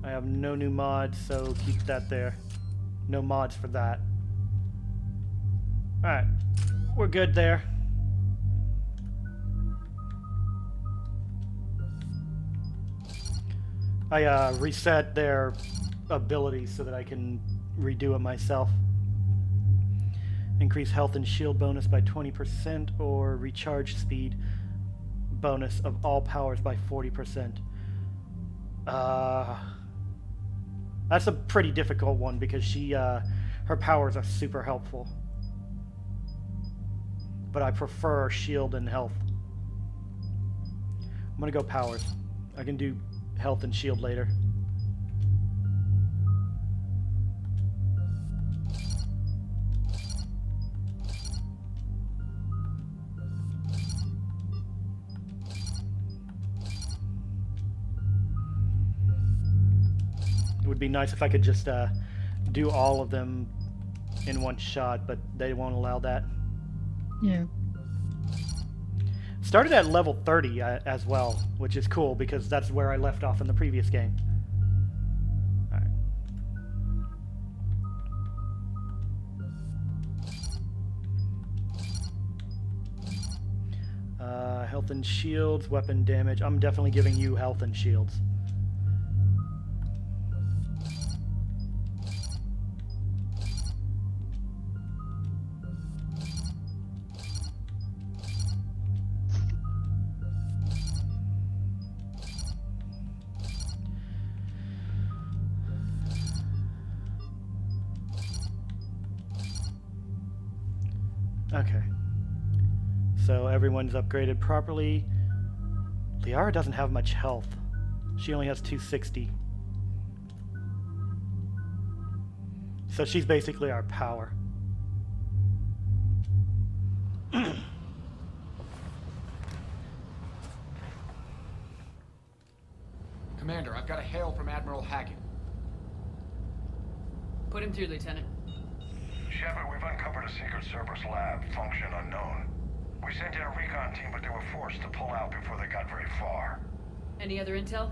I have no new mods, so keep that there. No mods for that. Alright. We're good there. I reset their abilities so that I can redo it myself. Increase health and shield bonus by 20% or recharge speed bonus of all powers by 40%. That's a pretty difficult one because she, her powers are super helpful. But I prefer shield and health. I'm gonna go powers. I can do health and shield later. It would be nice if I could just do all of them in one shot, but they won't allow that. Yeah. Started at level 30 as well, which is cool because that's where I left off in the previous game. Alright. Health and shields, weapon damage. I'm definitely giving you health and shields. Okay. So everyone's upgraded properly. Liara doesn't have much health. She only has 260. So she's basically our power. Commander, I've got a hail from Admiral Hackett. Put him through, Lieutenant. Shepard, we've uncovered a secret Cerberus lab, function unknown. We sent in a recon team, but they were forced to pull out before they got very far. Any other intel?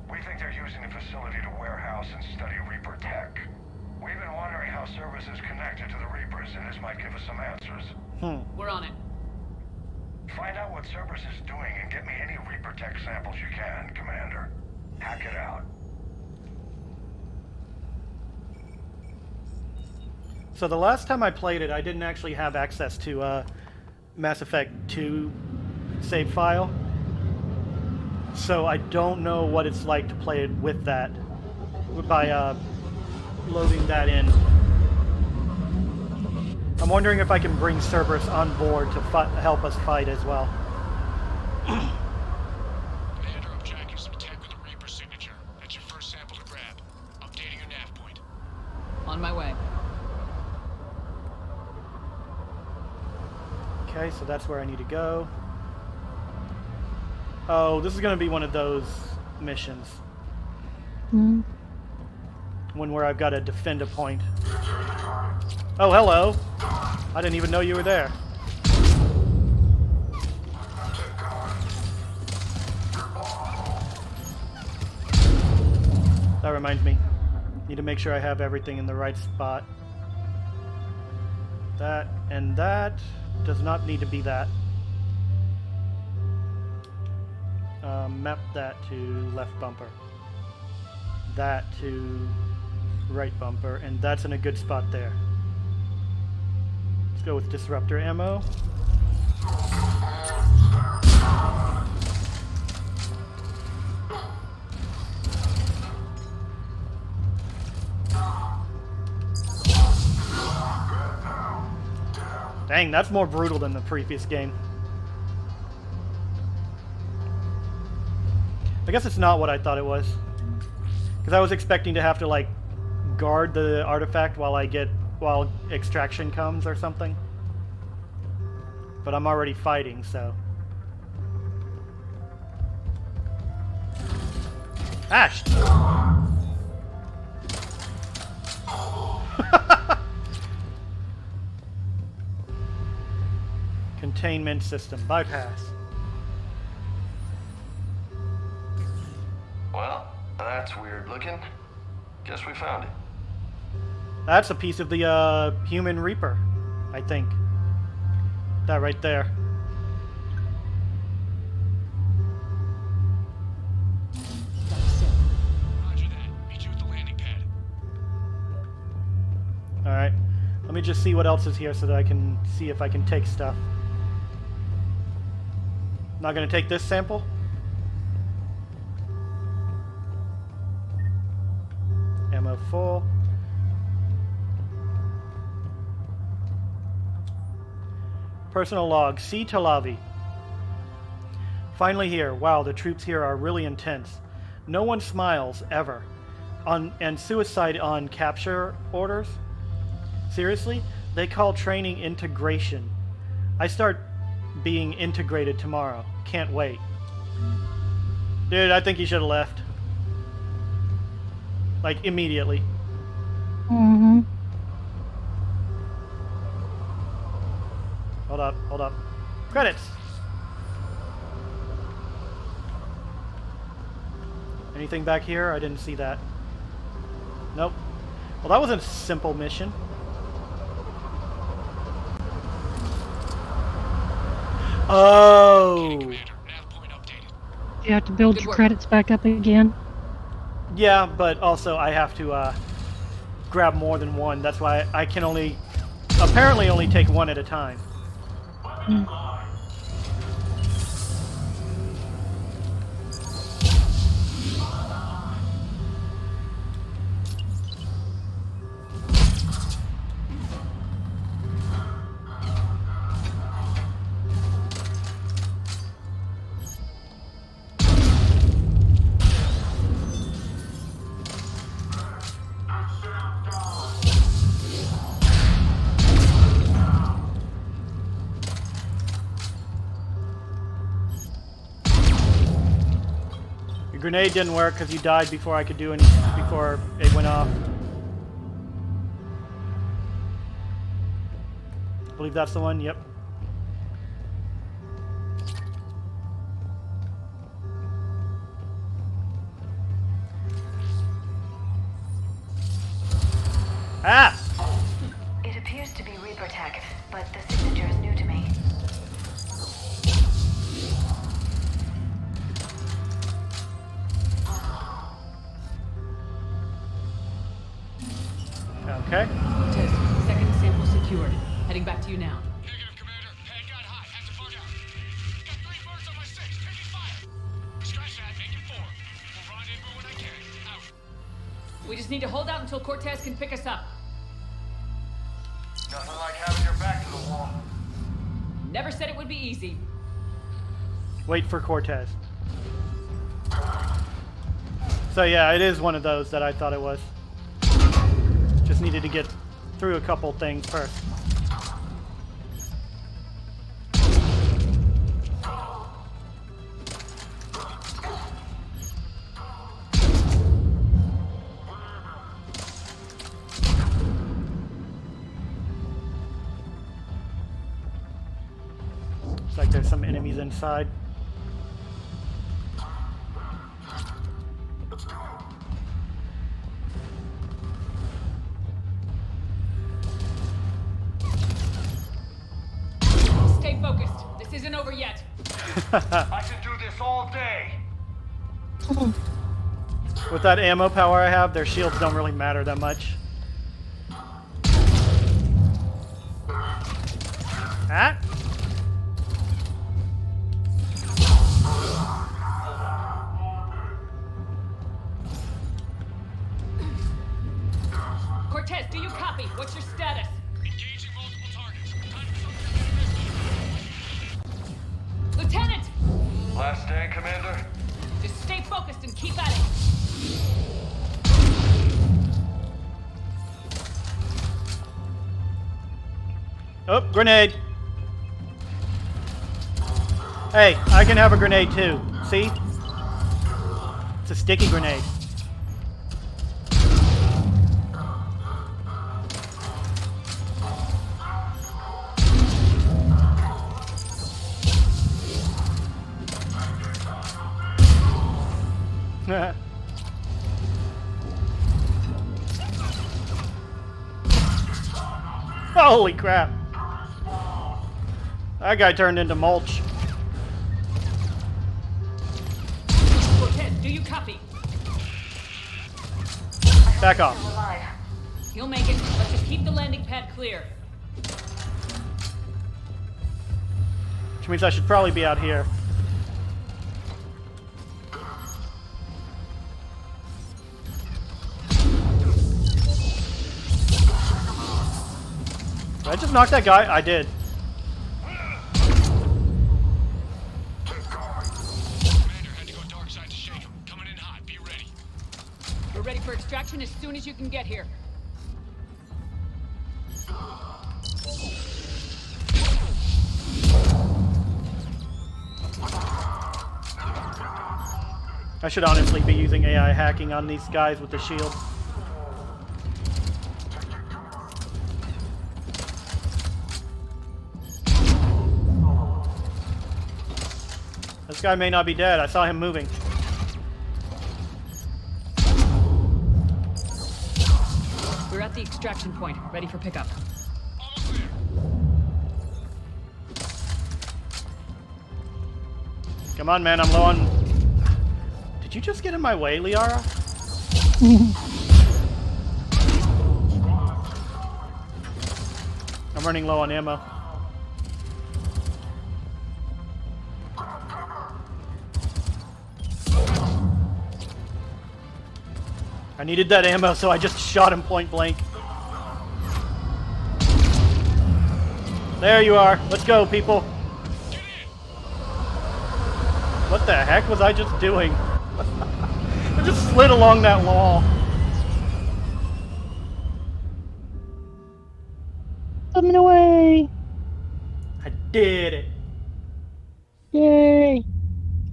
We think they're using the facility to warehouse and study Reaper tech. We've been wondering how Cerberus is connected to the Reapers, and this might give us some answers. We're on it. Find out what Cerberus is doing and get me any Reaper tech samples you can, Commander. Hack it out. So the last time I played it, I didn't actually have access to Mass Effect 2 save file. So I don't know what it's like to play it with that, by loading that in. I'm wondering if I can bring Cerberus on board to help us fight as well. Commander, I'm tracking some tech with a Reaper signature. That's your first sample to grab. Updating your nav point. On my way. Okay, so that's where I need to go. Oh, this is going to be one of those missions. Hmm. One where I've got to defend a point. Oh, hello. I didn't even know you were there. That reminds me. Need to make sure I have everything in the right spot. That and that does not need to be that. Map that to left bumper. That to right bumper, and that's in a good spot there. Let's go with disruptor ammo. Dang, that's more brutal than the previous game. I guess it's not what I thought it was. Because I was expecting to have to, like, guard the artifact while extraction comes or something. But I'm already fighting, so. Ash! Containment system bypass. Well, that's weird looking. Guess we found it. That's a piece of the human reaper, I think. That right there. Roger that. Meet you at the landing pad. Alright. Let me just see what else is here so that I can see if I can take stuff. Not gonna take this sample? Ammo full. Personal log. C. Talavi. Finally here. Wow, the troops here are really intense. No one smiles, ever. And suicide on capture orders? Seriously? They call training integration. I start being integrated tomorrow. Can't wait. Dude, I think you should have left. Like, immediately. Mm-hmm. Hold up, hold up. Credits! Anything back here? I didn't see that. Nope. Well, that was a simple mission. Oh! You have to build your credits back up again. Yeah, but also I have to grab more than one. That's why I can apparently only take one at a time. Your grenade didn't work because you died before I could do anything, before it went off. I believe that's the one, yep. Ah! It appears to be Reaper tech, but the signature is new to me. Okay. Test. Second sample secured. Heading back to you now. Negative, Commander. Pad got hot. Have to bug out. Got 3 birds on my 6. Taking fire. Scratch that. Making 4. We'll rendezvous when I can. Out. We just need to hold out until Cortez can pick us up. Nothing like having your back to the wall. Never said it would be easy. Wait for Cortez. So yeah, it is one of those that I thought it was. Just needed to get through a couple things first. there's some enemies inside. Stay focused. This isn't over yet. I can do this all day. With that ammo power I have, their shields don't really matter that much. Ah! Cortez, do you copy? What's your status? Engaging multiple targets. Lieutenant! Last stand, Commander. Just stay focused and keep at it. Oh, grenade. Hey, I can have a grenade too. See? It's a sticky grenade. Holy crap. That guy turned into mulch. Cortez, do you copy? Back off. You'll make it. Let's just keep the landing pad clear. Which means I should probably be out here. Did I just knock that guy? I did. We're ready for extraction as soon as you can get here. I should honestly be using AI hacking on these guys with the shield. This guy may not be dead. I saw him moving. We're at the extraction point, ready for pickup. Come on, man. I'm low on... Did you just get in my way, Liara? I'm running low on ammo. I needed that ammo, so I just shot him point blank. There you are. Let's go, people. What the heck was I just doing? I just slid along that wall. Coming away. I did it. Yay.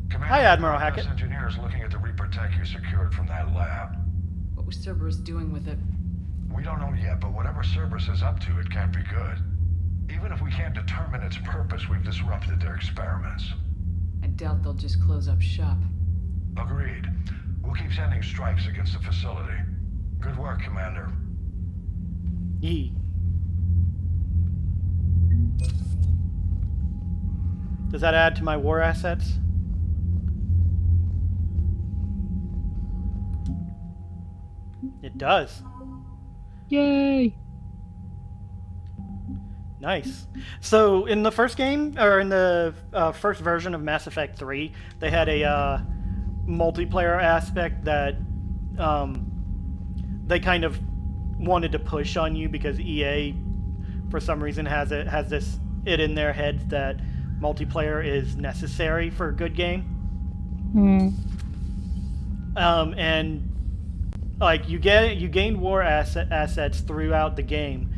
Commander, Hi, Admiral Hackett. Engineers looking at the Reaper tech you secured from that lab. What was Cerberus doing with it? We don't know yet, but whatever Cerberus is up to, it can't be good. Even if we can't determine its purpose, we've disrupted their experiments. I doubt they'll just close up shop. Agreed. We'll keep sending strikes against the facility. Good work, Commander. Yee. Does that add to my war assets? It does. Yay. Nice. So in the first game, or in the first version of Mass Effect 3, they had a multiplayer aspect that they kind of wanted to push on you because EA, for some reason, has this in their heads that multiplayer is necessary for a good game. And like you gain war assets throughout the game,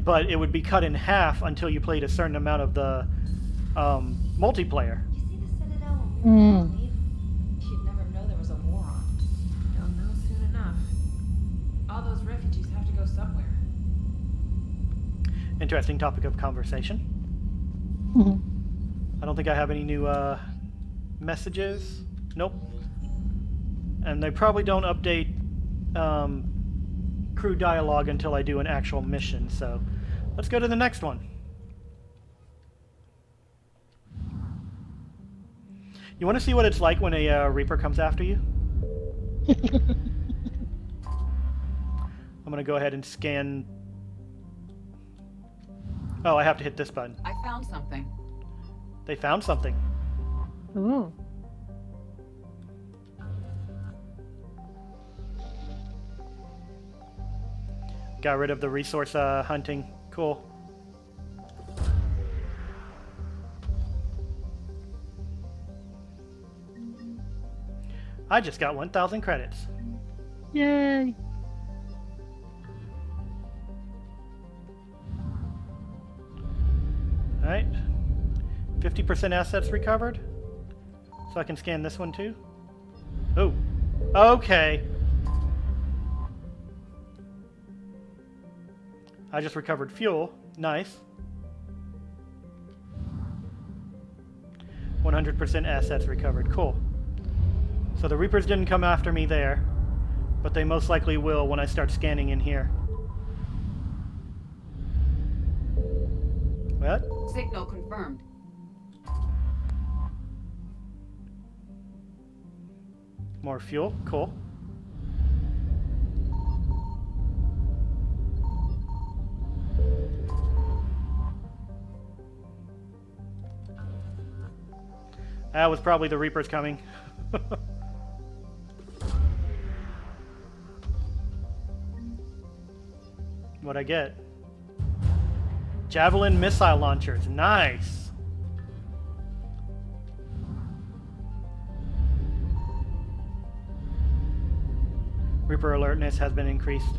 but it would be cut in half until you played a certain amount of the multiplayer. You see the citadel when we leave? You'd never know there was a war on. You'll know soon enough. All those refugees have to go somewhere. Interesting topic of conversation. I don't think I have any new messages. Nope. And they probably don't update crew dialogue until I do an actual mission, so let's go to the next one. You want to see what it's like when a Reaper comes after you? I'm going to go ahead and scan... Oh, I have to hit this button. I found something. They found something. Ooh. Got rid of the resource hunting. Cool. I just got 1,000 credits. Yay. Alright. 50% assets recovered. So I can scan this one too. Oh. Okay. I just recovered fuel. Nice. 100% assets recovered. Cool. So the Reapers didn't come after me there, but they most likely will when I start scanning in here. What? Signal confirmed. More fuel. Cool. That was probably the Reapers coming. What'd I get? Javelin missile launchers. Nice. Reaper alertness has been increased.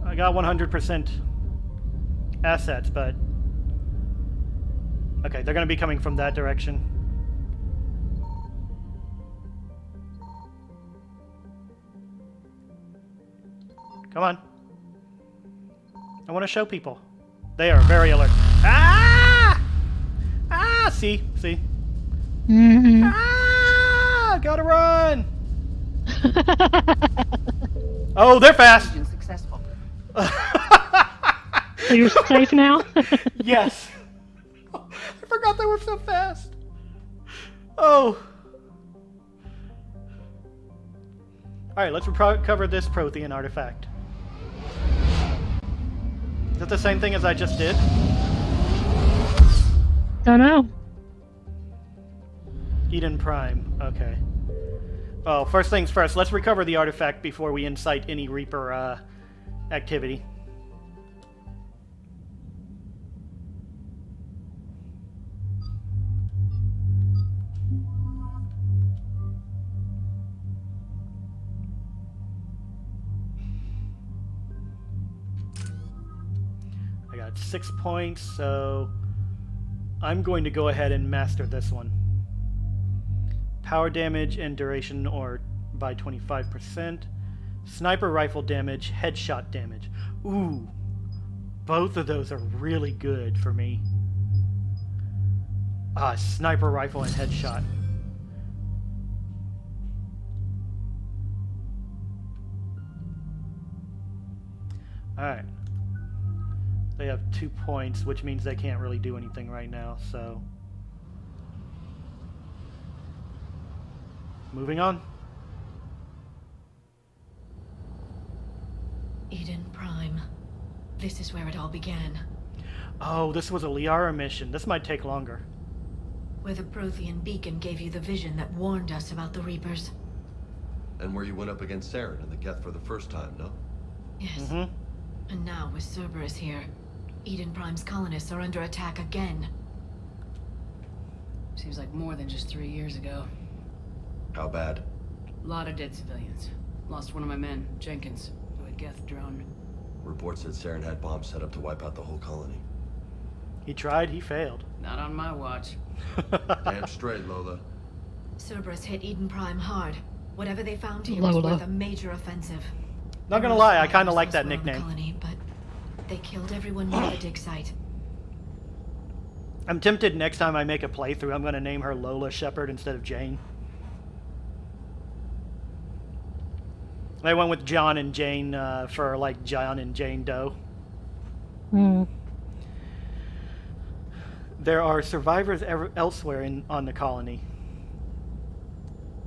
I got 100% assets, but... Okay, they're going to be coming from that direction. Come on. I want to show people. They are very alert. Ah! Ah! See? See? Mm-hmm. Ah! Gotta run! Oh, they're fast! Successful. So you're safe now? Yes. I forgot they were so fast. Oh. Alright, let's recover this Prothean artifact. Is that the same thing as I just did? Don't know. Eden Prime. Okay. Oh, first things first. Let's recover the artifact before we incite any Reaper activity. I got 6 points, so I'm going to go ahead and master this one. Power damage and duration or by 25%. Sniper rifle damage, headshot damage. Ooh, both of those are really good for me. Sniper rifle and headshot. Alright. They have 2 points, which means they can't really do anything right now, so... Moving on. Eden Prime. This is where it all began. Oh, this was a Liara mission. This might take longer. Where the Prothean beacon gave you the vision that warned us about the Reapers. And where you went up against Saren and the Geth for the first time, no? Yes. Mm-hmm. And now with Cerberus here, Eden Prime's colonists are under attack again. Seems like more than just 3 years ago. How bad? A lot of dead civilians. Lost one of my men, Jenkins, to a Geth drone. Reports said Saren had bombs set up to wipe out the whole colony. He tried, he failed. Not on my watch. Damn straight, Lola. Cerberus hit Eden Prime hard. Whatever they found here was worth a major offensive. Not gonna lie, I kinda like that nickname. Colony, but They killed everyone near the dig site. I'm tempted next time I make a playthrough, I'm going to name her Lola Shepard instead of Jane. I went with John and Jane for like John and Jane Doe. There are survivors elsewhere on the colony.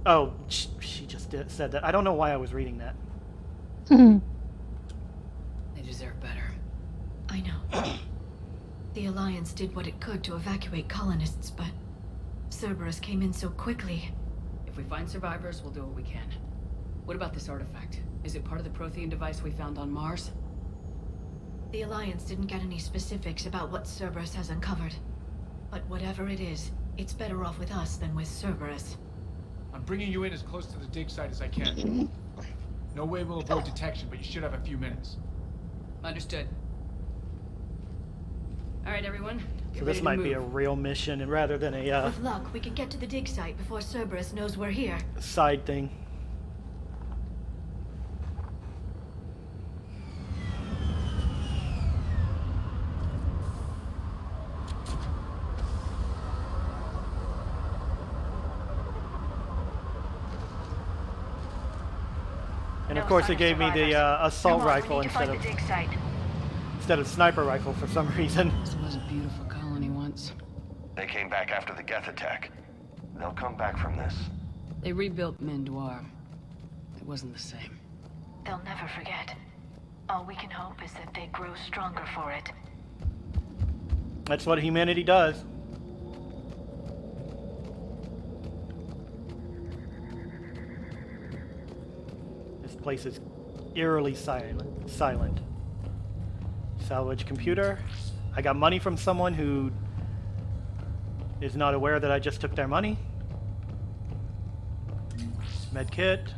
Oh, she just said that. I don't know why I was reading that. They deserve better. I know. The Alliance did what it could to evacuate colonists, but Cerberus came in so quickly. If we find survivors, we'll do what we can. What about this artifact? Is it part of the Prothean device we found on Mars? The Alliance didn't get any specifics about what Cerberus has uncovered. But whatever it is, it's better off with us than with Cerberus. I'm bringing you in as close to the dig site as I can. No way we'll avoid detection, but you should have a few minutes. Understood. All right, everyone. So this might be a real mission, and rather than a with luck, we can get to the dig site before Cerberus knows we're here. Side thing. And of course, it gave me the assault rifle instead of sniper rifle for some reason. This was a beautiful colony once. They came back after the Geth attack. They'll come back from this. They rebuilt Mendoir. It wasn't the same. They'll never forget. All we can hope is that they grow stronger for it. That's what humanity does. This place is eerily silent. Salvage computer. I got money from someone who is not aware that I just took their money. Med kit.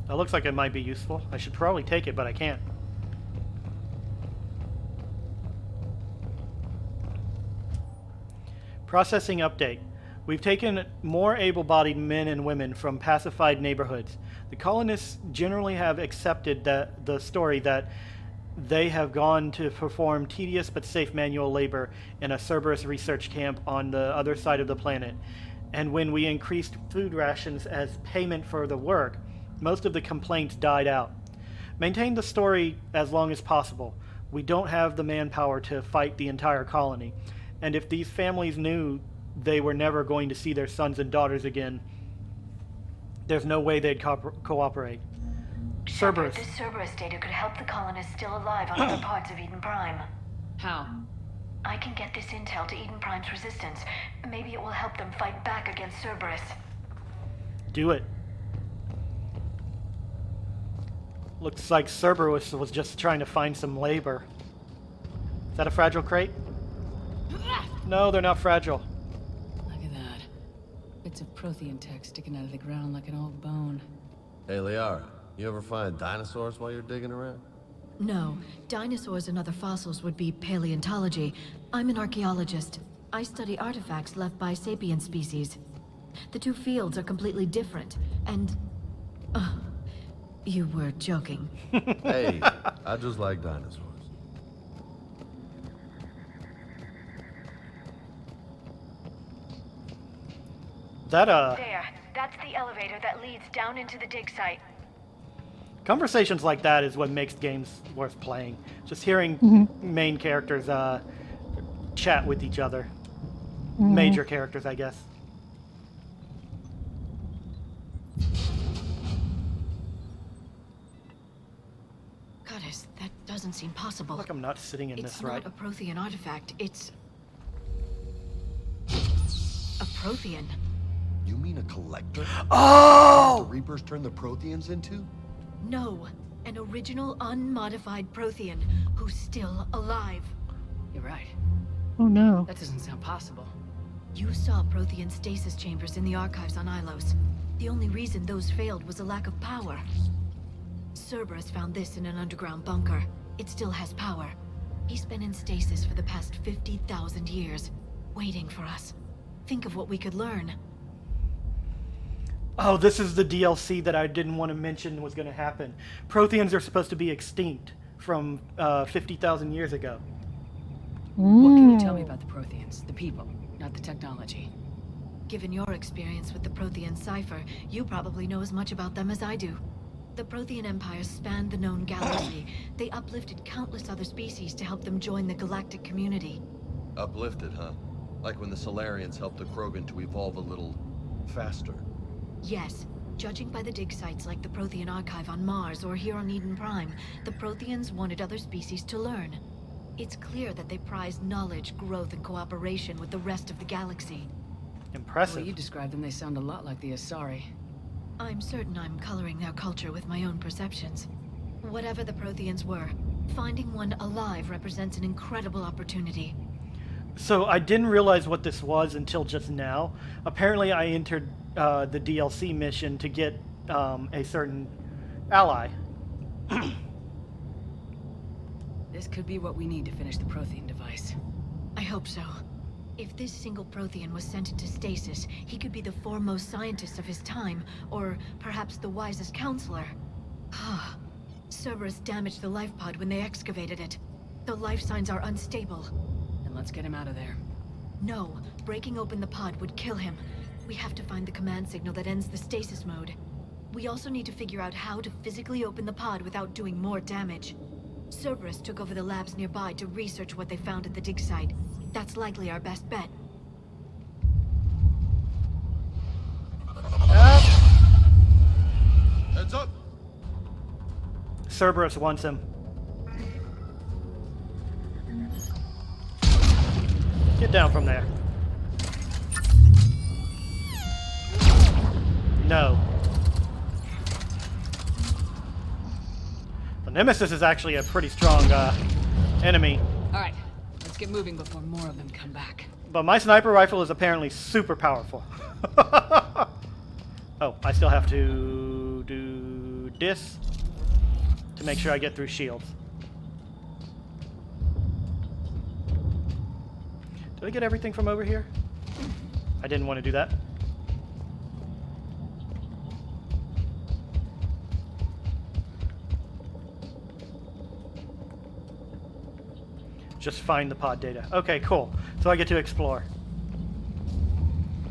That looks like it might be useful. I should probably take it, but I can't. Processing update. We've taken more able-bodied men and women from pacified neighborhoods. The colonists generally have accepted the story that they have gone to perform tedious but safe manual labor in a Cerberus research camp on the other side of the planet. And when we increased food rations as payment for the work, most of the complaints died out. Maintain the story as long as possible. We don't have the manpower to fight the entire colony. And if these families knew they were never going to see their sons and daughters again, there's no way they'd cooperate. Cerberus. This Cerberus data could help the colonists still alive on other parts of Eden Prime. How? I can get this intel to Eden Prime's resistance. Maybe it will help them fight back against Cerberus. Do it. Looks like Cerberus was just trying to find some labor. Is that a fragile crate? No, they're not fragile. Look at that. Bits of Prothean tech sticking out of the ground like an old bone. Hey, Liara, you ever find dinosaurs while you're digging around? No. Dinosaurs and other fossils would be paleontology. I'm an archaeologist. I study artifacts left by sapien species. The two fields are completely different, and... you were joking. Hey, I just like dinosaurs. There. That's the elevator that leads down into the dig site. Conversations like that is what makes games worth playing. Just hearing main characters chat with each other. Major characters, I guess. Goddess, that doesn't seem possible. Like I'm not sitting in this right. It's not a Prothean artifact, it's... a Prothean. You mean a collector? Oh! The Reapers turn the Protheans into? No, an original unmodified Prothean who's still alive. You're right. Oh no. That doesn't sound possible. You saw Prothean stasis chambers in the archives on Ilos. The only reason those failed was a lack of power. Cerberus found this in an underground bunker. It still has power. He's been in stasis for the past 50,000 years, waiting for us. Think of what we could learn. Oh, this is the DLC that I didn't want to mention was going to happen. Protheans are supposed to be extinct from 50,000 years ago. What can you tell me about the Protheans? The people, not the technology. Given your experience with the Prothean cipher, you probably know as much about them as I do. The Prothean Empire spanned the known galaxy. They uplifted countless other species to help them join the galactic community. Uplifted, huh? Like when the Solarians helped the Krogan to evolve a little faster. Yes. Judging by the dig sites like the Prothean Archive on Mars or here on Eden Prime, the Protheans wanted other species to learn. It's clear that they prize knowledge, growth, and cooperation with the rest of the galaxy. Impressive. The way you describe them, they sound a lot like the Asari. I'm certain I'm coloring their culture with my own perceptions. Whatever the Protheans were, finding one alive represents an incredible opportunity. So I didn't realize what this was until just now. Apparently I entered the DLC mission to get a certain ally. This could be what we need to finish the Prothean device. I hope so. If this single Prothean was sent into stasis, he could be the foremost scientist of his time, or perhaps the wisest councilor. Cerberus damaged the life pod when they excavated it. The life signs are unstable. Then let's get him out of there. No, breaking open the pod would kill him. We have to find the command signal that ends the stasis mode. We also need to figure out how to physically open the pod without doing more damage. Cerberus took over the labs nearby to research what they found at the dig site. That's likely our best bet. Heads up! Cerberus wants him. Get down from there. No. The Nemesis is actually a pretty strong enemy. Alright, let's get moving before more of them come back. But my sniper rifle is apparently super powerful. Oh, I still have to do this to make sure I get through shields. Did I get everything from over here? I didn't want to do that. Just find the pod data. Okay, cool. So I get to explore.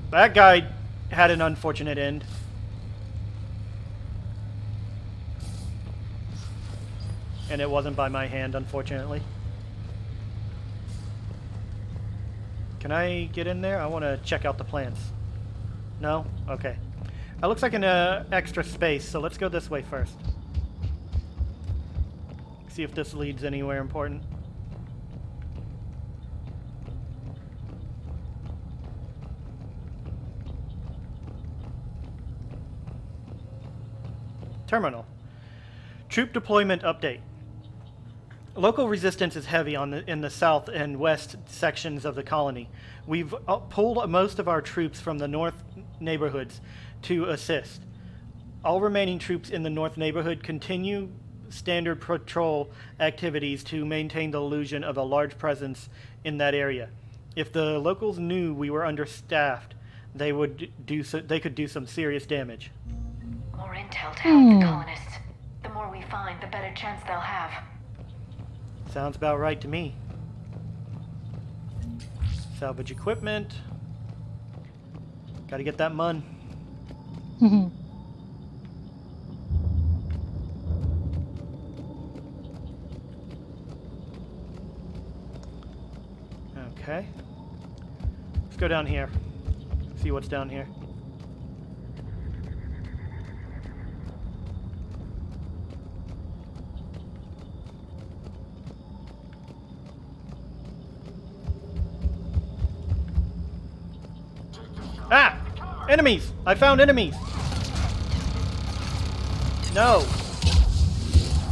That guy had an unfortunate end. And it wasn't by my hand, unfortunately. Can I get in there? I want to check out the plants. No? Okay. That looks like an extra space, so let's go this way first. See if this leads anywhere important. Terminal. Troop deployment update. Local resistance is heavy in the south and west sections of the colony. We've pulled most of our troops from the north neighborhoods to assist. All remaining troops in the north neighborhood continue standard patrol activities to maintain the illusion of a large presence in that area. If the locals knew we were understaffed, they could do some serious damage. More intel to help the colonists. The more we find, the better chance they'll have. Sounds about right to me. Salvage equipment. Gotta get that mun. Okay. Let's go down here. See what's down here. Ah! Enemies! I found enemies! No!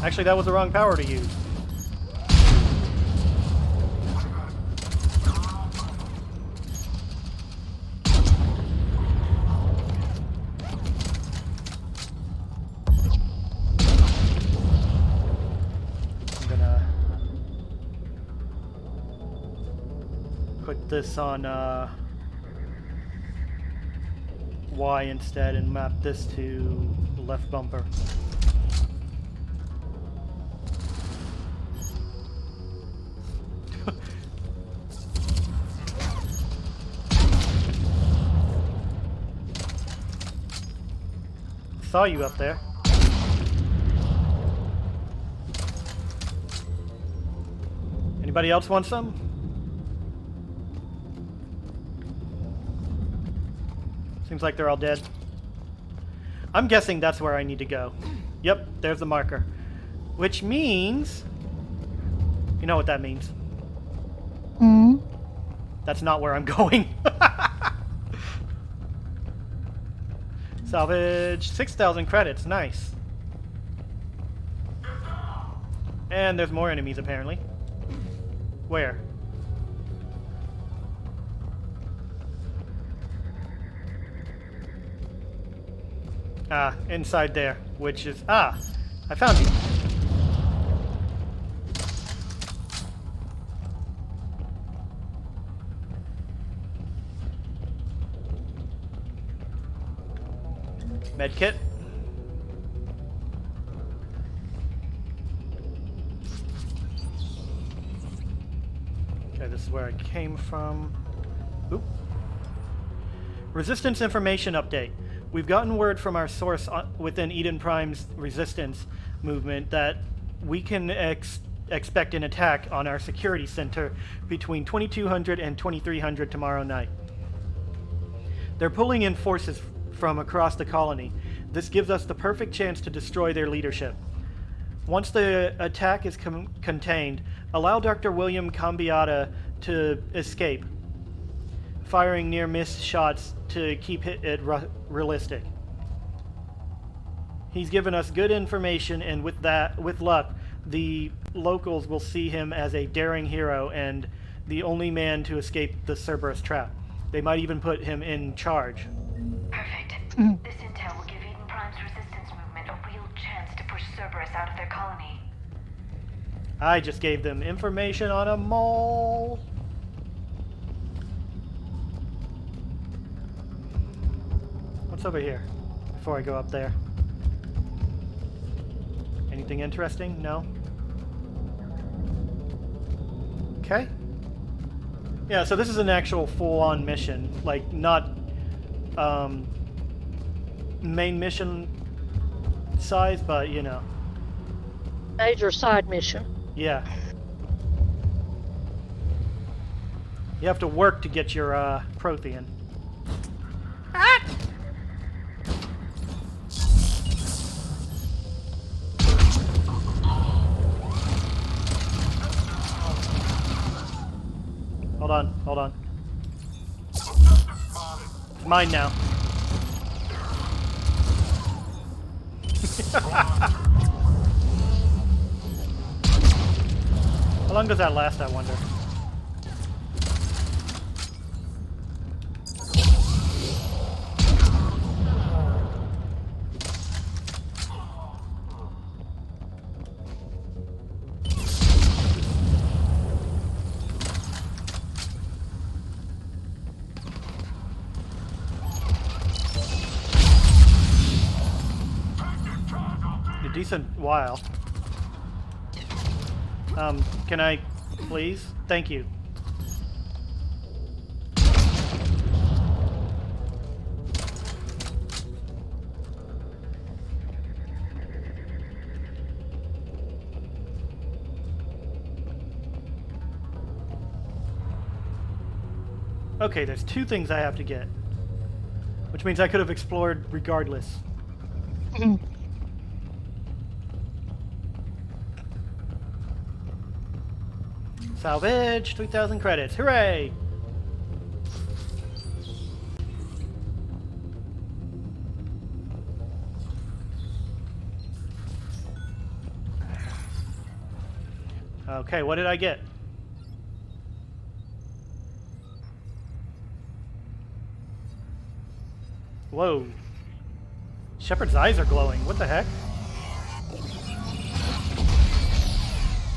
Actually, that was the wrong power to use. I'm gonna put this on, Y instead and map this to the left bumper. Saw you up there. Anybody else want some? Seems like they're all dead. I'm guessing that's where I need to go. Yep, there's the marker. Which means... You know what that means. That's not where I'm going. Salvage 6,000 credits. Nice. And there's more enemies apparently. Where? Ah, inside there, which is... Ah! I found you. Medkit. Okay, this is where I came from. Oop. Resistance information update. We've gotten word from our source within Eden Prime's resistance movement that we can expect an attack on our security center between 2200 and 2300 tomorrow night. They're pulling in forces from across the colony. This gives us the perfect chance to destroy their leadership. Once the attack is contained, allow Dr. William Cambiata to escape, firing near-miss shots to keep it realistic. He's given us good information, and with luck, the locals will see him as a daring hero and the only man to escape the Cerberus trap. They might even put him in charge. Perfect. This intel will give Eden Prime's resistance movement a real chance to push Cerberus out of their colony. I just gave them information on a mole. What's over here before I go up there? Anything interesting? No? Okay. Yeah, so this is an actual full-on mission. Like, not main mission size, but, you know. Major side mission. Yeah. You have to work to get your Prothean. Ah! Hold on. It's mine now. How long does that last, I wonder? A decent while. Can I, please? Thank you. Okay, there's two things I have to get. Which means I could have explored regardless. Salvage, 3,000 credits. Hooray! Okay, what did I get? Whoa. Shepard's eyes are glowing. What the heck?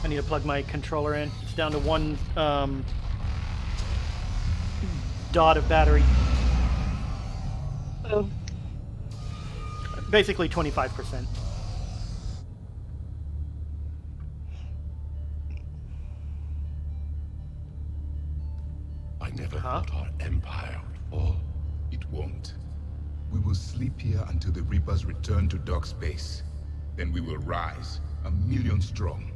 I need to plug my controller in. It's down to one dot of battery. Basically 25%. I never thought our empire would fall. It won't. We will sleep here until the Reapers return to dock space. Then we will rise, 1,000,000 strong.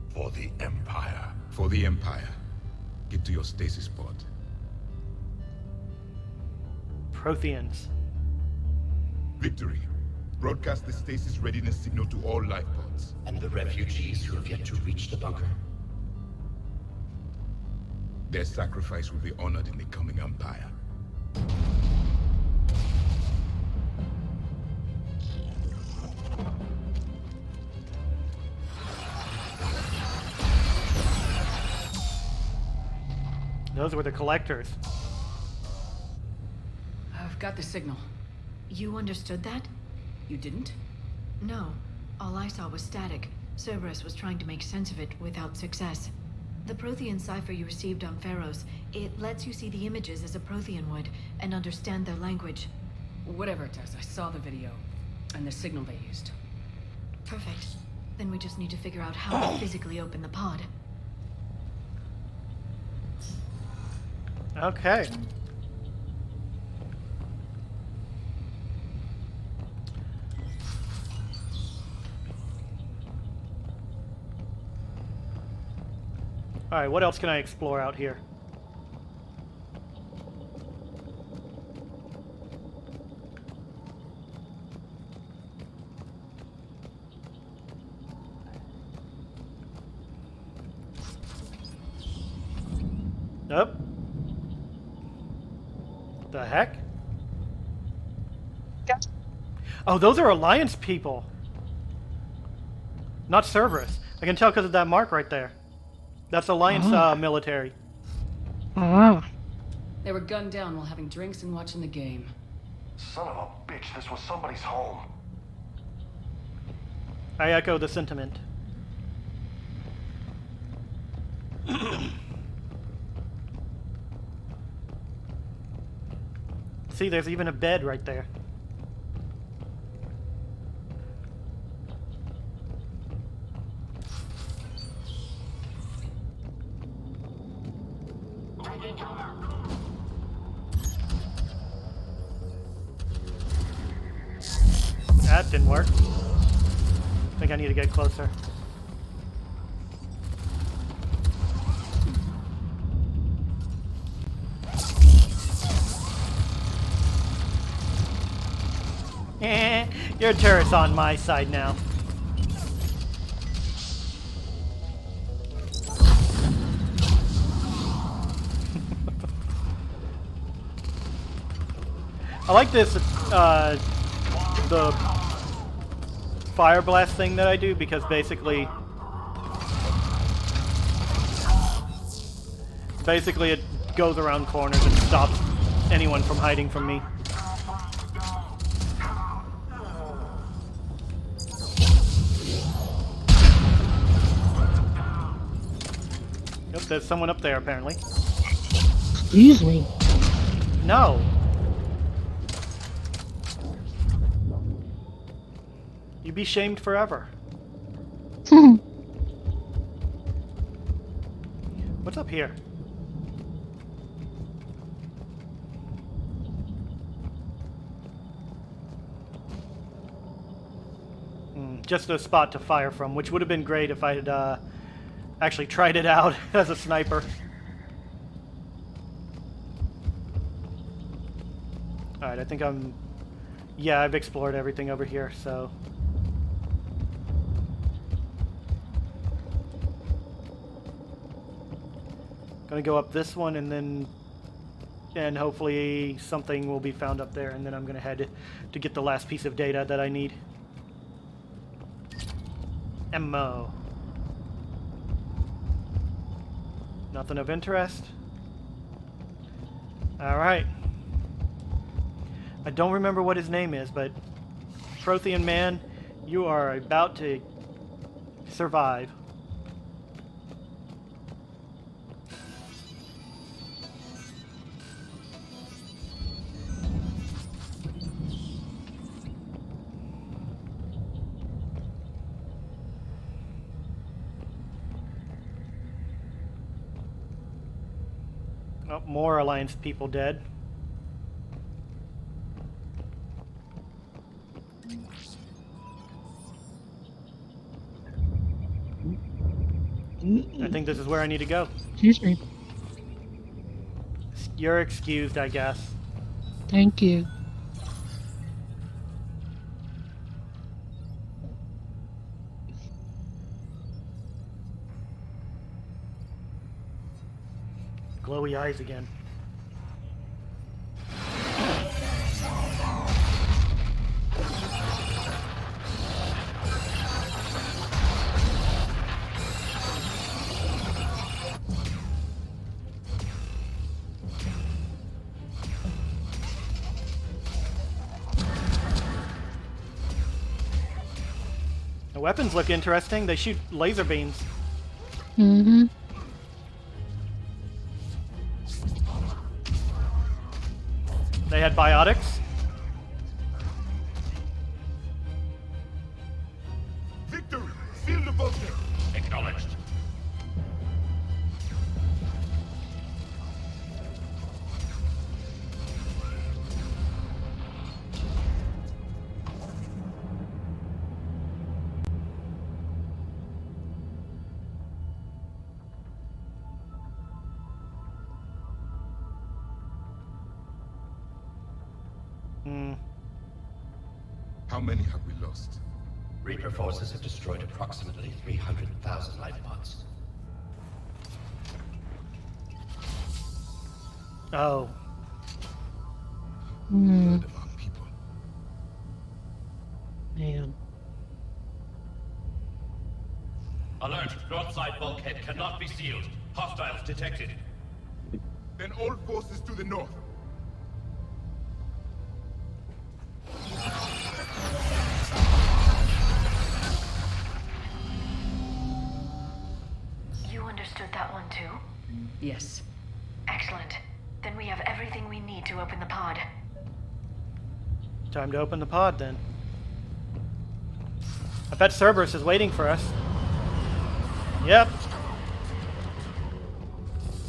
For the Empire. For the Empire. Get to your stasis pod. Protheans. Victory. Broadcast the stasis readiness signal to all life pods. And the refugees who have yet to reach the bunker. Their sacrifice will be honored in the coming Empire. Those were the collectors. I've got the signal. You understood that? You didn't? No. All I saw was static. Cerberus was trying to make sense of it without success. The Prothean cipher you received on Pharaohs, it lets you see the images as a Prothean would, and understand their language. Whatever it does, I saw the video, and the signal they used. Perfect. Then we just need to figure out how to physically open the pod. Okay. Alright, what else can I explore out here? Nope. The heck? Oh, those are Alliance people. Not Cerberus. I can tell because of that mark right there. That's Alliance military. Ah. They were gunned down while having drinks and watching the game. Son of a bitch, this was somebody's home. I echo the sentiment. See, there's even a bed right there. That didn't work. I think I need to get closer. Your turret's on my side now. I like this, the fire blast thing that I do, because basically it goes around corners and stops anyone from hiding from me. Yep, there's someone up there apparently. Excuse me. No. You'd be shamed forever. What's up here? Just a spot to fire from, which would have been great if I had actually tried it out as a sniper. Alright, I think I'm... Yeah, I've explored everything over here, so... Gonna go up this one and hopefully something will be found up there, and then I'm gonna head to get the last piece of data that I need. Ammo. Nothing of interest. Alright. I don't remember what his name is, but Prothean man, you are about to survive. Oh, more Alliance people dead. I think this is where I need to go. Excuse me. You're excused, I guess. Thank you. Glowy eyes again. The weapons look interesting. They shoot laser beams. Mm-hmm. They had biotics. Victory! Seal the bunker! Acknowledged. How many have we lost? Reaper forces have destroyed approximately 300,000 life pods. Oh. Man. Alert! North side bulkhead cannot be sealed. Hostiles detected. Then all forces to the north. You understood that one too? Yes. Excellent. Then we have everything we need to open the pod. Time to open the pod then. I bet Cerberus is waiting for us. Yep.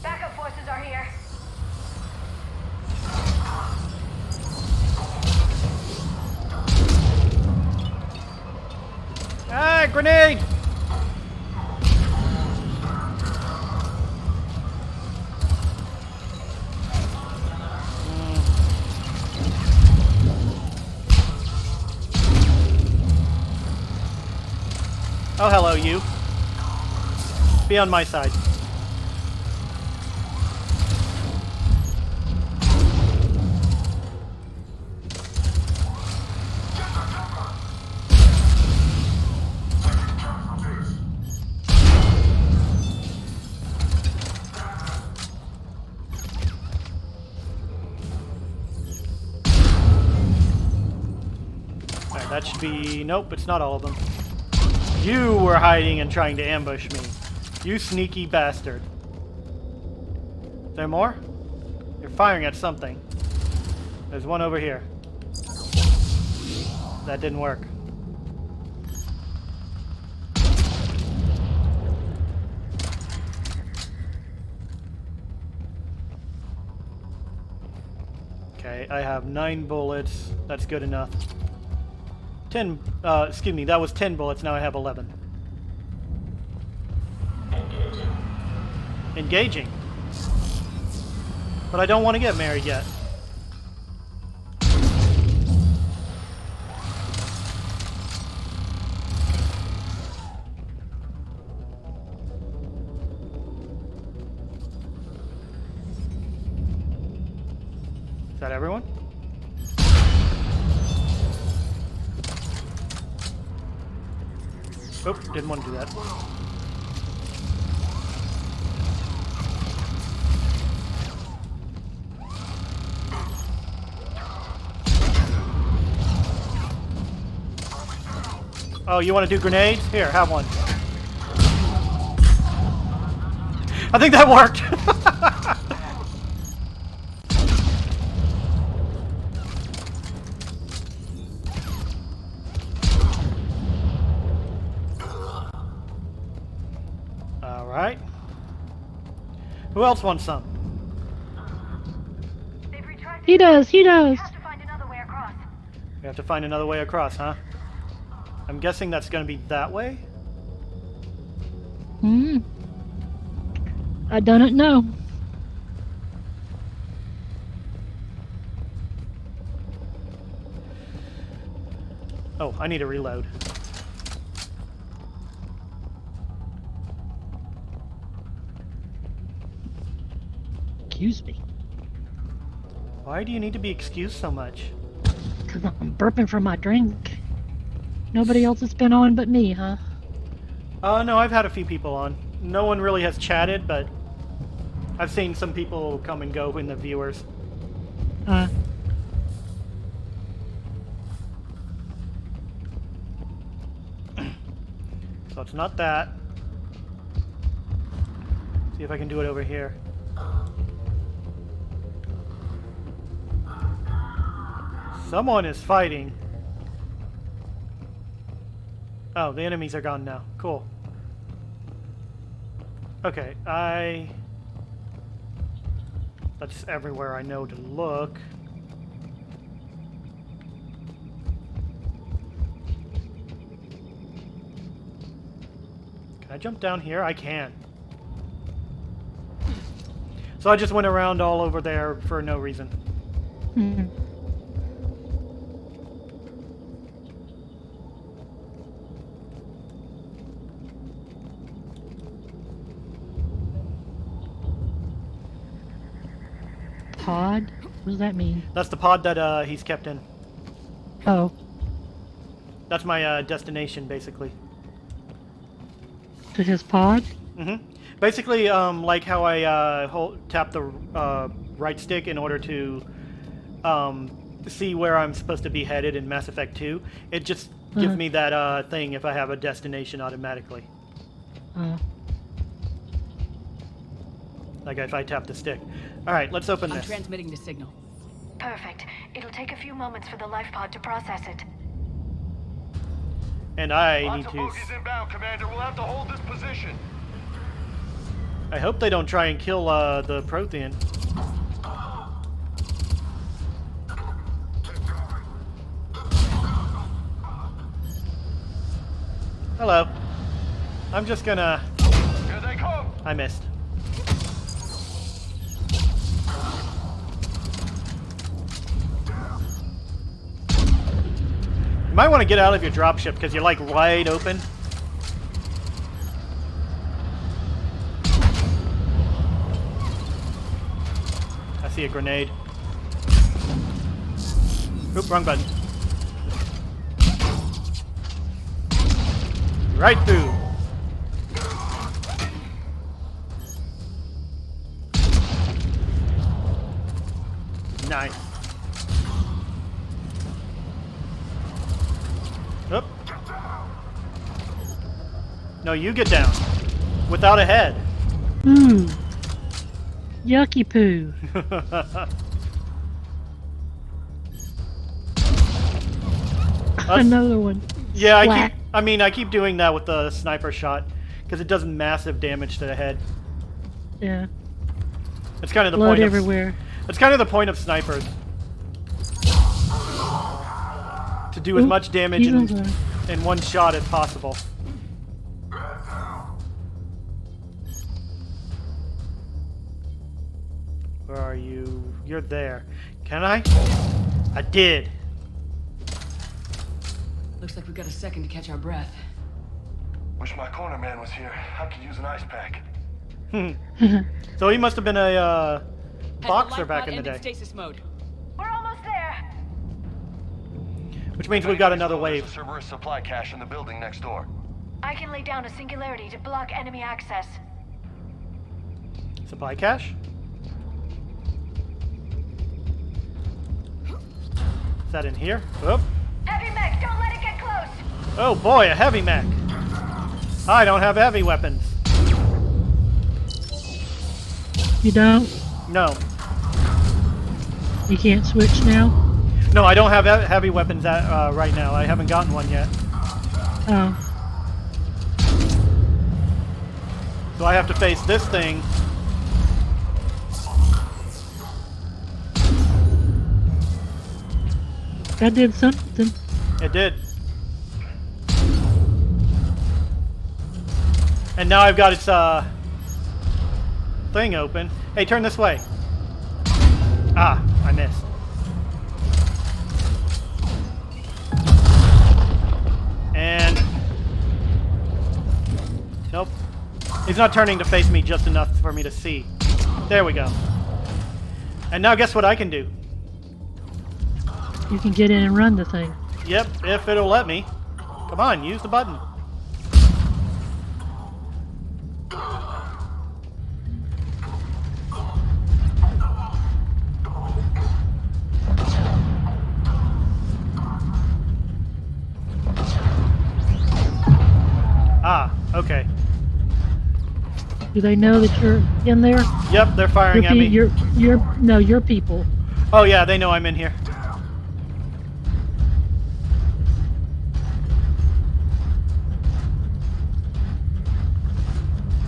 Backup forces are here. Ah, grenade! Oh, hello, you. Be on my side. Alright, that should be... Nope, it's not all of them. You were hiding and trying to ambush me. You sneaky bastard. Is there more? You're firing at something. There's one over here. That didn't work. Okay, I have 9 bullets. That's good enough. 10, excuse me, that was 10 bullets, now I have 11. Engaging. But I don't want to get married yet. Is that everyone? Oop, didn't want to do that. Oh, you want to do grenades? Here, have one. I think that worked. All right. Who else wants some? He does. He does. We have to find another way across, huh? I'm guessing that's going to be that way? I don't know. Oh, I need to reload. Excuse me. Why do you need to be excused so much? Because I'm burping for my drink. Nobody else has been on but me, huh? No, I've had a few people on. No one really has chatted, but I've seen some people come and go in the viewers. So it's not that. See if I can do it over here. Someone is fighting. Oh, the enemies are gone now. Cool. Okay, that's everywhere I know to look. Can I jump down here? I can. So I just went around all over there for no reason. Pod? What does that mean? That's the pod that he's kept in. Oh. That's my destination, basically. To his pod? Basically, like how I tap the right stick in order to see where I'm supposed to be headed in Mass Effect 2. It just gives me that thing if I have a destination automatically. Like if I tap the stick. Alright, let's open this. I'm transmitting the signal. Perfect. It'll take a few moments for the life pod to process it. And I Lots need of to... bogies inbound, Commander. We'll have to hold this position. I hope they don't try and kill the Prothean. Hello. I'm just gonna... Here they come! I missed. You might want to get out of your dropship because you're like wide open. I see a grenade. Oop, wrong button. Right through. Nice. Oop. No, you get down. Without a head. Yucky poo. Another one. Yeah, Whack. I keep doing that with the sniper shot because it does massive damage to the head. Yeah. It's kind of the Blood point everywhere. It's kind of the point of snipers. To do as much damage in one shot as possible. Where are you? You're there. Can I? I did. Looks like we've got a second to catch our breath. Wish my corner man was here. I could use an ice pack. So he must have been a boxer back in the day. Stasis mode. We're almost there. Which means we've got another wave. There's a Cerberus supply cache in the building next door. I can lay down a singularity to block enemy access. Supply cache? Is that in here? Oop. Heavy mech, don't let it get close. Oh boy, a heavy mech. I don't have heavy weapons. You don't? No. You can't switch now? No, I don't have heavy weapons right now. I haven't gotten one yet. Oh. So I have to face this thing. That did something. It did. And now I've got its thing open. Hey, turn this way. Ah, I missed. And nope. He's not turning to face me just enough for me to see. There we go. And now guess what I can do? You can get in and run the thing. Yep, if it'll let me. Come on, use the button. Ah, okay. Do they know that you're in there? Yep, they're firing at me. Your people. Oh yeah, they know I'm in here.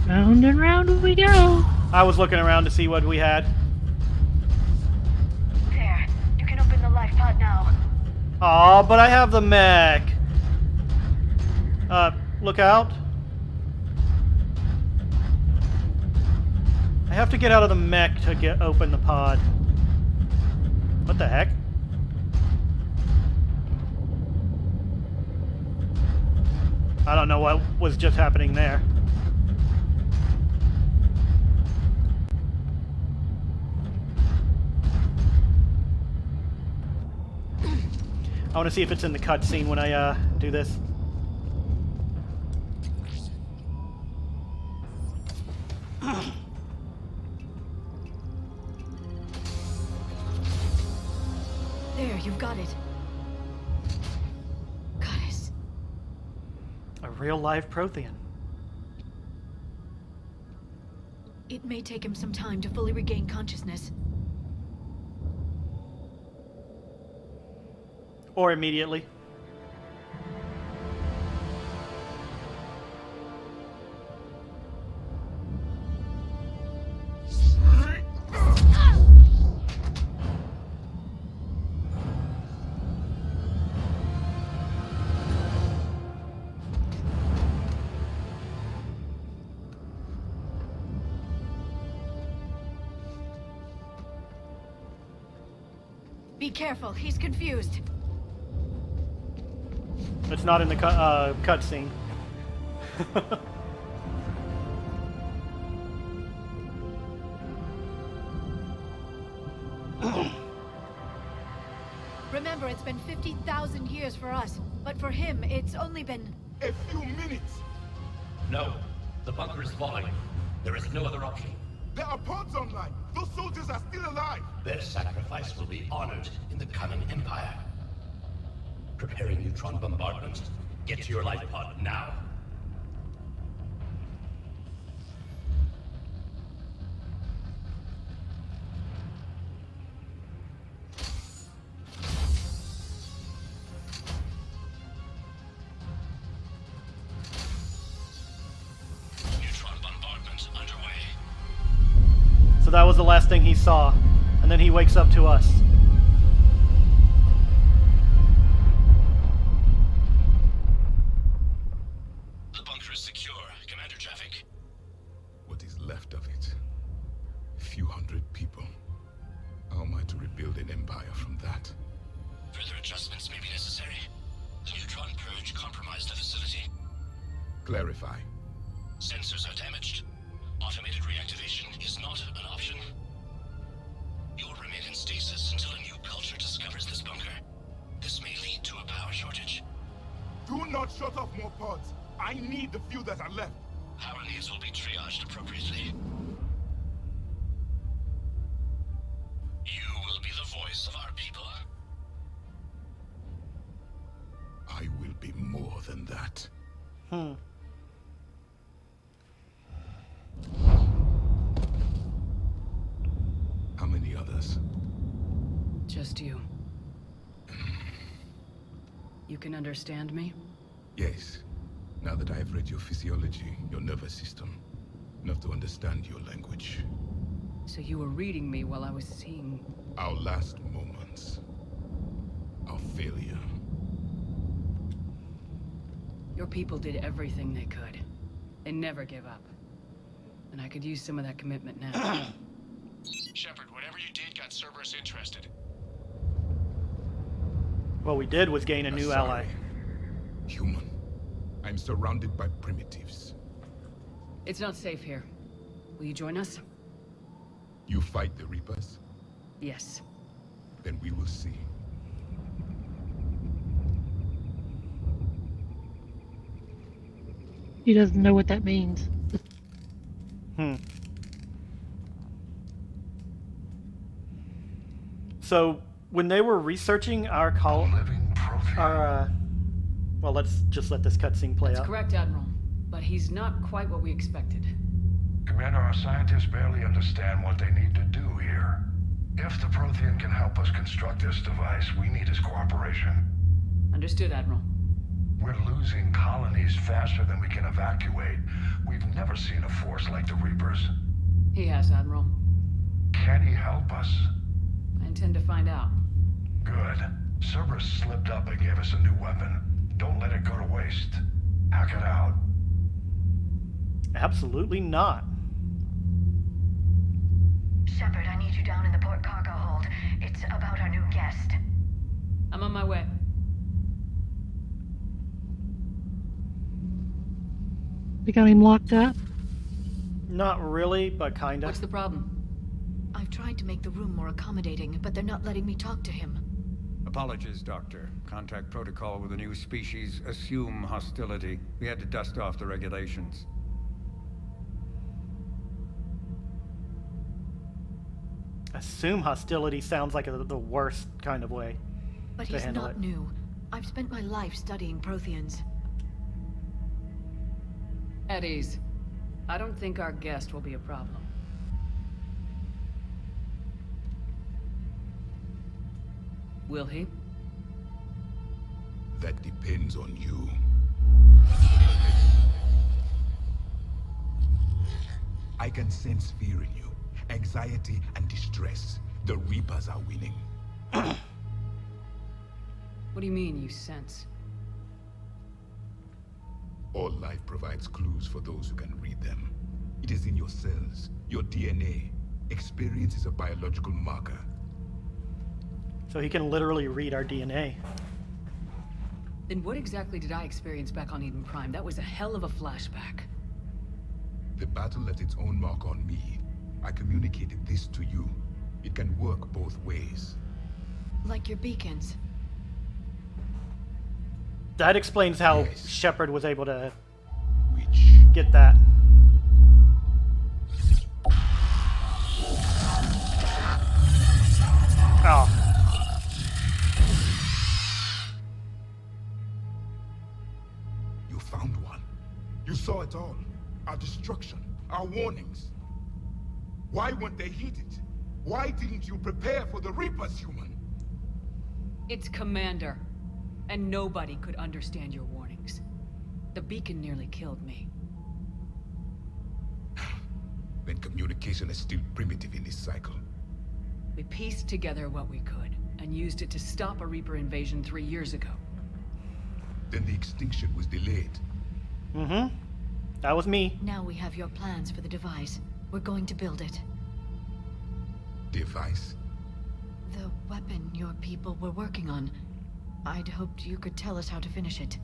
Round and round we go. I was looking around to see what we had. There. You can open the life pod now. Aw, but I have the mech. Look out. I have to get out of the mech to open the pod. What the heck? I don't know what was just happening there. I want to see if it's in the cutscene when I do this. There, you've got it. Goddess. A real live Prothean. It may take him some time to fully regain consciousness. Or immediately. Be careful, he's confused. It's not in the cutscene. Remember, it's been 50,000 years for us, but for him, it's only been... A few minutes! No. The bunker is falling. There is no other option. There are pods online! Those soldiers are still alive! Their sacrifice will be honored in the coming Empire. Preparing neutron bombardment. Get to your life pod now. Neutron bombardment underway. So that was the last thing he saw. And then he wakes up to us. The bunker is secure. Commander Traffic. What is left of it? A few hundred people. How am I to rebuild an empire from that? Further adjustments may be necessary. The neutron purge compromised the facility. Clarify. Sensors are damaged. Automated reactivation is not an option. You will remain in stasis until a new culture discovers this bunker. This may lead to a power shortage. Do not shut off more pods! I need the few that are left! Power needs will be triaged appropriately. You will be the voice of our people. I will be more than that. How many others? Just you. You can understand me? Yes. Now that I have read your physiology, your nervous system, enough to understand your language. So you were reading me while I was seeing... Our last moments. our failure. Your people did everything they could. They never gave up. And I could use some of that commitment now. Shepard, whatever you did got Cerberus interested. What we did was gain a new ally. Human. I'm surrounded by primitives. It's not safe here. Will you join us? You fight the Reapers? Yes. Then we will see. He doesn't know what that means. So, when they were researching our well, let's just let this cutscene play That's out. correct, Admiral. But he's not quite what we expected. Commander, our scientists barely understand what they need to do here. If the Prothean can help us construct this device, we need his cooperation. Understood, Admiral. We're losing colonies faster than we can evacuate. We've never seen a force like the Reapers. He has, Admiral. Can he help us? I intend to find out. Good. Cerberus slipped up and gave us a new weapon. Don't let it go to waste. Hack it out. Absolutely not. Shepard, I need you down in the port cargo hold. It's about our new guest. I'm on my way. We got him locked up? Not really, but kinda. What's the problem? I've tried to make the room more accommodating, but they're not letting me talk to him. Apologies, Doctor. Contact protocol with a new species. Assume hostility. We had to dust off the regulations. Assume hostility sounds like the worst kind of way But to he's handle not it. new. I've spent my life studying Protheans. At ease. I don't think our guest will be a problem. Will he? That depends on you. I can sense fear in you, anxiety and distress. The Reapers are winning. What do you mean, you sense? All life provides clues for those who can read them. It is in your cells, your DNA. Experience is a biological marker. So he can literally read our DNA. Then what exactly did I experience back on Eden Prime? That was a hell of a flashback. The battle left its own mark on me. I communicated this to you. It can work both ways. Like your beacons. That explains how Shepard was able to Which? get that. Oh. You found one. You saw it all. Our destruction, our warnings. Why weren't they heeded? Why didn't you prepare for the Reapers, human? It's Commander. And nobody could understand your warnings. The beacon nearly killed me. Then communication is still primitive in this cycle. We pieced together what we could, and used it to stop a Reaper invasion 3 years ago. Then the Extinction was delayed. Mm-hmm. That was me. Now we have your plans for the device. We're going to build it. Device? The weapon your people were working on. I'd hoped you could tell us how to finish it.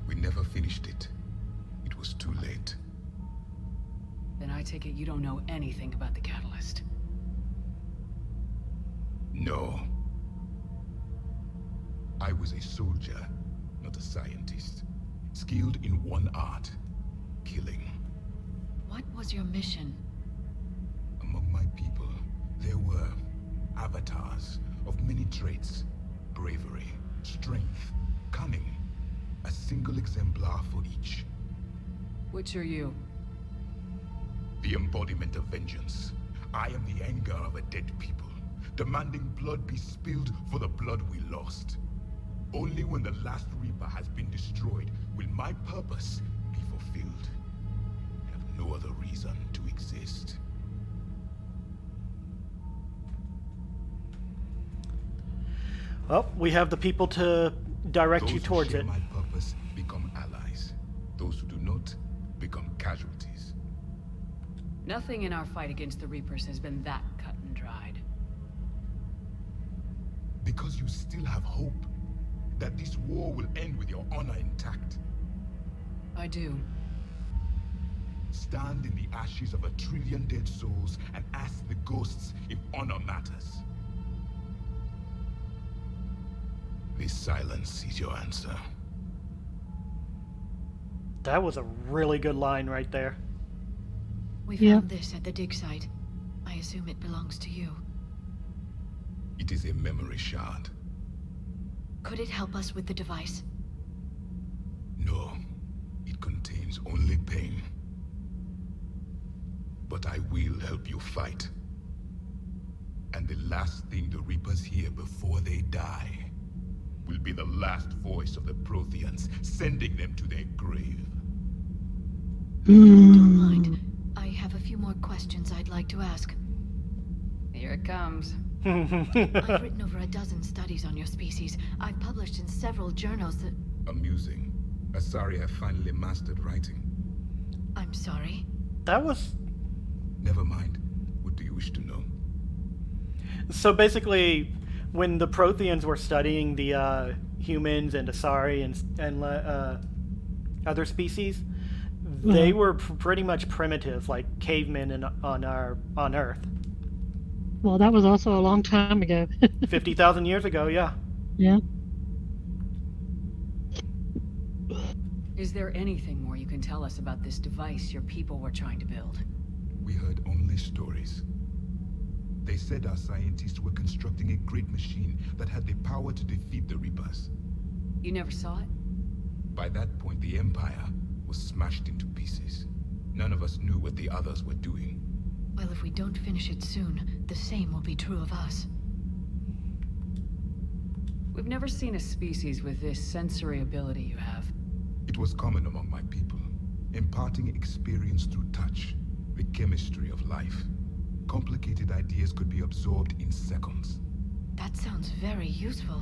We never finished it. It was too late. Then I take it you don't know anything about the catalyst. No. I was a soldier, not a scientist. Skilled in one art, killing. What was your mission? Among my people, there were avatars of many traits. Bravery, strength, cunning. A single exemplar for each. Which are you? The embodiment of vengeance. I am the anger of a dead people, demanding blood be spilled for the blood we lost. Only when the last Reaper has been destroyed will my purpose be fulfilled. I have no other reason to exist. Oh, we have the people to direct Those you who towards share it. my purpose become allies. Those who do not become casualties. Nothing in our fight against the Reapers has been that cut and dried. Because you still have hope that this war will end with your honor intact. I do. Stand in the ashes of 1 trillion dead souls and ask the ghosts if honor matters. This silence is your answer. That was a really good line right there. We found this at the dig site. I assume it belongs to you. It is a memory shard. Could it help us with the device? No, it contains only pain. But I will help you fight. And the last thing the Reapers hear before they die will be the last voice of the Protheans, sending them to their grave. Don't mind. I have a few more questions I'd like to ask. Here it comes. I've written over a dozen studies on your species. I've published in several journals that... Amusing. Asari have finally mastered writing. I'm sorry. That was... Never mind. What do you wish to know? So basically, when the Protheans were studying the humans and Asari and other species, they were pretty much primitive, like cavemen on Earth. Well, that was also a long time ago. 50,000 years ago, yeah. Yeah. Is there anything more you can tell us about this device your people were trying to build? We heard only stories. They said our scientists were constructing a great machine that had the power to defeat the Reapers. You never saw it? By that point, the Empire was smashed into pieces. None of us knew what the others were doing. Well, if we don't finish it soon, the same will be true of us. We've never seen a species with this sensory ability you have. It was common among my people, imparting experience through touch, the chemistry of life. Complicated ideas could be absorbed in seconds. That sounds very useful.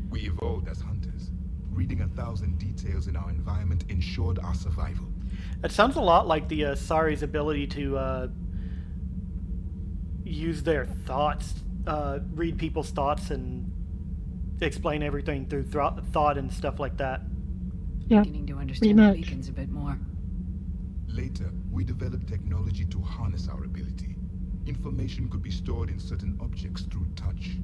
We evolved as hunters. Reading 1,000 details in our environment ensured our survival. It sounds a lot like the Asari's ability to use their thoughts, read people's thoughts and explain everything through thought and stuff like that. Yeah, beginning to understand the beacons a bit more. Later, we developed technology to harness our ability. Information could be stored in certain objects through touch.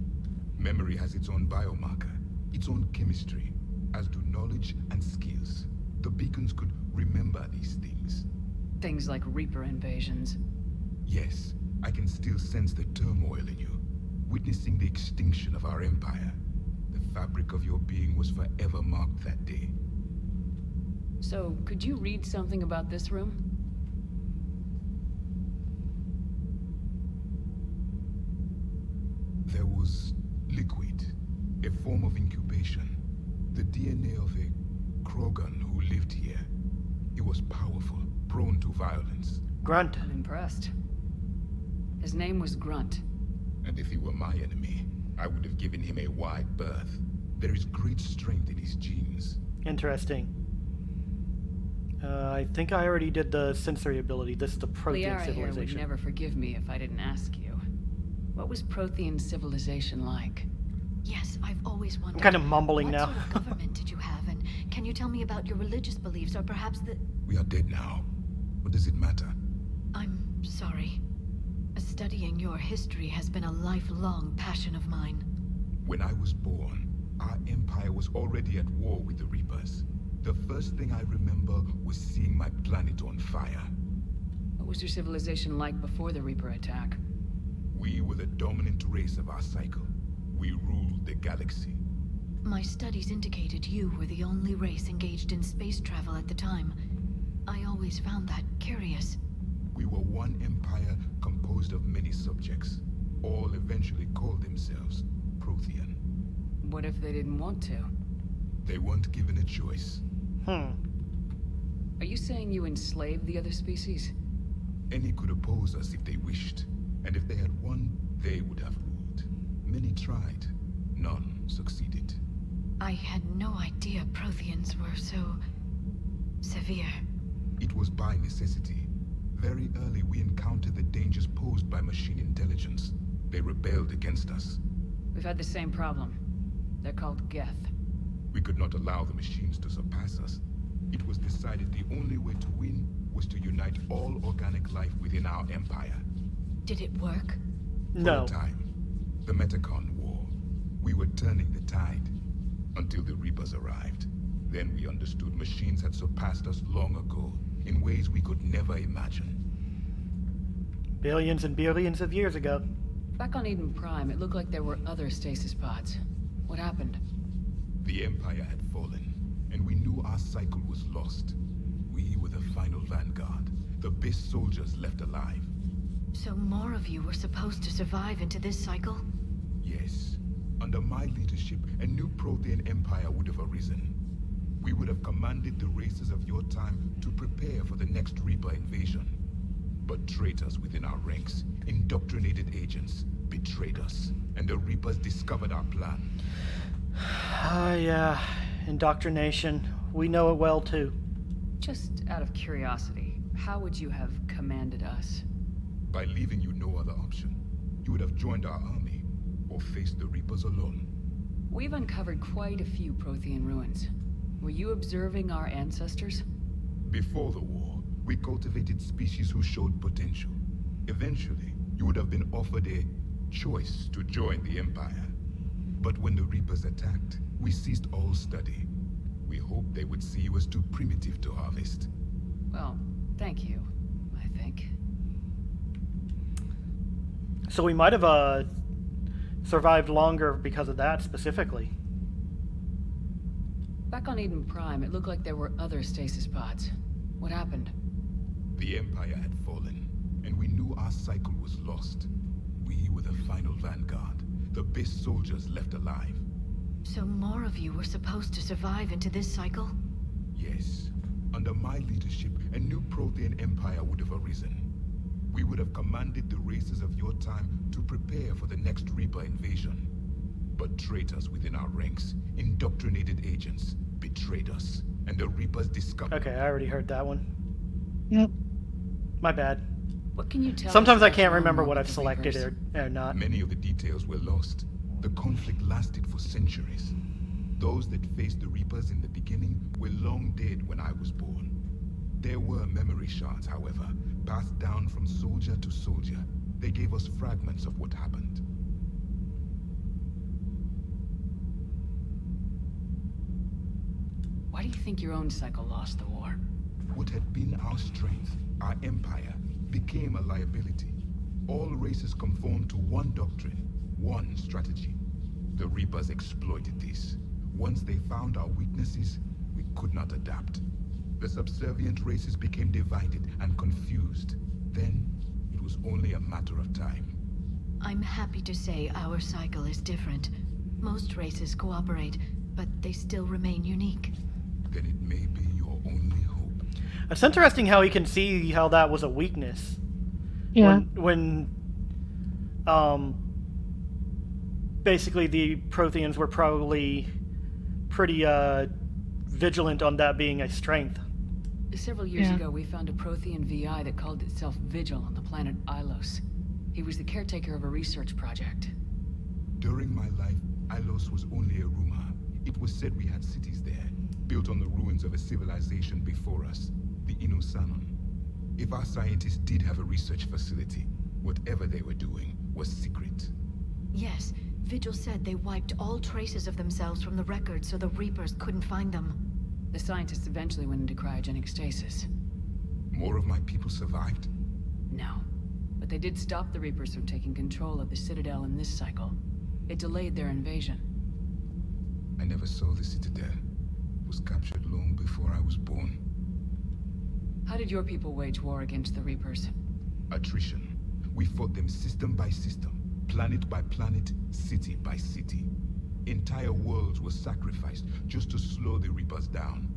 Memory has its own biomarker, its own chemistry, as do knowledge and skills. The beacons could remember these things. Things like Reaper invasions. Yes, I can still sense the turmoil in you, witnessing the extinction of our empire. The fabric of your being was forever marked that day. So, could you read something about this room? There was liquid, a form of incubation. The DNA of a Krogan who lived here. He was powerful, prone to violence. Grunt. I'm impressed. His name was Grunt. And if he were my enemy, I would have given him a wide berth. There is great strength in his genes. Interesting. I think I already did the sensory ability. This is the Prothean Liara here would civilization. never forgive me if I didn't ask you. What was Prothean civilization like? Yes, I've always wondered. I'm kind of mumbling what now. What sort of government did you have, and can you tell me about your religious beliefs, or perhaps the... We are dead now. What does it matter? I'm sorry. Studying your history has been a lifelong passion of mine. When I was born, our empire was already at war with the Reapers. The first thing I remember was seeing my planet on fire. What was your civilization like before the Reaper attack? We were the dominant race of our cycle. We ruled the galaxy. My studies indicated you were the only race engaged in space travel at the time. I always found that curious. We were one empire composed of many subjects. All eventually called themselves Prothean. What if they didn't want to? They weren't given a choice. Are you saying you enslaved the other species? Any could oppose us if they wished. And if they had won, they would have ruled. Many tried. None succeeded. I had no idea Protheans were so severe. It was by necessity. Very early we encountered the dangers posed by machine intelligence. They rebelled against us. We've had the same problem. They're called Geth. We could not allow the machines to surpass us. It was decided the only way to win was to unite all organic life within our empire. Did it work? No. For a time. The Metacon War. We were turning the tide. Until the Reapers arrived. Then we understood machines had surpassed us long ago, in ways we could never imagine. Billions and billions of years ago. Back on Eden Prime, it looked like there were other stasis pods. What happened? The Empire had fallen, and we knew our cycle was lost. We were the final vanguard, the best soldiers left alive. So more of you were supposed to survive into this cycle? Yes. Under my leadership, a new Prothean empire would have arisen. We would have commanded the races of your time to prepare for the next Reaper invasion. But traitors within our ranks, indoctrinated agents, betrayed us, and the Reapers discovered our plan. Yeah. Indoctrination. We know it well, too. Just out of curiosity, how would you have commanded us? By leaving you no other option. You would have joined our army, or faced the Reapers alone. We've uncovered quite a few Prothean ruins. Were you observing our ancestors? Before the war, we cultivated species who showed potential. Eventually, you would have been offered a choice to join the Empire. But when the Reapers attacked, we ceased all study. We hoped they would see you as too primitive to harvest. Well, thank you, I think. So we might have survived longer because of that specifically. Back on Eden Prime, it looked like there were other stasis pods. What happened? The Empire had fallen, and we knew our cycle was lost. We were the final vanguard, the best soldiers left alive. So more of you were supposed to survive into this cycle? Yes. Under my leadership, a new Prothean empire would have arisen. We would have commanded the races of your time to prepare for the next Reaper invasion. But traitors within our ranks, indoctrinated agents, betrayed us, and the Reapers discovered... Okay, I already heard that one. Yep. My bad. What can you tell Sometimes us I can't about remember your what role I've with the selected Reapers? or not. Many of the details were lost. The conflict lasted for centuries. Those that faced the Reapers in the beginning were long dead when I was born. There were memory shards, however, passed down from soldier to soldier. They gave us fragments of what happened. Why do you think your own cycle lost the war? What had been our strength, our empire, became a liability. All races conformed to one doctrine, one strategy. The Reapers exploited this. Once they found our weaknesses, we could not adapt. The subservient races became divided and confused. Then, it was only a matter of time. I'm happy to say our cycle is different. Most races cooperate, but they still remain unique. Then it may be your only hope. It's interesting how he can see how that was a weakness. Yeah. When basically the Protheans were probably pretty vigilant on that being a strength. Several years ago, we found a Prothean VI that called itself Vigil on the planet Ilos. He was the caretaker of a research project. During my life, Ilos was only a rumor. It was said we had cities there, built on the ruins of a civilization before us, the Inusanon. If our scientists did have a research facility, whatever they were doing was secret. Yes, Vigil said they wiped all traces of themselves from the records so the Reapers couldn't find them. The scientists eventually went into cryogenic stasis. More of my people survived? No. But they did stop the Reapers from taking control of the Citadel in this cycle. It delayed their invasion. I never saw the Citadel. It was captured long before I was born. How did your people wage war against the Reapers? Attrition. We fought them system by system, planet by planet, city by city. Entire worlds were sacrificed just to slow the Reapers down.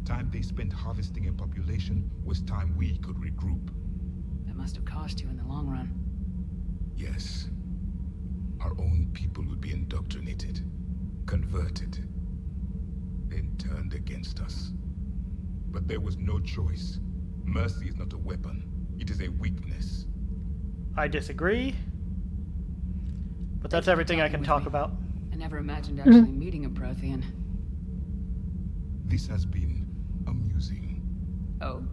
Time they spent harvesting a population was time we could regroup. That must have cost you in the long run. Yes. Our own people would be indoctrinated. converted, then turned against us. But there was no choice. Mercy is not a weapon. It is a weakness. I disagree. But that's everything I can talk about. I never imagined actually meeting a Prothean. This has been amusing. Oh?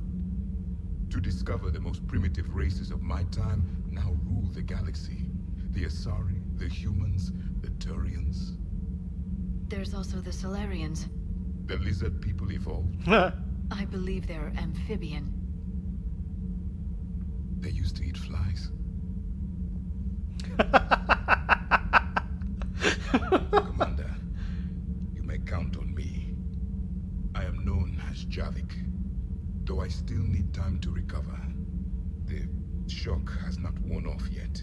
To discover the most primitive races of my time now rule the galaxy. The Asari, the humans, the Turians. There's also the Solarians. The lizard people evolved. I believe they're amphibian. They used to eat flies. Commander, you may count on me. I am known as Javik, though I still need time to recover. The shock has not worn off yet.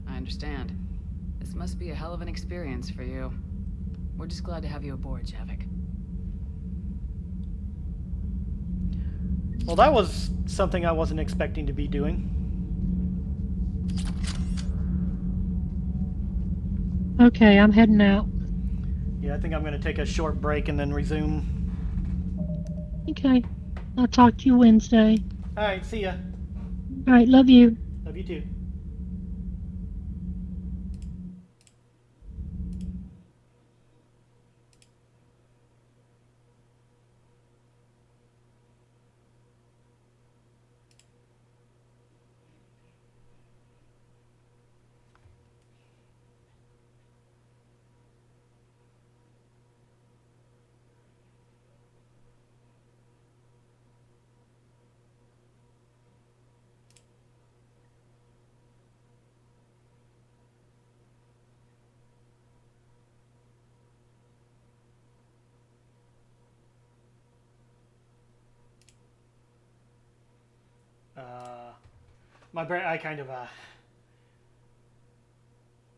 I understand. This must be a hell of an experience for you. We're just glad to have you aboard, Javik. Well, that was something I wasn't expecting to be doing. Okay, I'm heading out. Yeah, I think I'm going to take a short break and then resume. Okay. I'll talk to you Wednesday. Alright, see ya. Alright, love you. Love you too.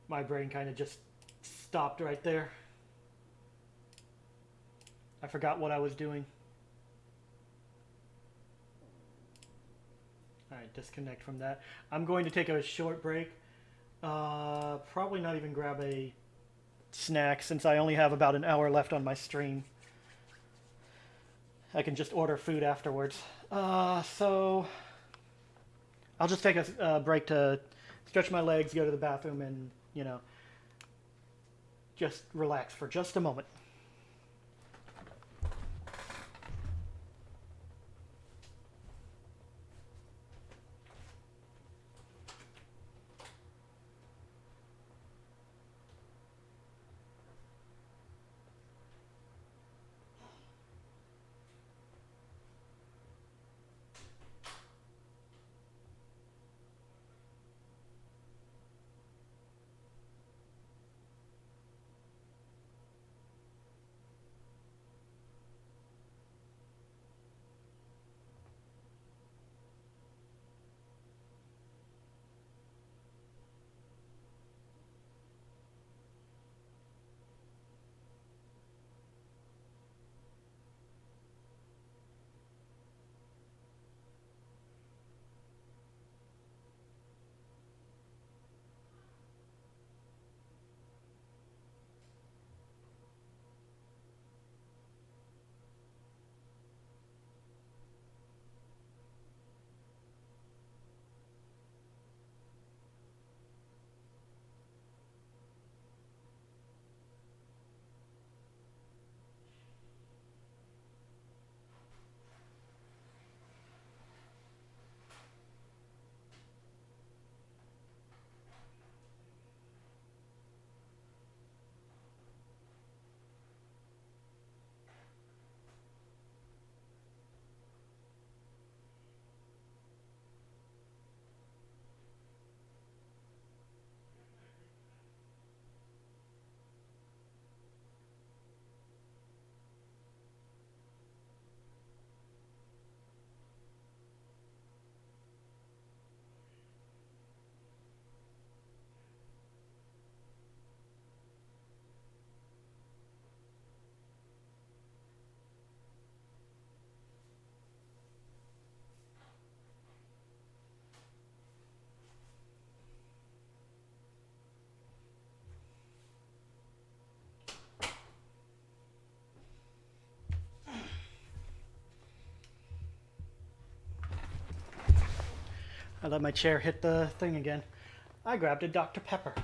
My brain kind of just stopped right there. I forgot what I was doing. Alright, disconnect from that. I'm going to take a short break. Probably not even grab a snack since I only have about an hour left on my stream. I can just order food afterwards. So I'll just take a break to stretch my legs, go to the bathroom, and, you know, just relax for just a moment. I let my chair hit the thing again. I grabbed a Dr. Pepper.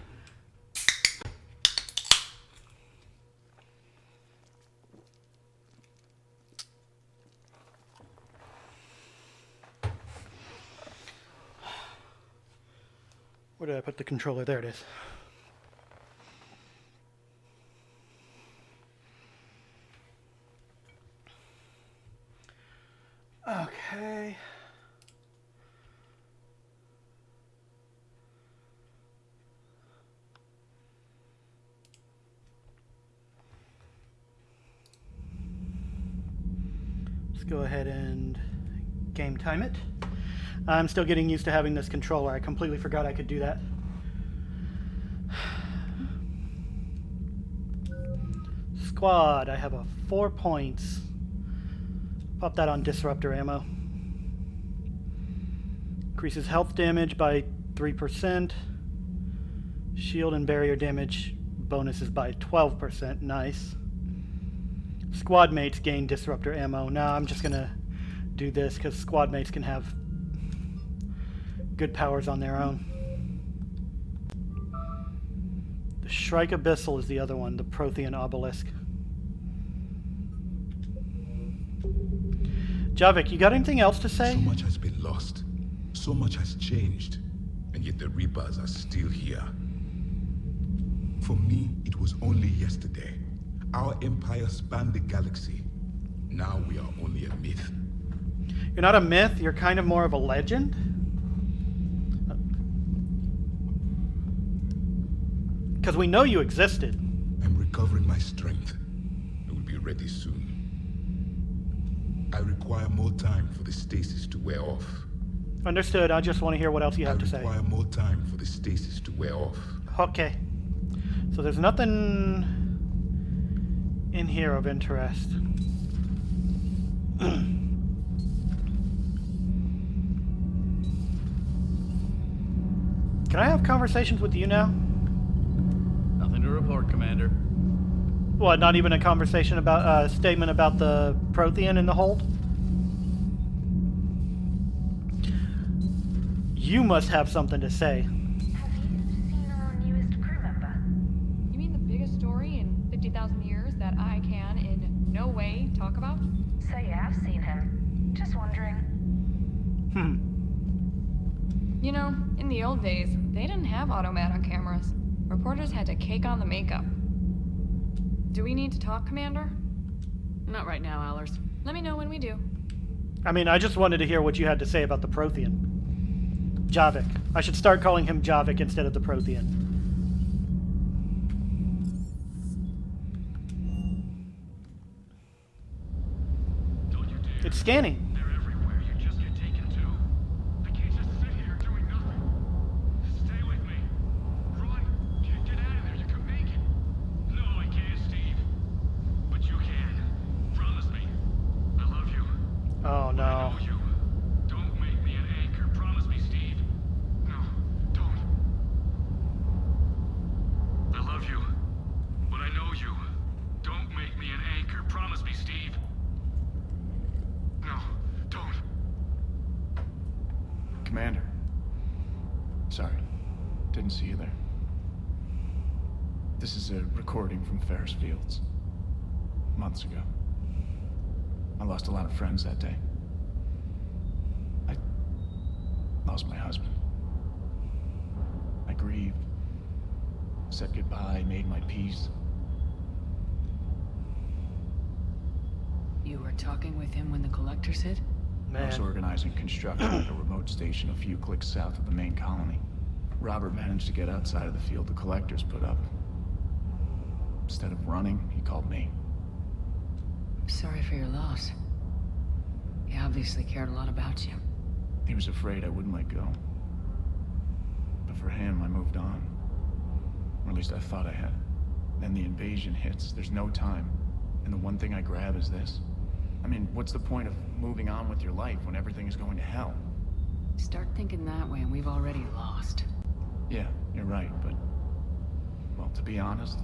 Where did I put the controller? There it is. Okay. Let's go ahead and game time it. I'm still getting used to having this controller. I completely forgot I could do that. Squad, I have a 4 points. Pop that on disruptor ammo. Increases health damage by 3%. Shield and barrier damage bonuses by 12%. Nice. Squad mates gain disruptor ammo. Now I'm just gonna do this because squad mates can have good powers on their own. The Shrike Abyssal is the other one, the Prothean Obelisk. Javik, you got anything else to say? So much has been lost. So much has changed. And yet the Reapers are still here. For me, it was only yesterday. Our empire spanned the galaxy. Now we are only a myth. You're not a myth, you're kind of more of a legend? Because we know you existed. I'm recovering my strength. I will be ready soon. I require more time for the stasis to wear off. Understood. I just want to hear what else you have to say. I require more time for the stasis to wear off. Okay. So there's nothing in here of interest. Can I have conversations with you now? Nothing to report, Commander. What, not even a conversation about, statement about the Prothean in the hold? You must have something to say. Have you seen our newest crew member? You mean the biggest story in 50,000 years that I can in no way talk about? So you have seen him. Just wondering. You know, in the old days, they didn't have automatic cameras. Reporters had to cake on the makeup. Do we need to talk, Commander? Not right now, Allers. Let me know when we do. I mean, I just wanted to hear what you had to say about the Prothean. Javik. I should start calling him Javik instead of the Prothean. It's scanning. Oh no. Don't make me an anchor. Promise me, Steve. No, don't. I love you, but I know you. Don't make me an anchor. Promise me, Steve. No, don't. Commander. Sorry. Didn't see you there. This is a recording from Ferris Fields. Months ago. I lost a lot of friends that day. I lost my husband. I grieved. Said goodbye, made my peace. You were talking with him when the Collectors hit? I was organizing construction at a remote station a few clicks south of the main colony. Robert managed to get outside of the field the Collectors put up. Instead of running, he called me. Sorry for your loss. He obviously cared a lot about you. He was afraid I wouldn't let go. But for him, I moved on. Or at least I thought I had. Then the invasion hits, there's no time. And the one thing I grab is this. I mean, what's the point of moving on with your life when everything is going to hell? Start thinking that way and we've already lost. Yeah, you're right, but... well, to be honest,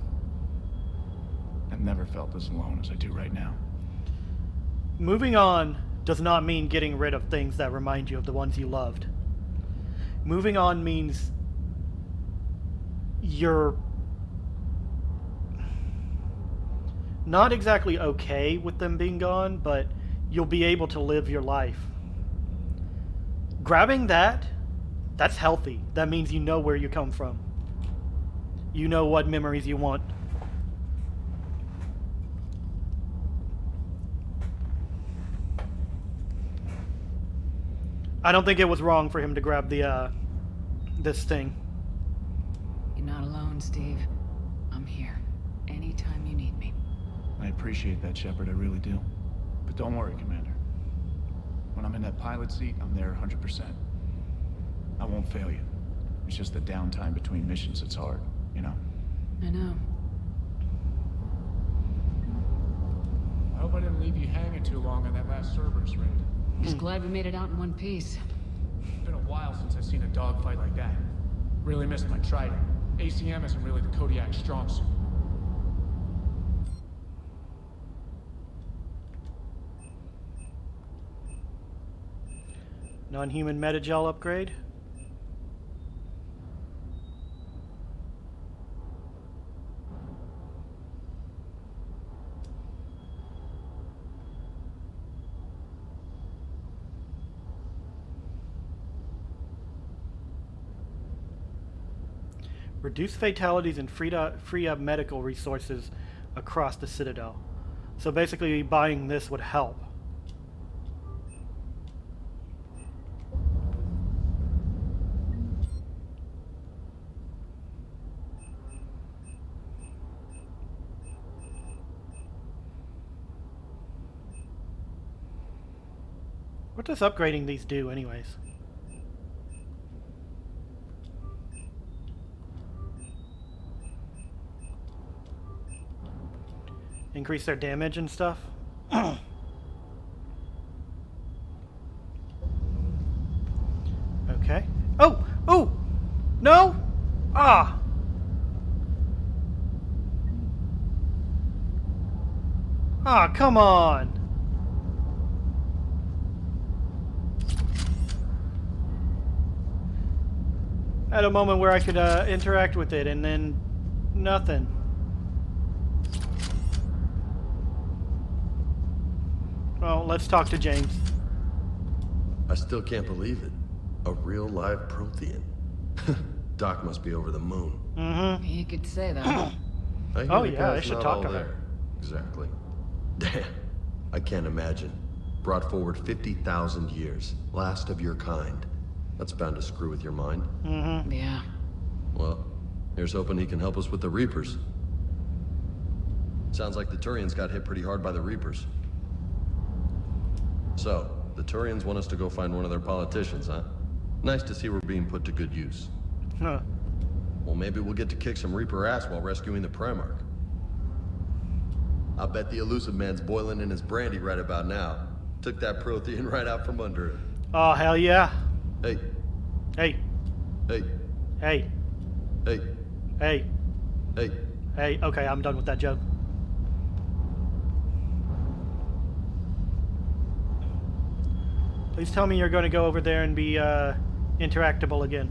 I've never felt as alone as I do right now. Moving on does not mean getting rid of things that remind you of the ones you loved. Moving on means you're not exactly okay with them being gone, but you'll be able to live your life. Grabbing that's healthy. That means you know where you come from. You know what memories you want. I don't think it was wrong for him to grab the this thing. You're not alone, Steve. I'm here. Anytime you need me. I appreciate that, Shepard, I really do. But don't worry, Commander. When I'm in that pilot seat, I'm there 100%. I won't fail you. It's just the downtime between missions that's hard, you know? I know. I hope I didn't leave you hanging too long on that last Cerberus raid. Just glad we made it out in one piece. It's been a while since I've seen a dogfight like that. Really miss my trident. ACM isn't really the Kodiak's strong suit. Non-human metagel upgrade. Reduce fatalities and free up medical resources across the Citadel. So basically buying this would help. What does upgrading these do anyways? Increase their damage and stuff? Okay. Oh! Oh! No! Ah! Ah, come on! I had a moment where I could interact with it and then nothing. Well, let's talk to James. I still can't believe it. A real live Prothean. Doc must be over the moon. Mm-hmm. You could say that. I hear Oh the yeah, I guy's should not talk all to her. there. Exactly. Damn. I can't imagine. Brought forward 50,000 years. Last of your kind. That's bound to screw with your mind. Mm-hmm. Yeah. Well, here's hoping he can help us with the Reapers. Sounds like the Turians got hit pretty hard by the Reapers. So, the Turians want us to go find one of their politicians, huh? Nice to see we're being put to good use. Huh. Well, maybe we'll get to kick some Reaper ass while rescuing the Primarch. I bet the elusive man's boiling in his brandy right about now. Took that Prothean right out from under it. Oh, hell yeah. Hey. Hey. Hey. Hey. Hey. Hey. Hey. Hey. Okay, I'm done with that joke. Please tell me you're going to go over there and be interactable again.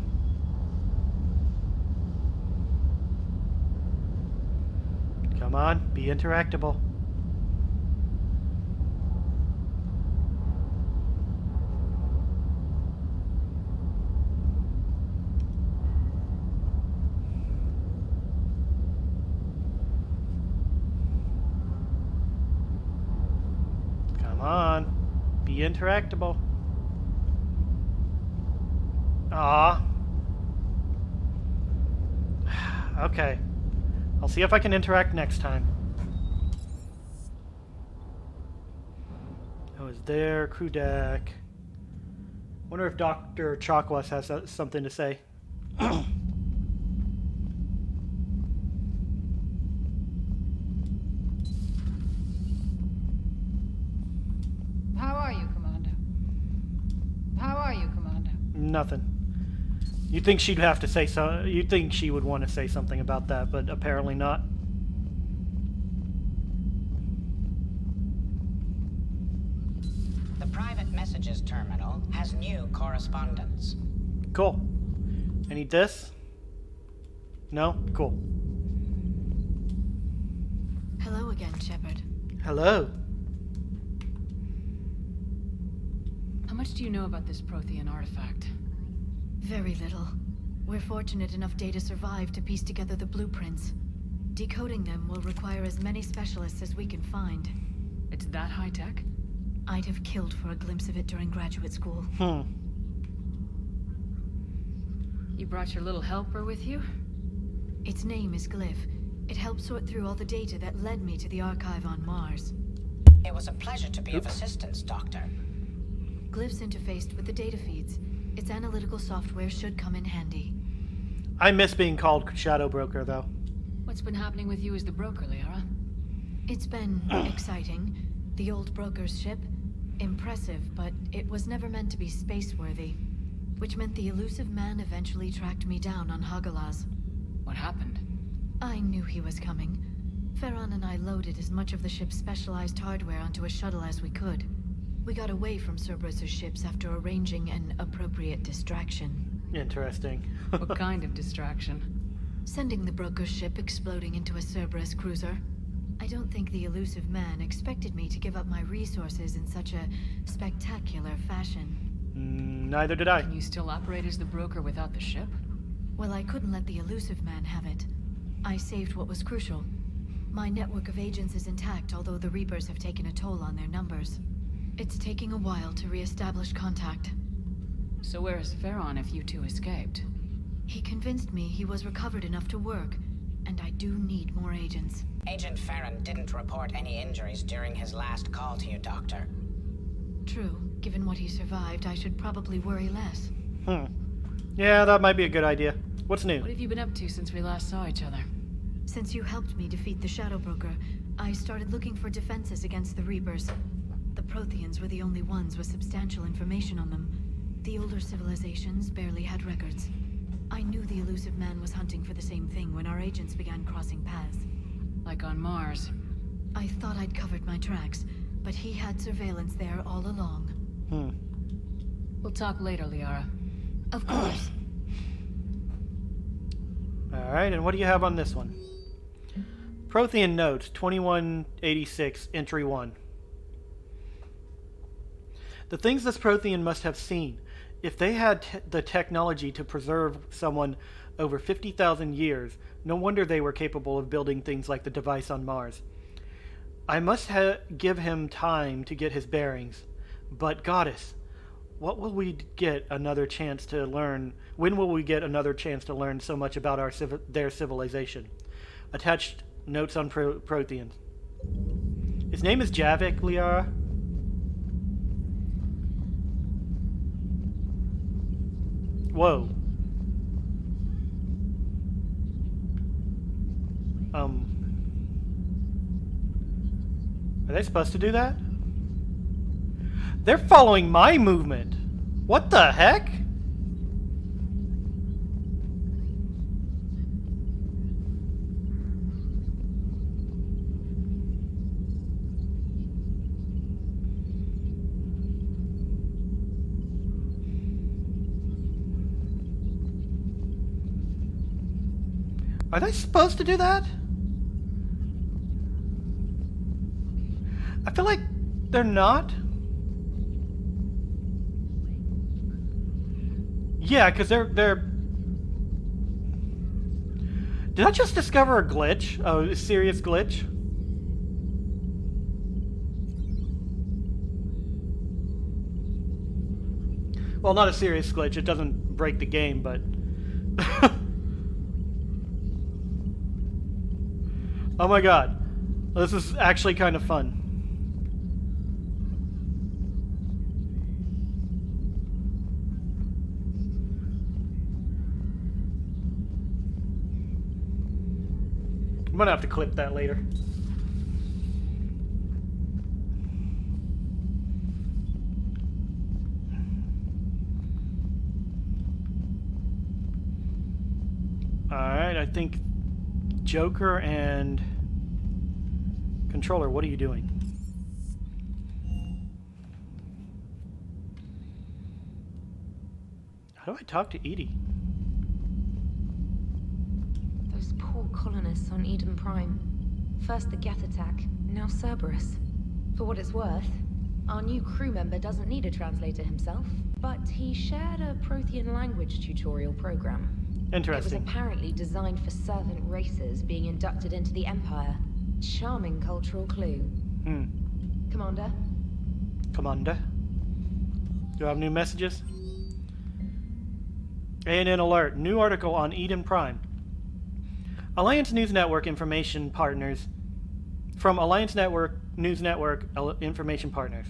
Come on, be interactable. Come on, be interactable. Ah. Okay. I'll see if I can interact next time. I was there, crew deck. Wonder if Dr. Chakwas has something to say. How are you, Commander? How are you, Commander? Nothing. You'd think she'd have to say so. You'd think she would want to say something about that, but apparently not. The private messages terminal has new correspondence. Cool. I need this. No? Cool. Hello again, Shepard. Hello. How much do you know about this Prothean artifact? Very little. We're fortunate enough Data survived to piece together the blueprints. Decoding them will require as many specialists as we can find. It's that high-tech? I'd have killed for a glimpse of it during graduate school. You brought your little helper with you? Its name is Glyph. It helped sort through all the data that led me to the archive on Mars. It was a pleasure to be of assistance, Doctor. Glyph's interfaced with the data feeds. Its analytical software should come in handy. I miss being called Shadow Broker, though. What's been happening with you as the broker, Liara? It's been exciting. The old broker's ship, impressive, but it was never meant to be space-worthy. Which meant the elusive man eventually tracked me down on Hagalaz. What happened? I knew he was coming. Farron and I loaded as much of the ship's specialized hardware onto a shuttle as we could. We got away from Cerberus's ships after arranging an appropriate distraction. Interesting. What kind of distraction? Sending the broker's ship exploding into a Cerberus cruiser. I don't think the elusive man expected me to give up my resources in such a spectacular fashion. Neither did I. Can you still operate as the broker without the ship? Well, I couldn't let the elusive man have it. I saved what was crucial. My network of agents is intact, although the Reapers have taken a toll on their numbers. It's taking a while to re-establish contact. So where is Farron if you two escaped? He convinced me he was recovered enough to work, and I do need more agents. Agent Farron didn't report any injuries during his last call to you, Doctor. True. Given what he survived, I should probably worry less. Yeah, that might be a good idea. What's new? What have you been up to since we last saw each other? Since you helped me defeat the Shadow Broker, I started looking for defenses against the Reapers. The Protheans were the only ones with substantial information on them. The older civilizations barely had records. I knew the elusive man was hunting for the same thing when our agents began crossing paths. Like on Mars. I thought I'd covered my tracks, but he had surveillance there all along. We'll talk later, Liara. Of course. Alright, and what do you have on this one? Prothean Notes, 2186, Entry 1. The things this Prothean must have seen. If they had the technology to preserve someone over 50,000 years, no wonder they were capable of building things like the device on Mars. I must give him time to get his bearings. But, Goddess, what will we get another chance to learn? When will we get another chance to learn so much about their civilization? Attached notes on Protheans. His name is Javik, Liara. Whoa. Are they supposed to do that? They're following my movement. What the heck? Are they supposed to do that? I feel like they're not. Yeah, because they're... Did I just discover a glitch? Oh, a serious glitch? Well, not a serious glitch. It doesn't break the game, but... Oh my god. This is actually kind of fun. I'm gonna have to clip that later. Alright, I think Joker and Controller, what are you doing? How do I talk to Edie? colonists on Eden Prime. First the Geth attack, now Cerberus. For what it's worth, our new crew member doesn't need a translator himself, but he shared a Prothean language tutorial program. Interesting. It was apparently designed for servant races being inducted into the Empire. Charming cultural clue. Commander? Commander? Do I have new messages? ANN alert. New article on Eden Prime. Alliance News Network information partners. From Alliance News Network information partners.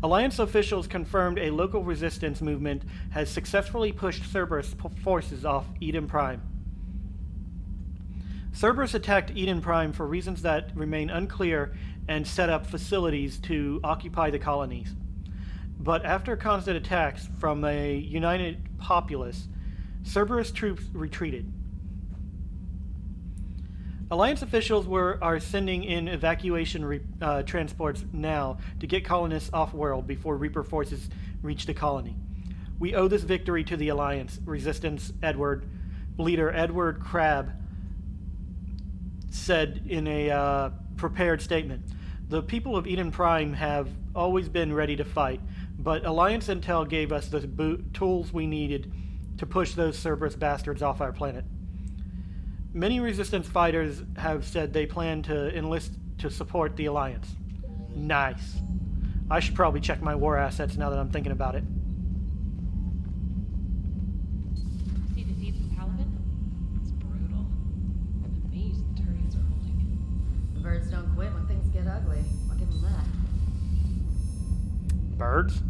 Alliance officials confirmed a local resistance movement has successfully pushed Cerberus forces off Eden Prime. Cerberus attacked Eden Prime for reasons that remain unclear and set up facilities to occupy the colonies. But after constant attacks from a united populace, Cerberus troops retreated. Alliance officials are sending in evacuation transports now to get colonists off-world before Reaper forces reach the colony. We owe this victory to the Alliance, Resistance leader Edward Crabb said in a prepared statement. The people of Eden Prime have always been ready to fight, but Alliance Intel gave us the tools we needed to push those Cerberus bastards off our planet. Many Resistance fighters have said they plan to enlist to support the Alliance. Nice. I should probably check my war assets now that I'm thinking about it. See the feeds from Palaven? It's brutal. I'm amazed the Turians are holding. The birds don't quit when things get ugly. I'll give them that. Birds?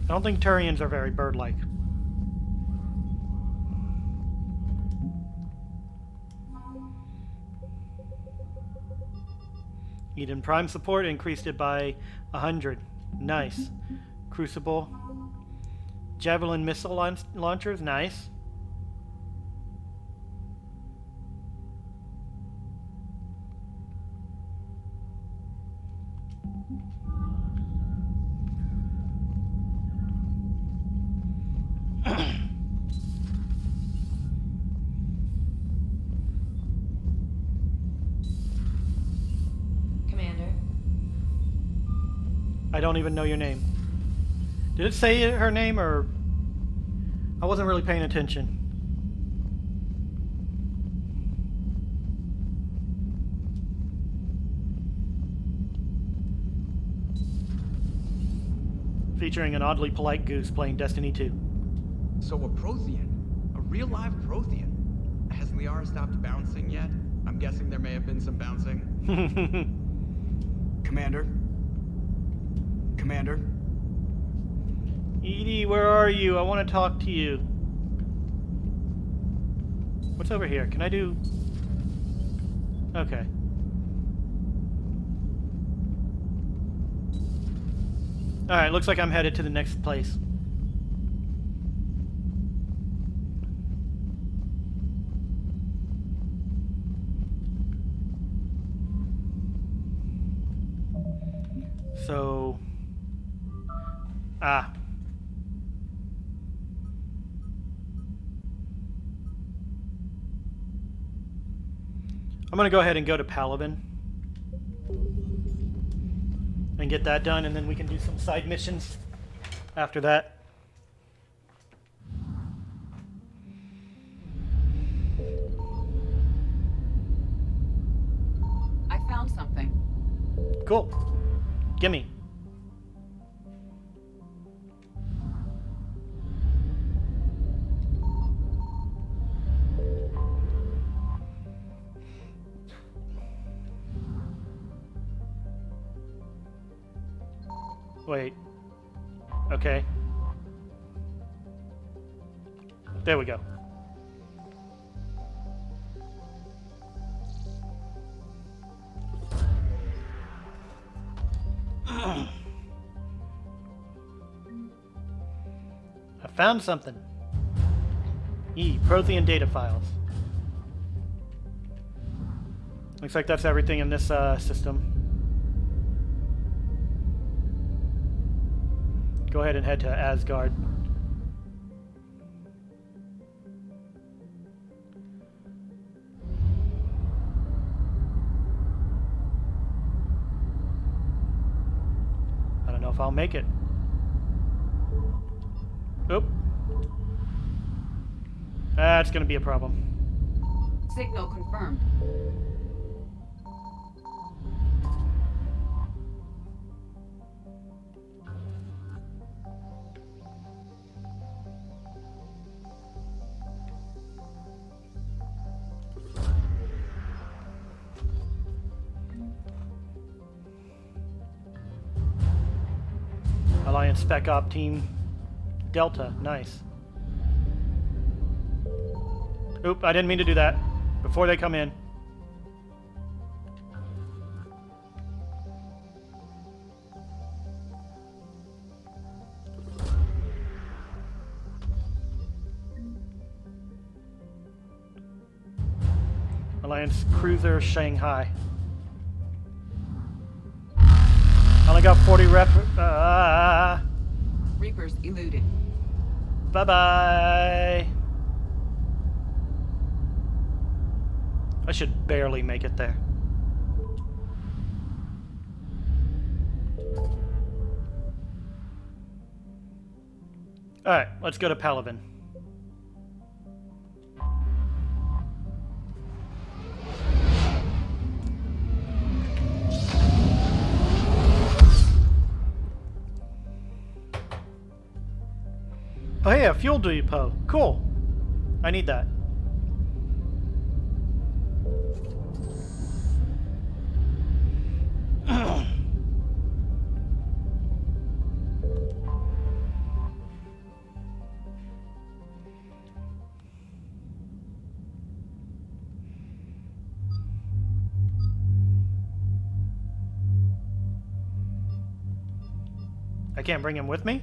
I don't think Turians are very bird-like. Eden Prime support increased it by 100. Nice. Crucible. Javelin missile launchers. Nice. I don't even know your name. Did it say her name, or I wasn't really paying attention? Featuring an oddly polite goose playing Destiny 2. So a Prothean? A real live Prothean? Has Liara stopped bouncing yet? I'm guessing there may have been some bouncing. Commander? Commander? Edie, where are you? I want to talk to you. What's over here? Can I do... Okay. Alright, looks like I'm headed to the next place. So... I'm gonna go ahead and go to Palaven and get that done, and then we can do some side missions after that. I found something. Cool. Gimme. Wait. Okay. There we go. I found something. Prothean data files. Looks like that's everything in this system. Go ahead and head to Asgard. know if I'll make it. Oop. That's gonna be a problem. Signal confirmed. Alliance Spec Op Team Delta, nice. Oop, I didn't mean to do that. Before they come in. Alliance Cruiser Shanghai. Only got 40 rep. Reapers eluded. Bye-bye. I should barely make it there. Alright, let's go to Palaven. Oh hey, a fuel depot. Cool. I need that. I can't bring him with me?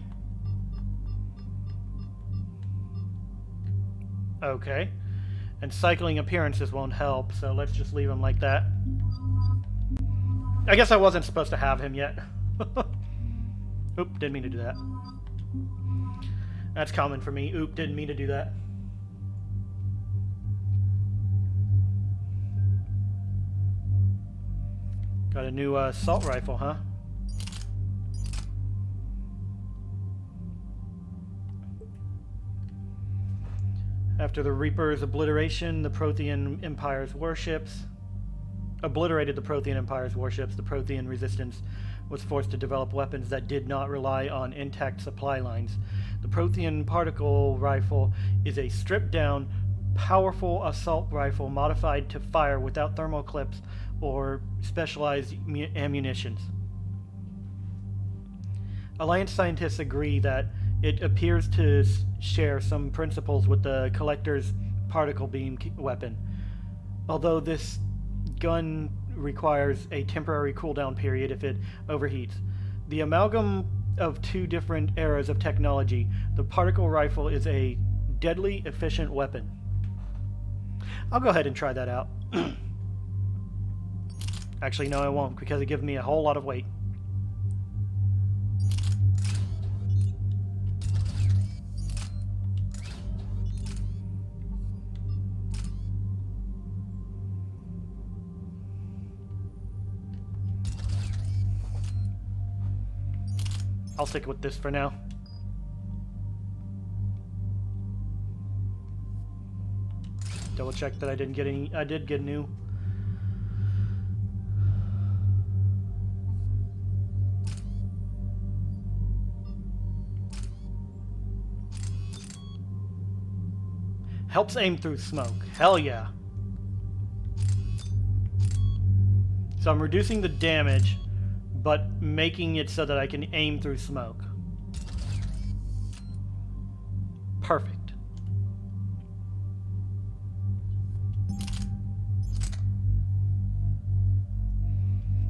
Okay. And cycling appearances won't help, so let's just leave him like that. I guess I wasn't supposed to have him yet. Oop, didn't mean to do that. That's common for me. Oop, didn't mean to do that. Got a new assault rifle, huh? After the Reaper's obliteration, the Prothean Empire's warships obliterated the Prothean Empire's warships. The Prothean resistance was forced to develop weapons that did not rely on intact supply lines. The Prothean particle rifle is a stripped-down, powerful assault rifle modified to fire without thermal clips or specialized ammunitions. Alliance scientists agree that it appears to share some principles with the Collector's particle beam weapon, although this gun requires a temporary cooldown period if it overheats. The amalgam of two different eras of technology, the particle rifle is a deadly efficient weapon. I'll go ahead and try that out. Actually, no, I won't, because it gives me a whole lot of weight. I'll stick with this for now. Double check that I didn't get any. I did get new. Helps aim through smoke. Hell yeah. So I'm reducing the damage, but making it so that I can aim through smoke. Perfect.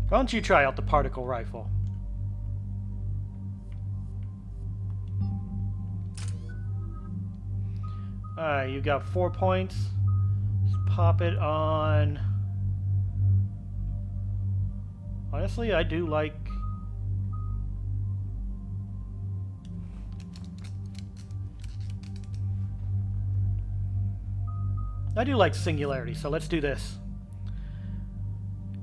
Why don't you try out the particle rifle? Alright, you got 4 points. Let's pop it on. Honestly, I do like... singularity, so let's do this.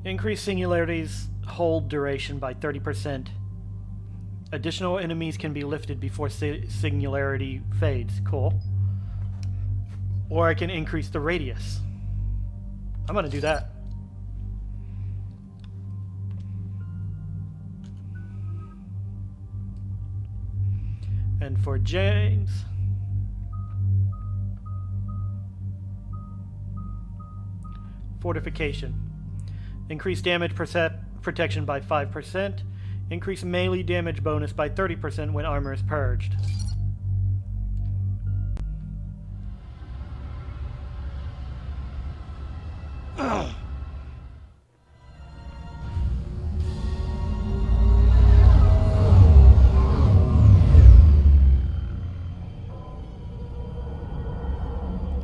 Increase singularity's hold duration by 30%. Additional enemies can be lifted before singularity fades. Cool. Or I can increase the radius. I'm gonna do that. And for James, fortification. Increase damage protection by 5%. Increase melee damage bonus by 30% when armor is purged.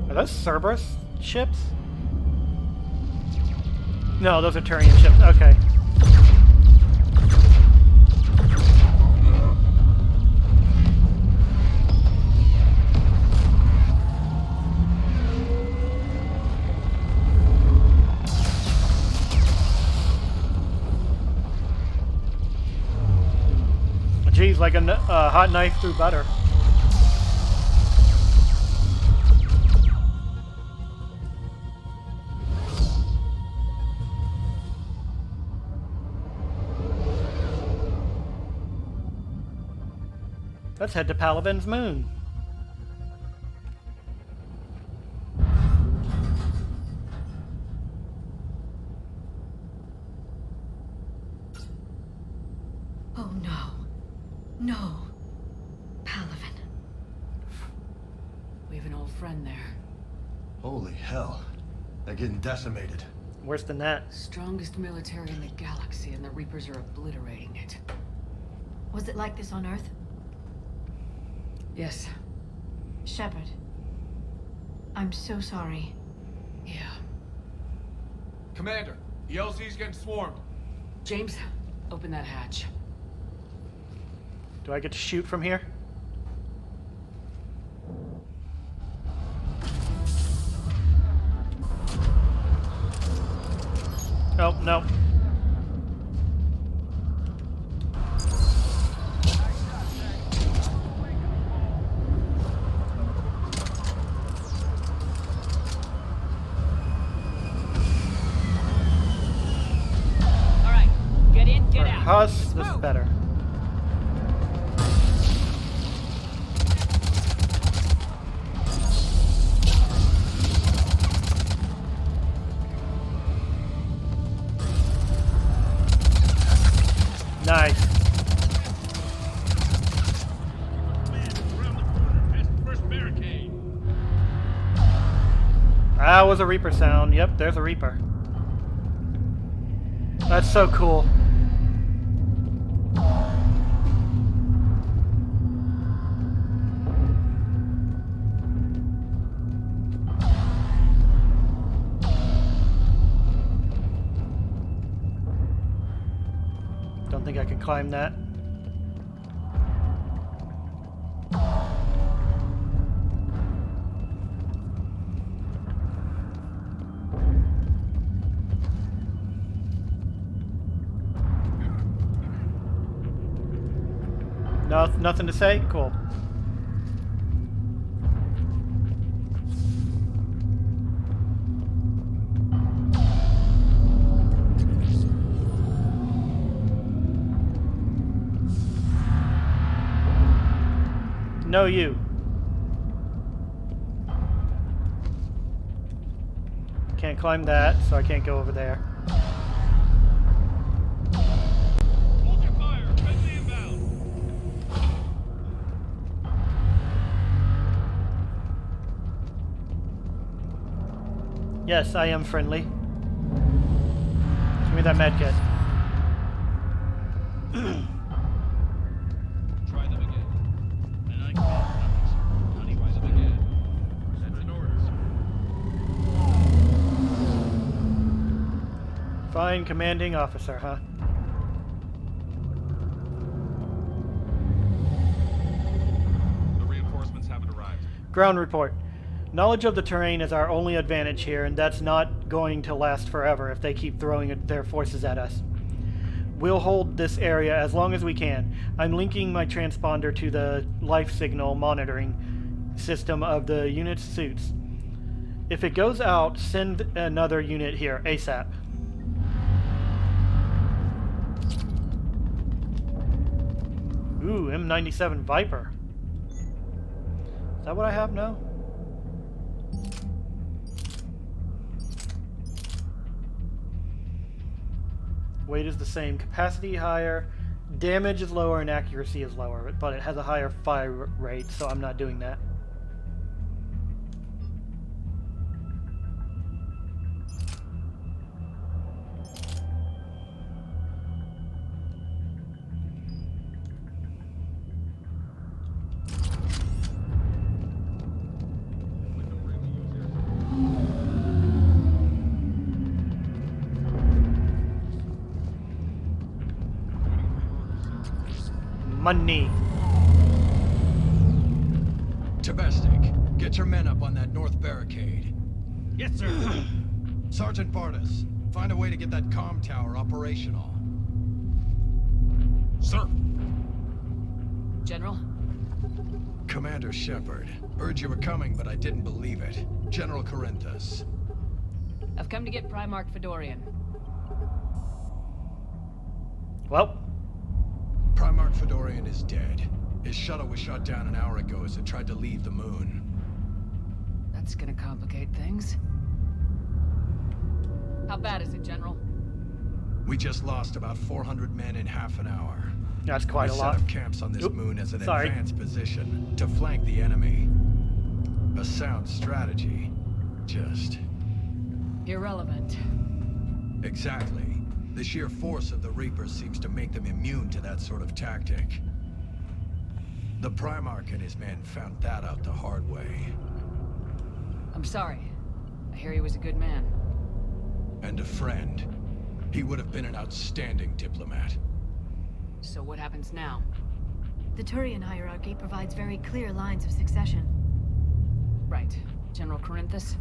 Are those Cerberus ships? No, those are Turian ships. Okay. Geez, like a hot knife through butter. Let's head to Palaven's moon. Oh no. No. Palaven. We have an old friend there. Holy hell. They're getting decimated. Worse than that. Strongest military in the galaxy, and the Reapers are obliterating it. Was it like this on Earth? Yes. Shepard. I'm so sorry. Yeah. Commander, the LZ's getting swarmed. James, open that hatch. Do I get to shoot from here? Oh, no. Alright, get in, get out. For us, this is better. Nice. That was a Reaper sound. Yep, there's a Reaper. That's so cool. Don't think I can climb that. No, nothing to say? Cool. No, you. Can't climb that, so I can't go over there. Hold your fire. Friendly inbound. Yes, I am friendly. Give me that medkit. Try them again. And I can't. Honey, try them again. That's an order. Fine, commanding officer, huh? The reinforcements haven't arrived. Ground report. Knowledge of the terrain is our only advantage here, and that's not going to last forever if they keep throwing their forces at us. We'll hold this area as long as we can. I'm linking my transponder to the life signal monitoring system of the unit's suits. If it goes out, send another unit here, ASAP. Ooh, M97 Viper. Is that what I have now? Weight is the same, capacity higher, damage is lower, and accuracy is lower, but it has a higher fire rate, so I'm not doing that. Money. Tabestic, get your men up on that north barricade. Yes, sir. Sergeant Bartis, find a way to get that comm tower operational. Sir. General? Commander Shepard. Heard you were coming, but I didn't believe it. General Corinthus. I've come to get Primarch Fedorian. Well. Primarch Fedorian is dead. His shuttle was shot down an hour ago as it tried to leave the moon. That's gonna complicate things. How bad is it, General? We just lost about 400 men in half an hour. That's quite a lot. We set up camps on this moon as an Sorry. advanced position to flank the enemy. A sound strategy. Just... irrelevant. Exactly. The sheer force of the Reapers seems to make them immune to that sort of tactic. The Primarch and his men found that out the hard way. I'm sorry. I hear he was a good man. And a friend. He would have been an outstanding diplomat. So what happens now? The Turian hierarchy provides very clear lines of succession. Right. General Corinthus?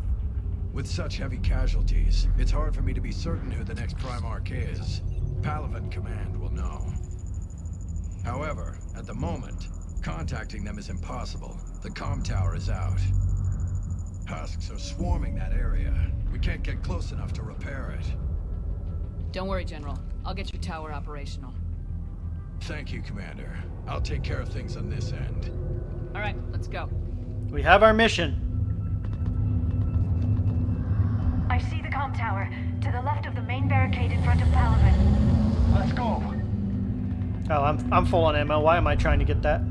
With such heavy casualties, it's hard for me to be certain who the next Primarch is. Palaven Command will know. However, at the moment, contacting them is impossible. The comm tower is out. Husks are swarming that area. We can't get close enough to repair it. Don't worry, General. I'll get your tower operational. Thank you, Commander. I'll take care of things on this end. All right, let's go. We have our mission. I see the comm tower, to the left of the main barricade in front of Palaven. Let's go. Oh, I'm full on ammo. Why am I trying to get that?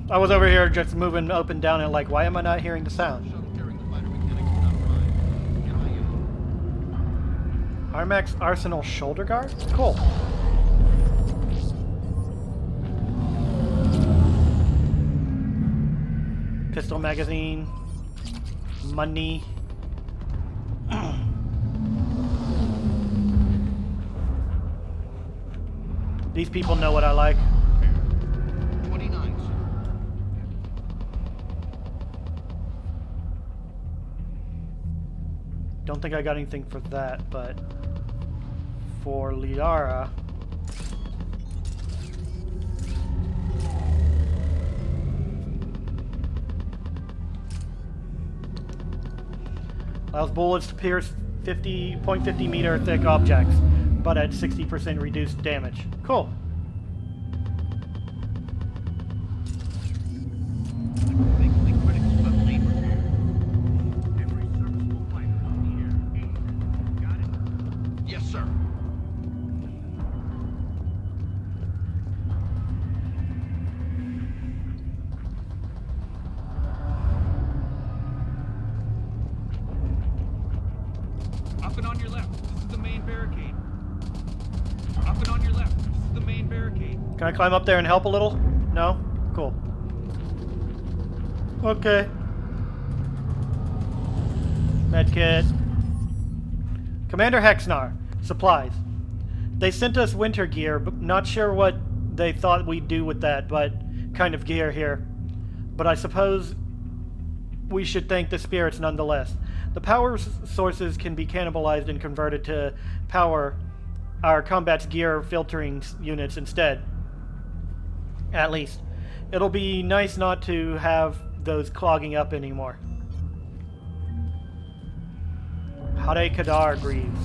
I was over here just moving up and down and like, why am I not hearing the sound? Armax Arsenal shoulder guard? Cool. Pistol magazine. Money. These people know what I like. 29. Don't think I got anything for that, but for Liara. Allows bullets to pierce 0.50 meter thick objects, but at 60% reduced damage. Cool. Yes, sir. Up and on your left. This is the main barricade. Up and on your left. This is the main barricade. Can I climb up there and help a little? No? Cool. Okay. Medkit. Commander Hexnar. Supplies. They sent us winter gear, but not sure what they thought we'd do with that, but kind of gear here. But I suppose we should thank the spirits nonetheless. The power sources can be cannibalized and converted to power our combat's gear filtering units instead. At least. It'll be nice not to have those clogging up anymore. Hade Kadar grieves.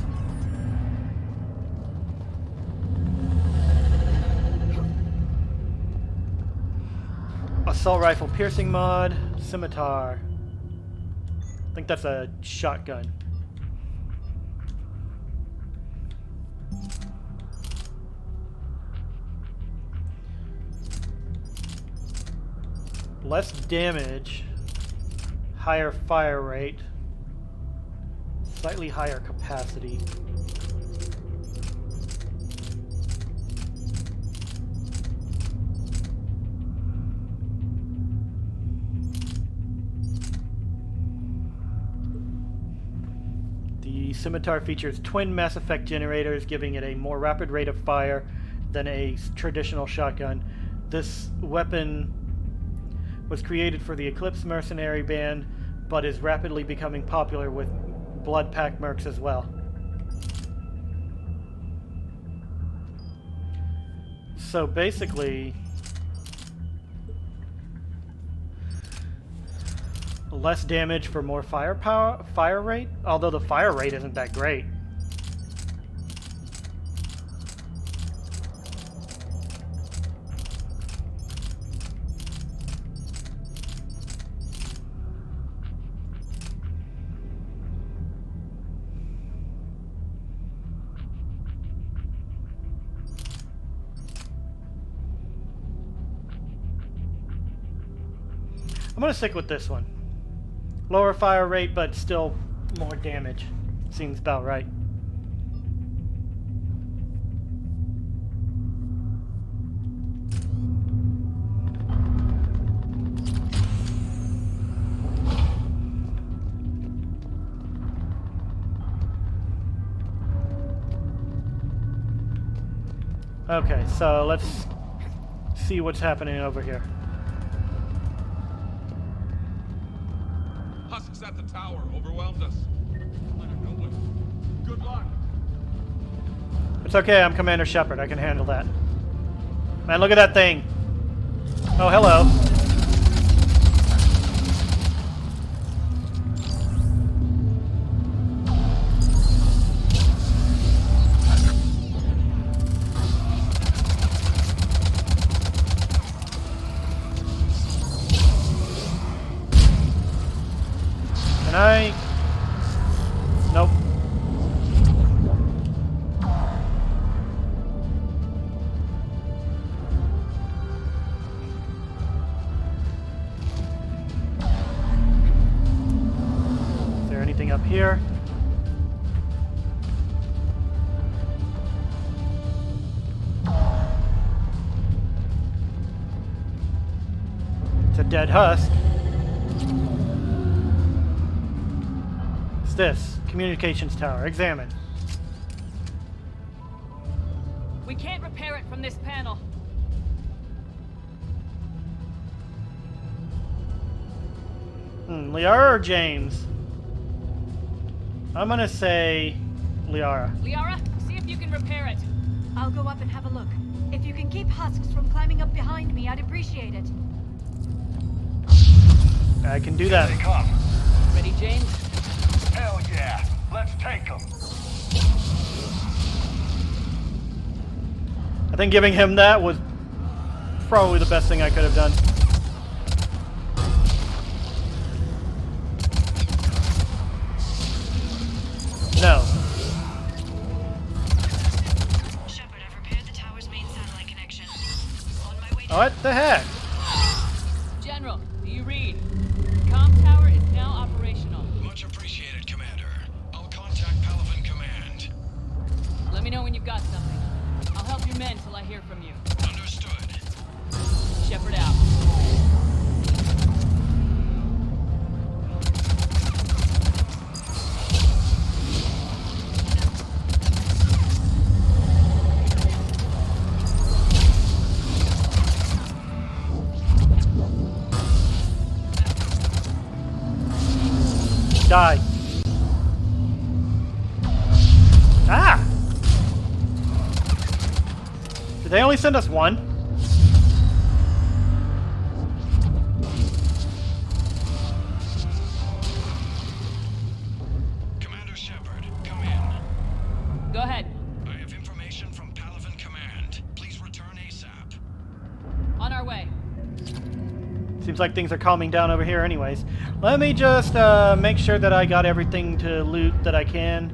Assault rifle piercing mod, scimitar. I think that's a shotgun. Less damage, higher fire rate, slightly higher capacity. The scimitar features twin Mass Effect generators, giving it a more rapid rate of fire than a traditional shotgun. This weapon was created for the Eclipse mercenary band, but is rapidly becoming popular with Blood Pack mercs as well. So basically, less damage for more fire rate, although the fire rate isn't that great. I'm gonna stick with this one. Lower fire rate, but still more damage. Seems about right. Okay, so let's see what's happening over here. Husks at the tower overwhelmed us. I don't know what. Good luck. It's okay, I'm Commander Shepard. I can handle that. Man, look at that thing. Oh, hello. Nope. Is there anything up here? It's a dead husk. This communications tower. Examine. We can't repair it from this panel. Liara or James? I'm gonna say Liara. Liara, see if you can repair it. I'll go up and have a look. If you can keep husks from climbing up behind me, I'd appreciate it. I can do that. Here they come. Ready, James? Hell yeah! Let's take them! I think giving him that was probably the best thing I could have done. No. Shepard, I've repaired the tower's main satellite connection. On my way. What the heck? General, do you read? Comm tower is now operational. Much appreciated, Commander. I'll contact Palaven Command. Let me know when you've got something. I'll help your men till I hear from you. Understood. Shepard out. Die. Ah! Did they only send us one? Commander Shepard, come in. Go ahead. I have information from Palaven Command. Please return ASAP. On our way. Seems like things are calming down over here anyways. Let me just make sure that I got everything to loot that I can.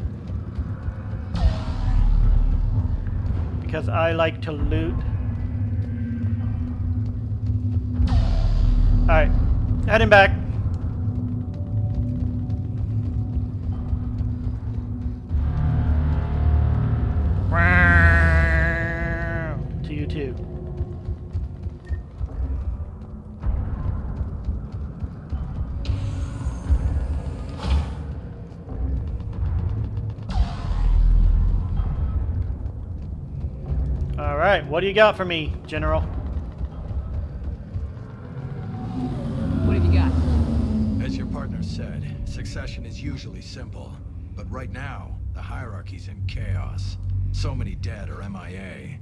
Because I like to loot. Alright, heading back. To you too. Alright, what do you got for me, General? What have you got? As your partner said, succession is usually simple. But right now, the hierarchy's in chaos. So many dead or MIA.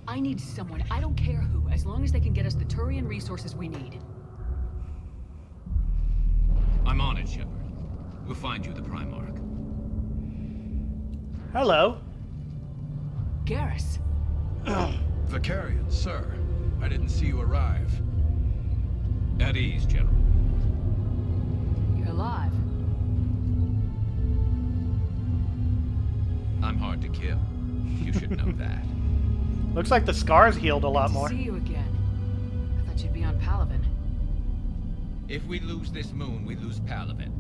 I need someone, I don't care who, as long as they can get us the Turian resources we need. I'm on it, Shepard. We'll find you the Primarch. Hello. Garrus. Vicarian, sir. I didn't see you arrive. At ease, General. You're alive. I'm hard to kill. You should know that. Looks like the scars healed a lot more. See you again. I thought you'd be on Palaven. If we lose this moon, we lose Palaven.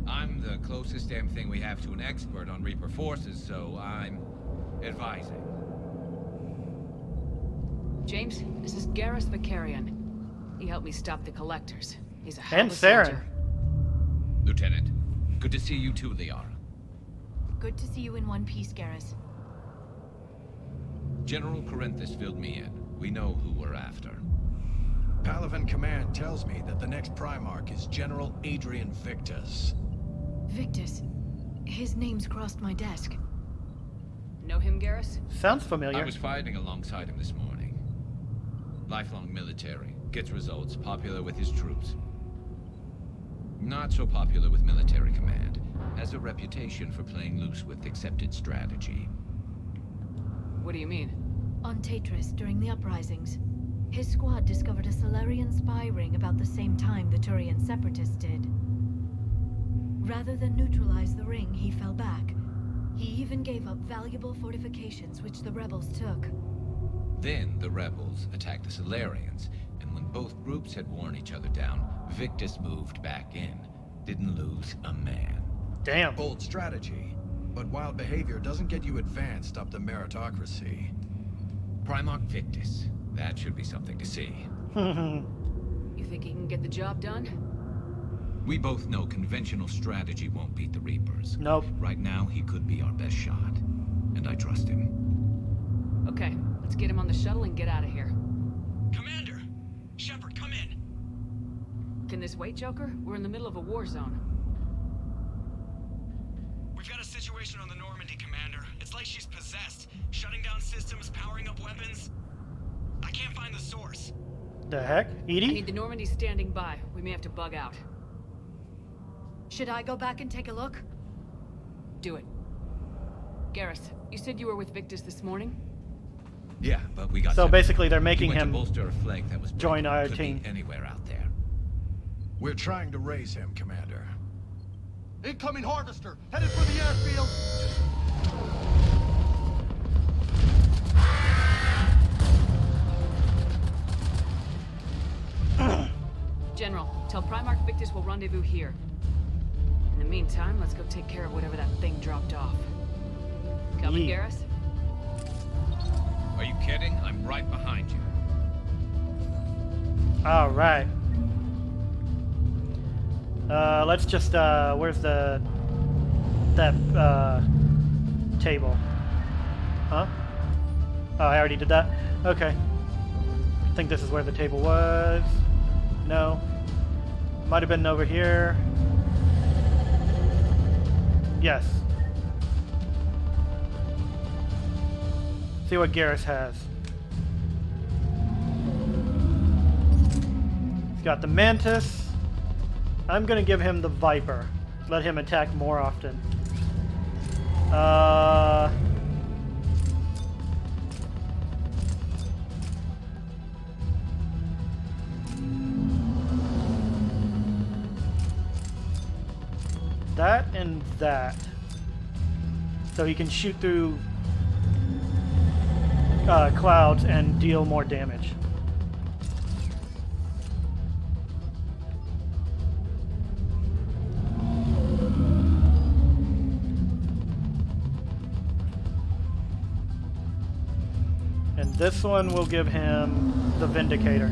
I'm the closest damn thing we have to an expert on Reaper forces, so I'm advising. James, this is Garrus Vicarian. He helped me stop the Collectors. He's a hell And of a Saren. soldier. Lieutenant, good to see you too, Liara. Good to see you in one piece, Garrus. General Corinthus filled me in. We know who we're after. Palaven Command tells me that the next Primarch is General Adrian Victus. Victus. His name's crossed my desk. Know him, Garrus? Sounds familiar. I was fighting alongside him this morning. Lifelong military, gets results, popular with his troops. Not so popular with military command. Has a reputation for playing loose with accepted strategy. What do you mean? On Tatris, during the uprisings, his squad discovered a Solarian spy ring about the same time the Turian separatists did. Rather than neutralize the ring, he fell back. He even gave up valuable fortifications which the rebels took. Then the rebels attacked the Solarians, and when both groups had worn each other down, Victus moved back in. Didn't lose a man. Damn. Bold strategy. But wild behavior doesn't get you advanced up to meritocracy. Primarch Victus. That should be something to see. You think he can get the job done? We both know conventional strategy won't beat the Reapers. Nope. Right now, he could be our best shot. And I trust him. Okay, let's get him on the shuttle and get out of here. Commander! Shepard, come in! Can this wait, Joker? We're in the middle of a war zone. We've got a situation on the Normandy, Commander. It's like she's possessed. Shutting down systems, powering up weapons. I can't find the source. The heck? I Edie? need the Normandy standing by. We may have to bug out. Should I go back and take a look? Do it. Garrus, you said you were with Victus this morning? Yeah, but we got So separated. basically they're making He went him to bolster a flank that was join breaking. our Could team. be anywhere out there. We're trying to raise him, Commander. Incoming harvester, headed for the airfield. General, tell Primarch Victus we'll rendezvous here. In the meantime, let's go take care of whatever that thing dropped off. Coming, Yeah. Garrus? Are you kidding? I'm right behind you. All right. Let's just where's that table? Huh? Oh, I already did that. Okay. I think this is where the table was. No. Might have been over here. Yes. See what Garrus has. got the Mantis. I'm gonna give him the Viper. Let him attack more often. That and that. So he can shoot through clouds and deal more damage. And this one will give him the Vindicator.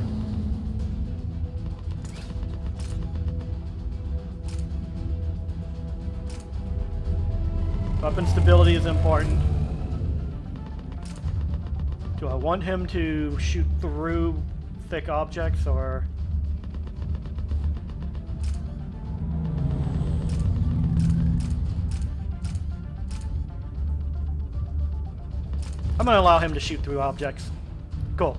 Weapon stability is important. Do I want him to shoot through thick objects or... I'm going to allow him to shoot through objects. Cool.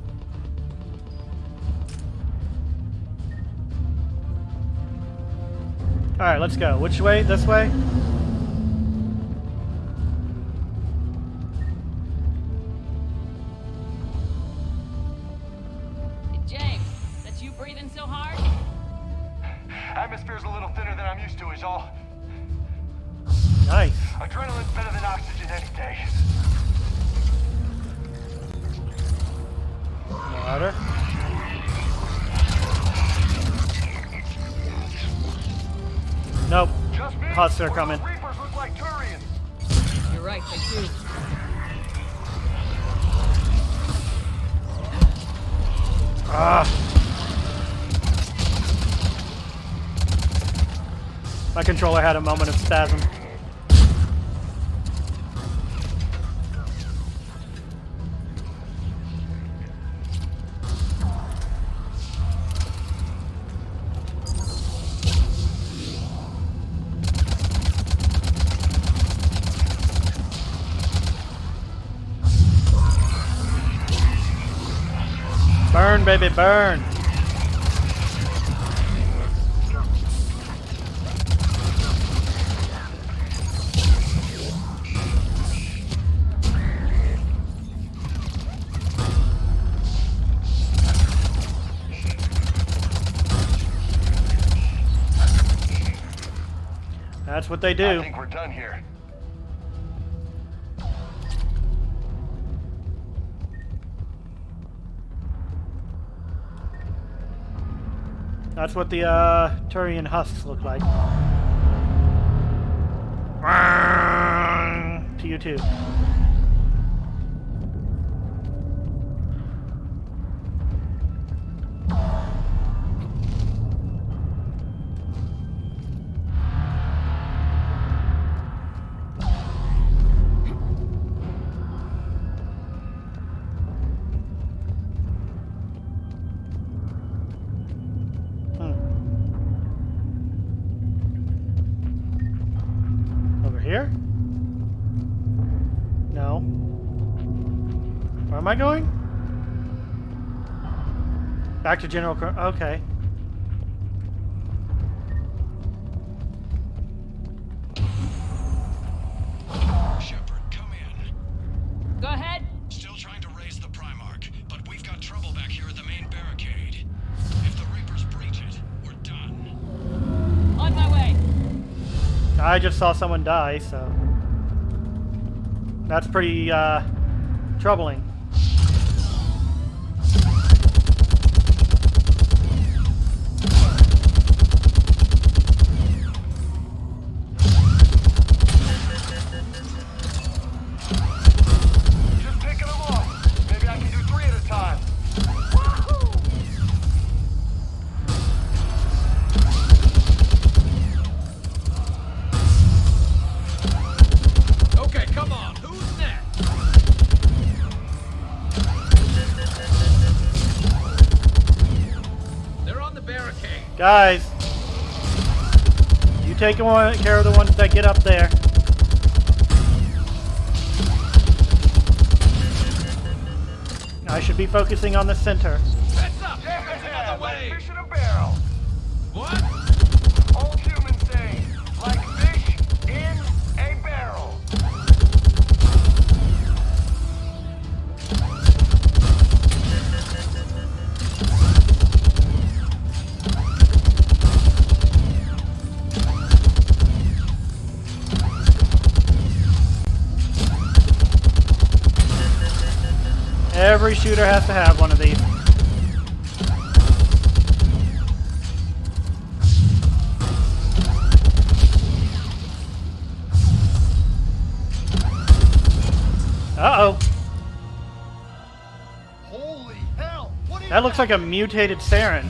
Alright, let's go. Which way? This way? James, that's you breathing so hard? Atmosphere's a little thinner than I'm used to is all. Nice. Adrenaline's better than oxygen any day. Louder. Nope. Huts are coming. Reapers look like Turians. You're right, they do. My controller had a moment of spasm. Burn, baby, burn! That's what they do. I think we're done here. That's what the Turian husks look like. To you too. Here? No. Where am I going? Back to General... Okay. Shepard, come in. Go ahead. Still trying to raise the Primarch, but we've got trouble back here at the main barricade. If the Reapers breach it, we're done. On my way. I just saw someone die, so... That's pretty, troubling. Just picking them off. Maybe I can do 3 at a time. Okay, come on. Who's next? They're on the barricade. Guys! You take care of the ones that get up there. I should be focusing on the center. Heads up! There's another wave! barrel. What? Old humans say, like fish in a barrel. Every shooter has to have one of these. Uh-oh. Holy hell! What is That looks like a mutated Saren.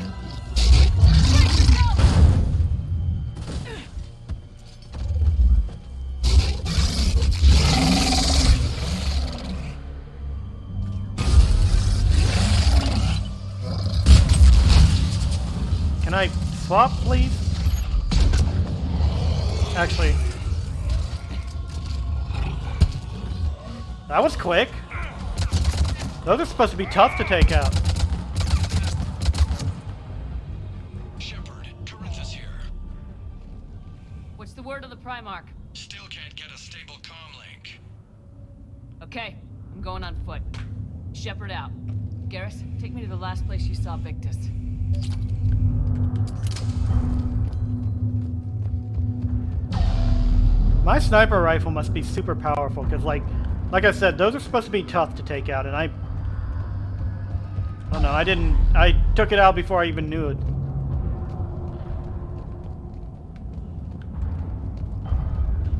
Can I swap, please? Actually, that was quick. Those are supposed to be tough to take out. Shepard, Corinthus here. What's the word of the Primarch? Still can't get a stable comm link. Okay, I'm going on foot. Shepard out. Garrus, take me to the last place you saw Victus. My sniper rifle must be super powerful, because like I said, those are supposed to be tough to take out, and I don't know, I took it out before I even knew it.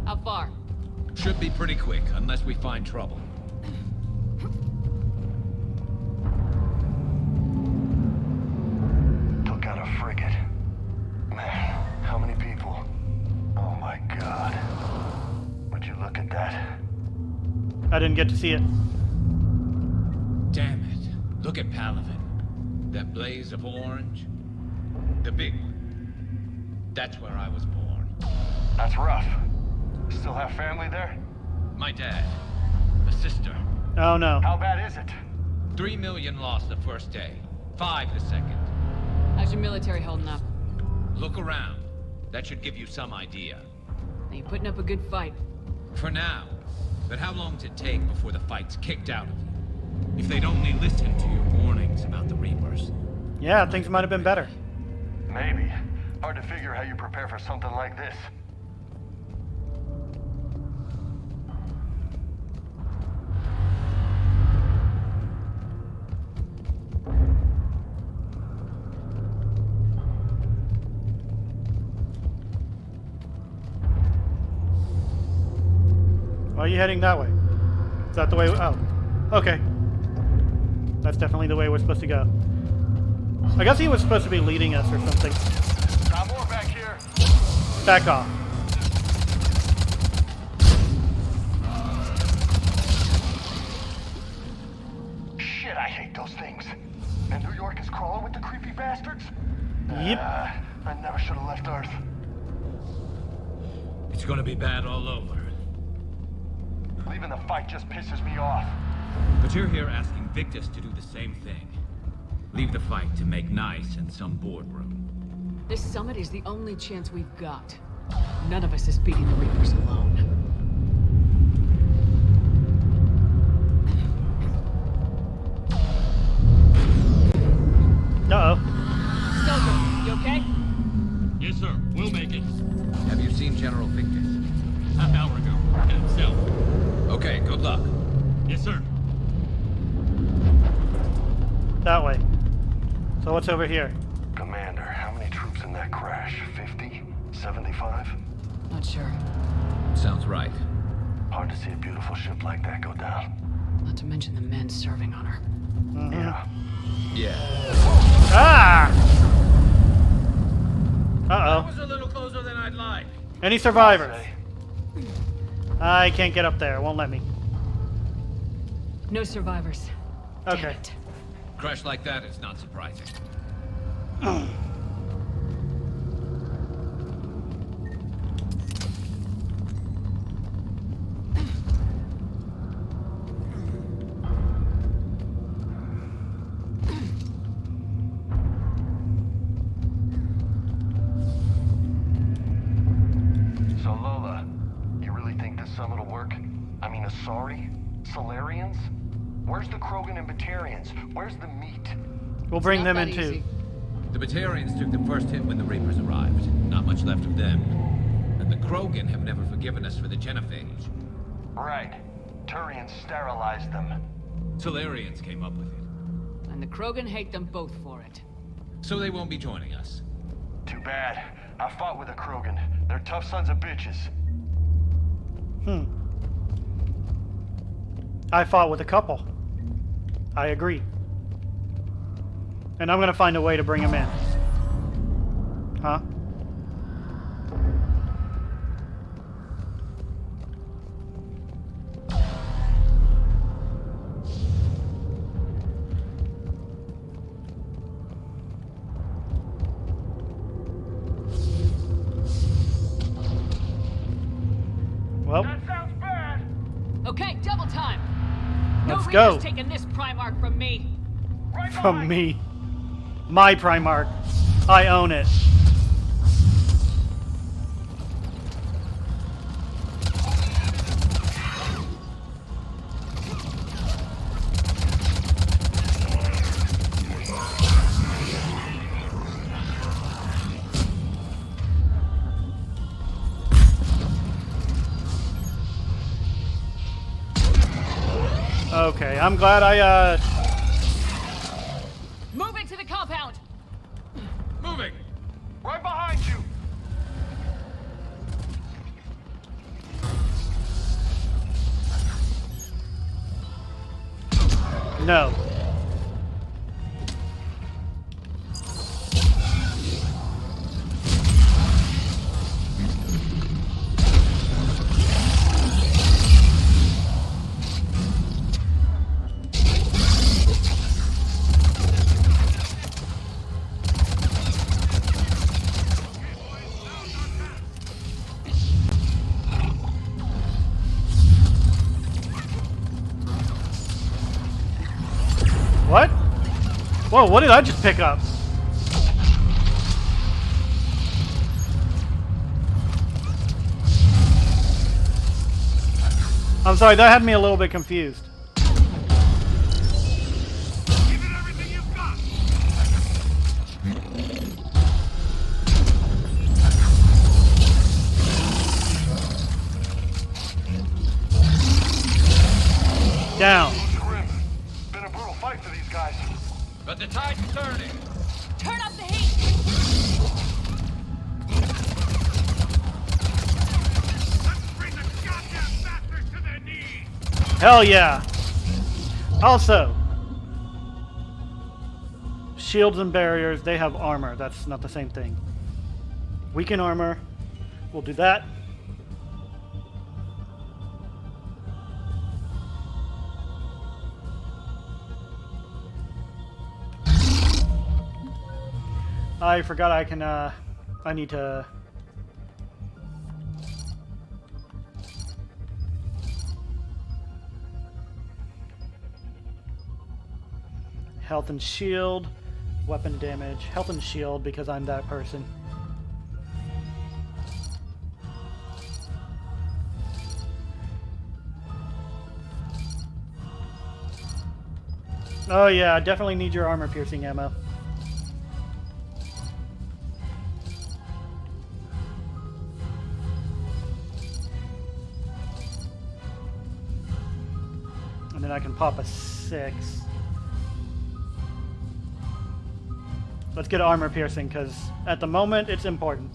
How far? Should be pretty quick, unless we find trouble. Took out a frigate. Man, how many people? Oh my god. Would you look at that? I didn't get to see it. Damn it. Look at Palaven. That blaze of orange. The big one. That's where I was born. That's rough. Still have family there? My dad. A sister. Oh no. How bad is it? 3 million lost the first day. 5 the second. How's your military holding up? Look around. That should give you some idea. Now you're putting up a good fight. For now. But how long does it take before the fight's kicked out of you? If they'd only listened to your warnings about the Reapers. Yeah, things might have been better. Maybe. Hard to figure how you prepare for something like this. Why are you heading that way? Is that the way? Oh, okay. That's definitely the way we're supposed to go. I guess he was supposed to be leading us or something. Got more back here. Back off. Shit, I hate those things. And New York is crawling with the creepy bastards? Yep. I never should have left Earth. It's gonna be bad all over. Leaving the fight just pisses me off. But you're here asking Victus to do the same thing. Leave the fight to make nice in some boardroom. This summit is the only chance we've got. None of us is beating the Reapers alone. Uh-oh. Soldier, you okay? Yes, sir. We'll make it. Have you seen General Victus? Half hour ago. And himself. Okay, good luck. Yes, sir. That way. So what's over here? Commander, how many troops in that crash? 50? 75? Not sure. Sounds right. Hard to see a beautiful ship like that go down. Not to mention the men serving on her. Mm-hmm. Yeah. Yeah. Ah! That Uh-oh. was a little closer than I'd like. Any survivors? I can't get up there. It won't let me. No survivors. Okay. Crash like that, it's not surprising. some of the work? I mean, Asari? Solarians? Where's the Krogan and Batarians? Where's the meat? We'll bring them in too. The Batarians took the first hit when the Reapers arrived. Not much left of them. And the Krogan have never forgiven us for the genophage. Right. Turians sterilized them. Solarians came up with it. And the Krogan hate them both for it. So they won't be joining us. Too bad. I fought with a Krogan. They're tough sons of bitches. I fought with a couple. I agree. And I'm gonna find a way to bring him in. Huh? Well, that sounds bad. Okay, double time. Let's No go. Reaper's taking this Primarch from me. Right from me. My Primarch. I own it. Okay, I'm glad I, Move it to the compound. Moving. Right behind you. No. What? Whoa, what did I just pick up? I'm sorry, that had me a little bit confused. Down. Been a brutal fight for these guys. But the tide's turning. Turn up the heat. Hell yeah. Also, shields and barriers, they have armor. That's not the same thing. Weaken armor. We'll do that. I forgot I can, I need to... Health and shield, weapon damage, health and shield because I'm that person. Oh yeah, I definitely need your armor piercing ammo. And then I can pop a 6. Let's get armor piercing, because at the moment, it's important.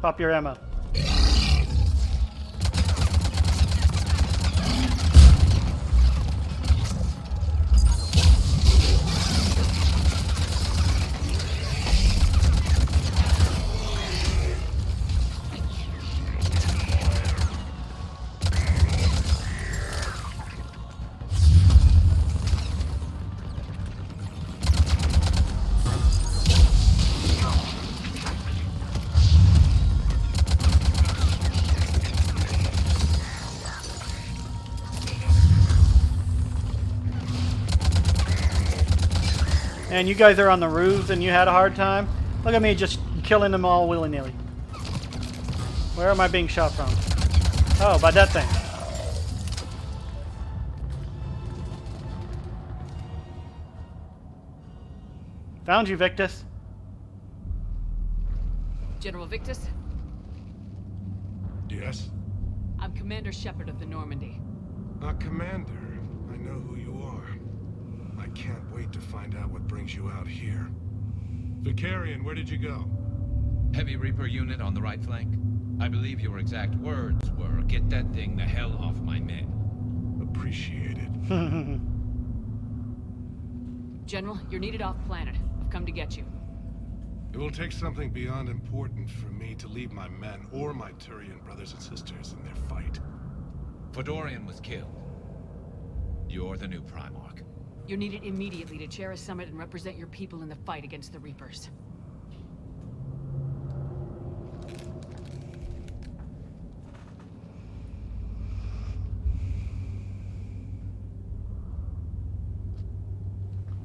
Pop your ammo. And you guys are on the roofs and you had a hard time? Look at me just killing them all willy-nilly. Where am I being shot from? Oh, by that thing. Found you, Victus. General Victus? Yes? I'm Commander Shepard of the Normandy. Commander, I know who you are. I can't wait to find out what brings you out here. Vicarian, where did you go? Heavy Reaper unit on the right flank. I believe your exact words were, "Get that thing the hell off my men." Appreciated. General, you're needed off-planet. I've come to get you. It will take something beyond important for me to leave my men or my Turian brothers and sisters in their fight. Fedorian was killed. You're the new Primarch. You're needed immediately to chair a summit and represent your people in the fight against the Reapers.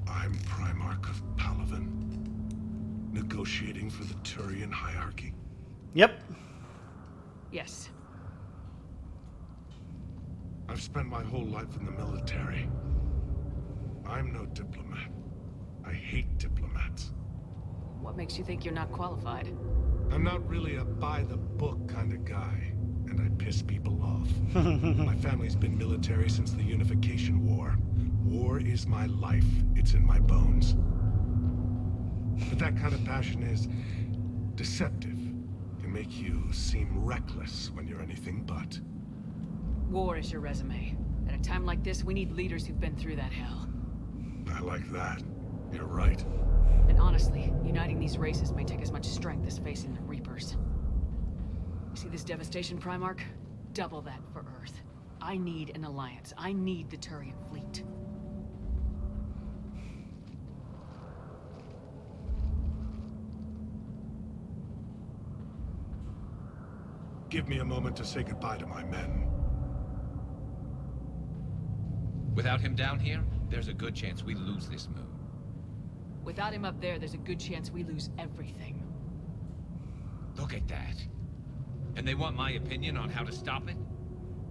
I'm Primarch of Palaven. Negotiating for the Turian hierarchy? Yep. Yes. I've spent my whole life in the military. I'm no diplomat. I hate diplomats. What makes you think you're not qualified? I'm not really a by-the-book kind of guy, and I piss people off. My family's been military since the Unification War. War is my life. It's in my bones. But that kind of passion is deceptive. Can make you seem reckless when you're anything but. War is your resume. At a time like this, we need leaders who've been through that hell. I like that. You're right. And honestly, uniting these races may take as much strength as facing the Reapers. See this devastation, Primarch? Double that for Earth. I need an alliance. I need the Turian fleet. Give me a moment to say goodbye to my men. Without him down here, there's a good chance we lose this move. Without him up there, there's a good chance we lose everything. Look at that. And they want my opinion on how to stop it?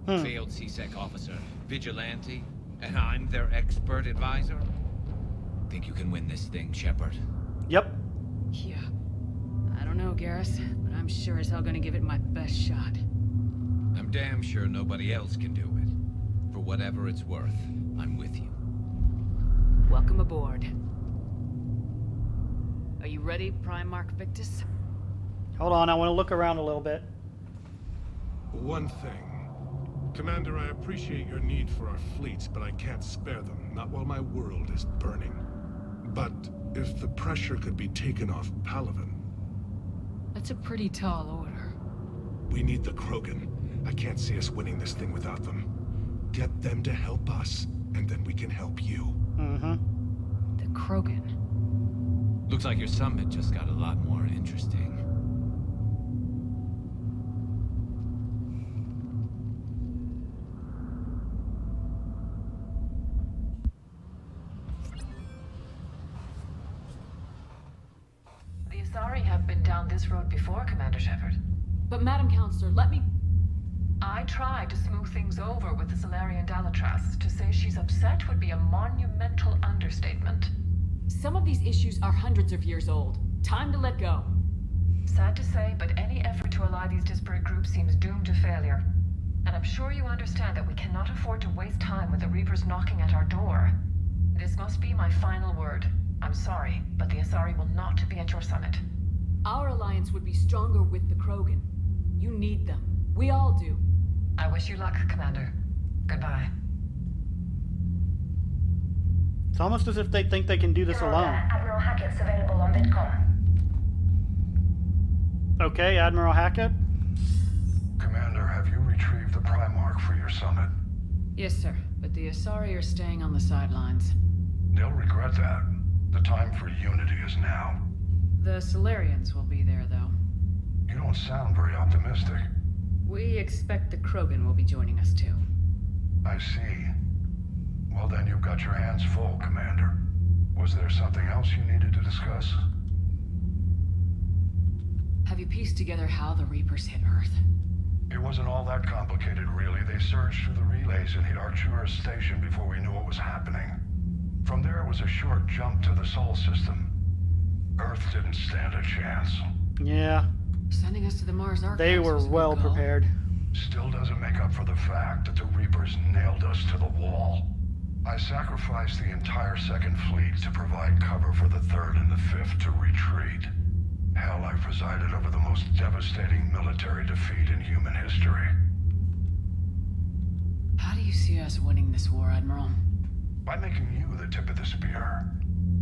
Failed CSEC officer, vigilante, and I'm their expert advisor? Think you can win this thing, Shepard? Yep. Yeah. I don't know, Garrus, but I'm sure as hell gonna give it my best shot. I'm damn sure nobody else can do it. For whatever it's worth, I'm with you. Welcome aboard. Are you ready, Primarch Victus? Hold on, I want to look around a little bit. One thing. Commander, I appreciate your need for our fleets, but I can't spare them, not while my world is burning. But if the pressure could be taken off Palaven... That's a pretty tall order. We need the Krogan. I can't see us winning this thing without them. Get them to help us, and then we can help you. The Krogan. Looks like your summit just got a lot more interesting. The Asari have been down this road before, Commander Shepard. But Madam Councilor, let me... I tried to smooth things over with the Salarian Dalatras. To say she's upset would be a monumental understatement. Some of these issues are hundreds of years old. Time to let go. Sad to say, but any effort to ally these disparate groups seems doomed to failure. And I'm sure you understand that we cannot afford to waste time with the Reapers knocking at our door. This must be my final word. I'm sorry, but the Asari will not be at your summit. Our alliance would be stronger with the Krogan. You need them. We all do. I wish you luck, Commander. Goodbye. It's almost as if they think they can do this alone. Admiral Hackett's available on VidCom. Okay, Admiral Hackett. Commander, have you retrieved the Primarch for your summit? Yes, sir. But the Asari are staying on the sidelines. They'll regret that. The time for unity is now. The Solarians will be there, though. You don't sound very optimistic. We expect the Krogan will be joining us, too. I see. Well, then you've got your hands full, Commander. Was there something else you needed to discuss? Have you pieced together how the Reapers hit Earth? It wasn't all that complicated, really. They surged through the relays and hit Artura's station before we knew what was happening. From there, it was a short jump to the Sol system. Earth didn't stand a chance. Yeah. Sending us to the Mars Archives. They were well prepared. Still doesn't make up for the fact that the Reapers nailed us to the wall. I sacrificed the entire Second Fleet to provide cover for the Third and the Fifth to retreat. Hell, I presided over the most devastating military defeat in human history. How do you see us winning this war, Admiral? By making you the tip of the spear.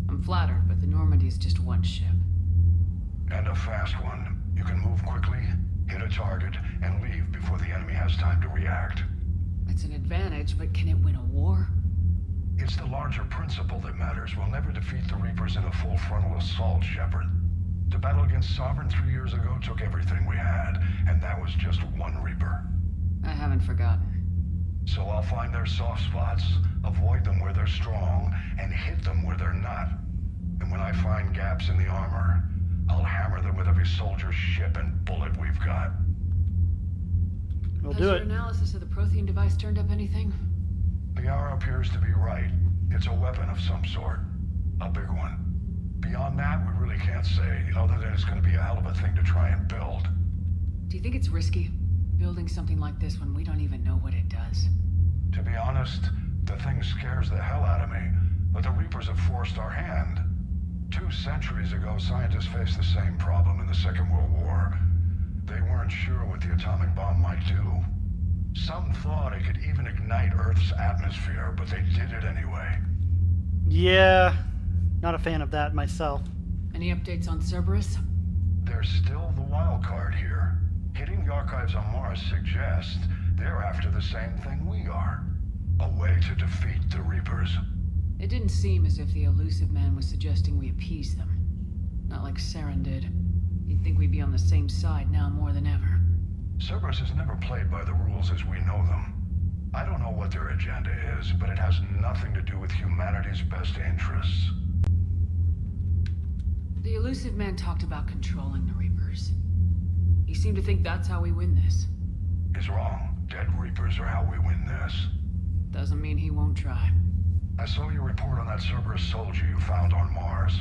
I'm flattered, but the Normandy's just one ship. And a fast one. You can move quickly, hit a target, and leave before the enemy has time to react. It's an advantage, but can it win a war? It's the larger principle that matters. We'll never defeat the Reapers in a full frontal assault, Shepard. The battle against Sovereign 3 years ago took everything we had, and that was just one Reaper. I haven't forgotten. So I'll find their soft spots, avoid them where they're strong, and hit them where they're not. And when I find gaps in the armor, I'll hammer them with every soldier, ship, and bullet we've got. We'll Has do your it. analysis of the Prothean device turned up anything? The hour appears to be right. It's a weapon of some sort. A big one. Beyond that, we really can't say, other than it's going to be a hell of a thing to try and build. Do you think it's risky, building something like this when we don't even know what it does? To be honest, the thing scares the hell out of me, but the Reapers have forced our hand. 2 centuries ago, scientists faced the same problem in the Second World War. They weren't sure what the atomic bomb might do. Some thought it could even ignite Earth's atmosphere, but they did it anyway. Yeah, not a fan of that myself. Any updates on Cerberus? There's still the wild card here. Hitting the archives on Mars suggests they're after the same thing we are. A way to defeat the Reapers. It didn't seem as if the elusive man was suggesting we appease them. Not like Saren did. You'd think we'd be on the same side now more than ever. Cerberus has never played by the rules as we know them. I don't know what their agenda is, but it has nothing to do with humanity's best interests. The elusive man talked about controlling the Reapers. He seemed to think that's how we win this. He's wrong. Dead Reapers are how we win this. Doesn't mean he won't try. I saw your report on that Cerberus soldier you found on Mars.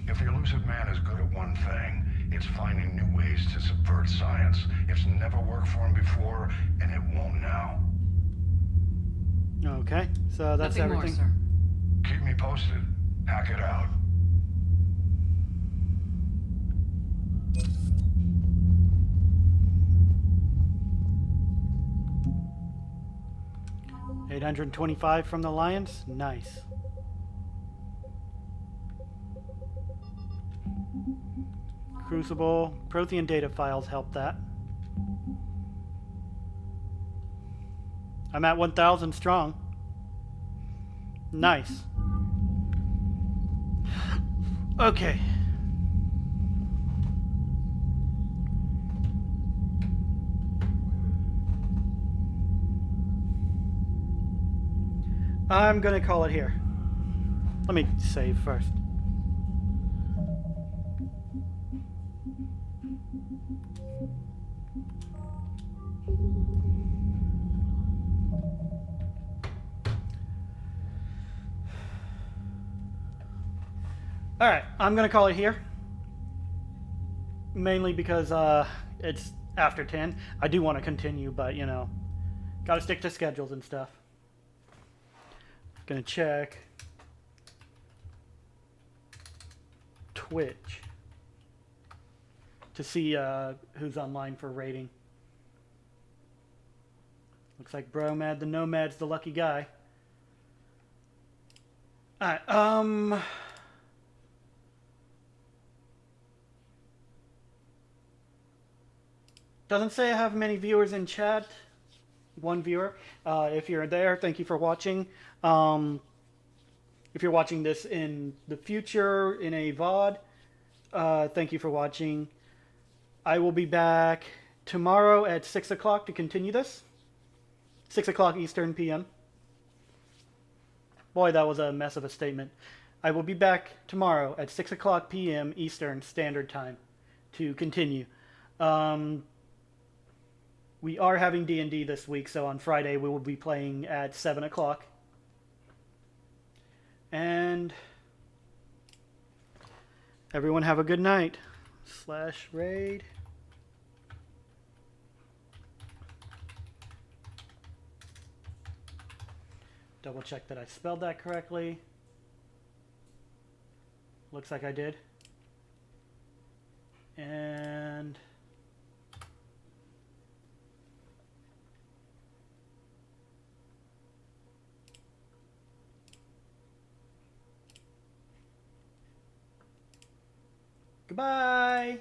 If the elusive man is good at one thing, it's finding new ways to subvert science. It's never worked for him before, and it won't now. Okay, so that's Nothing everything. more, sir. Keep me posted. Hack it out. $825 from the Lions. Nice. Crucible. Prothean data files help that. I'm at 1,000 strong. Nice. Okay. I'm gonna call it here. Let me save first. Alright, I'm gonna call it here. Mainly because it's after 10. I do want to continue, but you know, gotta stick to schedules and stuff. Gonna check Twitch to see who's online for rating. Looks like Bromad the Nomad's the lucky guy. Alright, doesn't say I have many viewers in chat. One viewer. If you're there, thank you for watching. If you're watching this in the future in a VOD, thank you for watching. I will be back tomorrow at 6 o'clock to continue this. 6 o'clock Eastern PM. Boy, that was a mess of a statement. I will be back tomorrow at 6 o'clock p.m. Eastern Standard Time to continue. We are having D&D this week, so on Friday we will be playing at 7 o'clock. And everyone have a good night. /raid. Double check that I spelled that correctly. Looks like I did. And goodbye.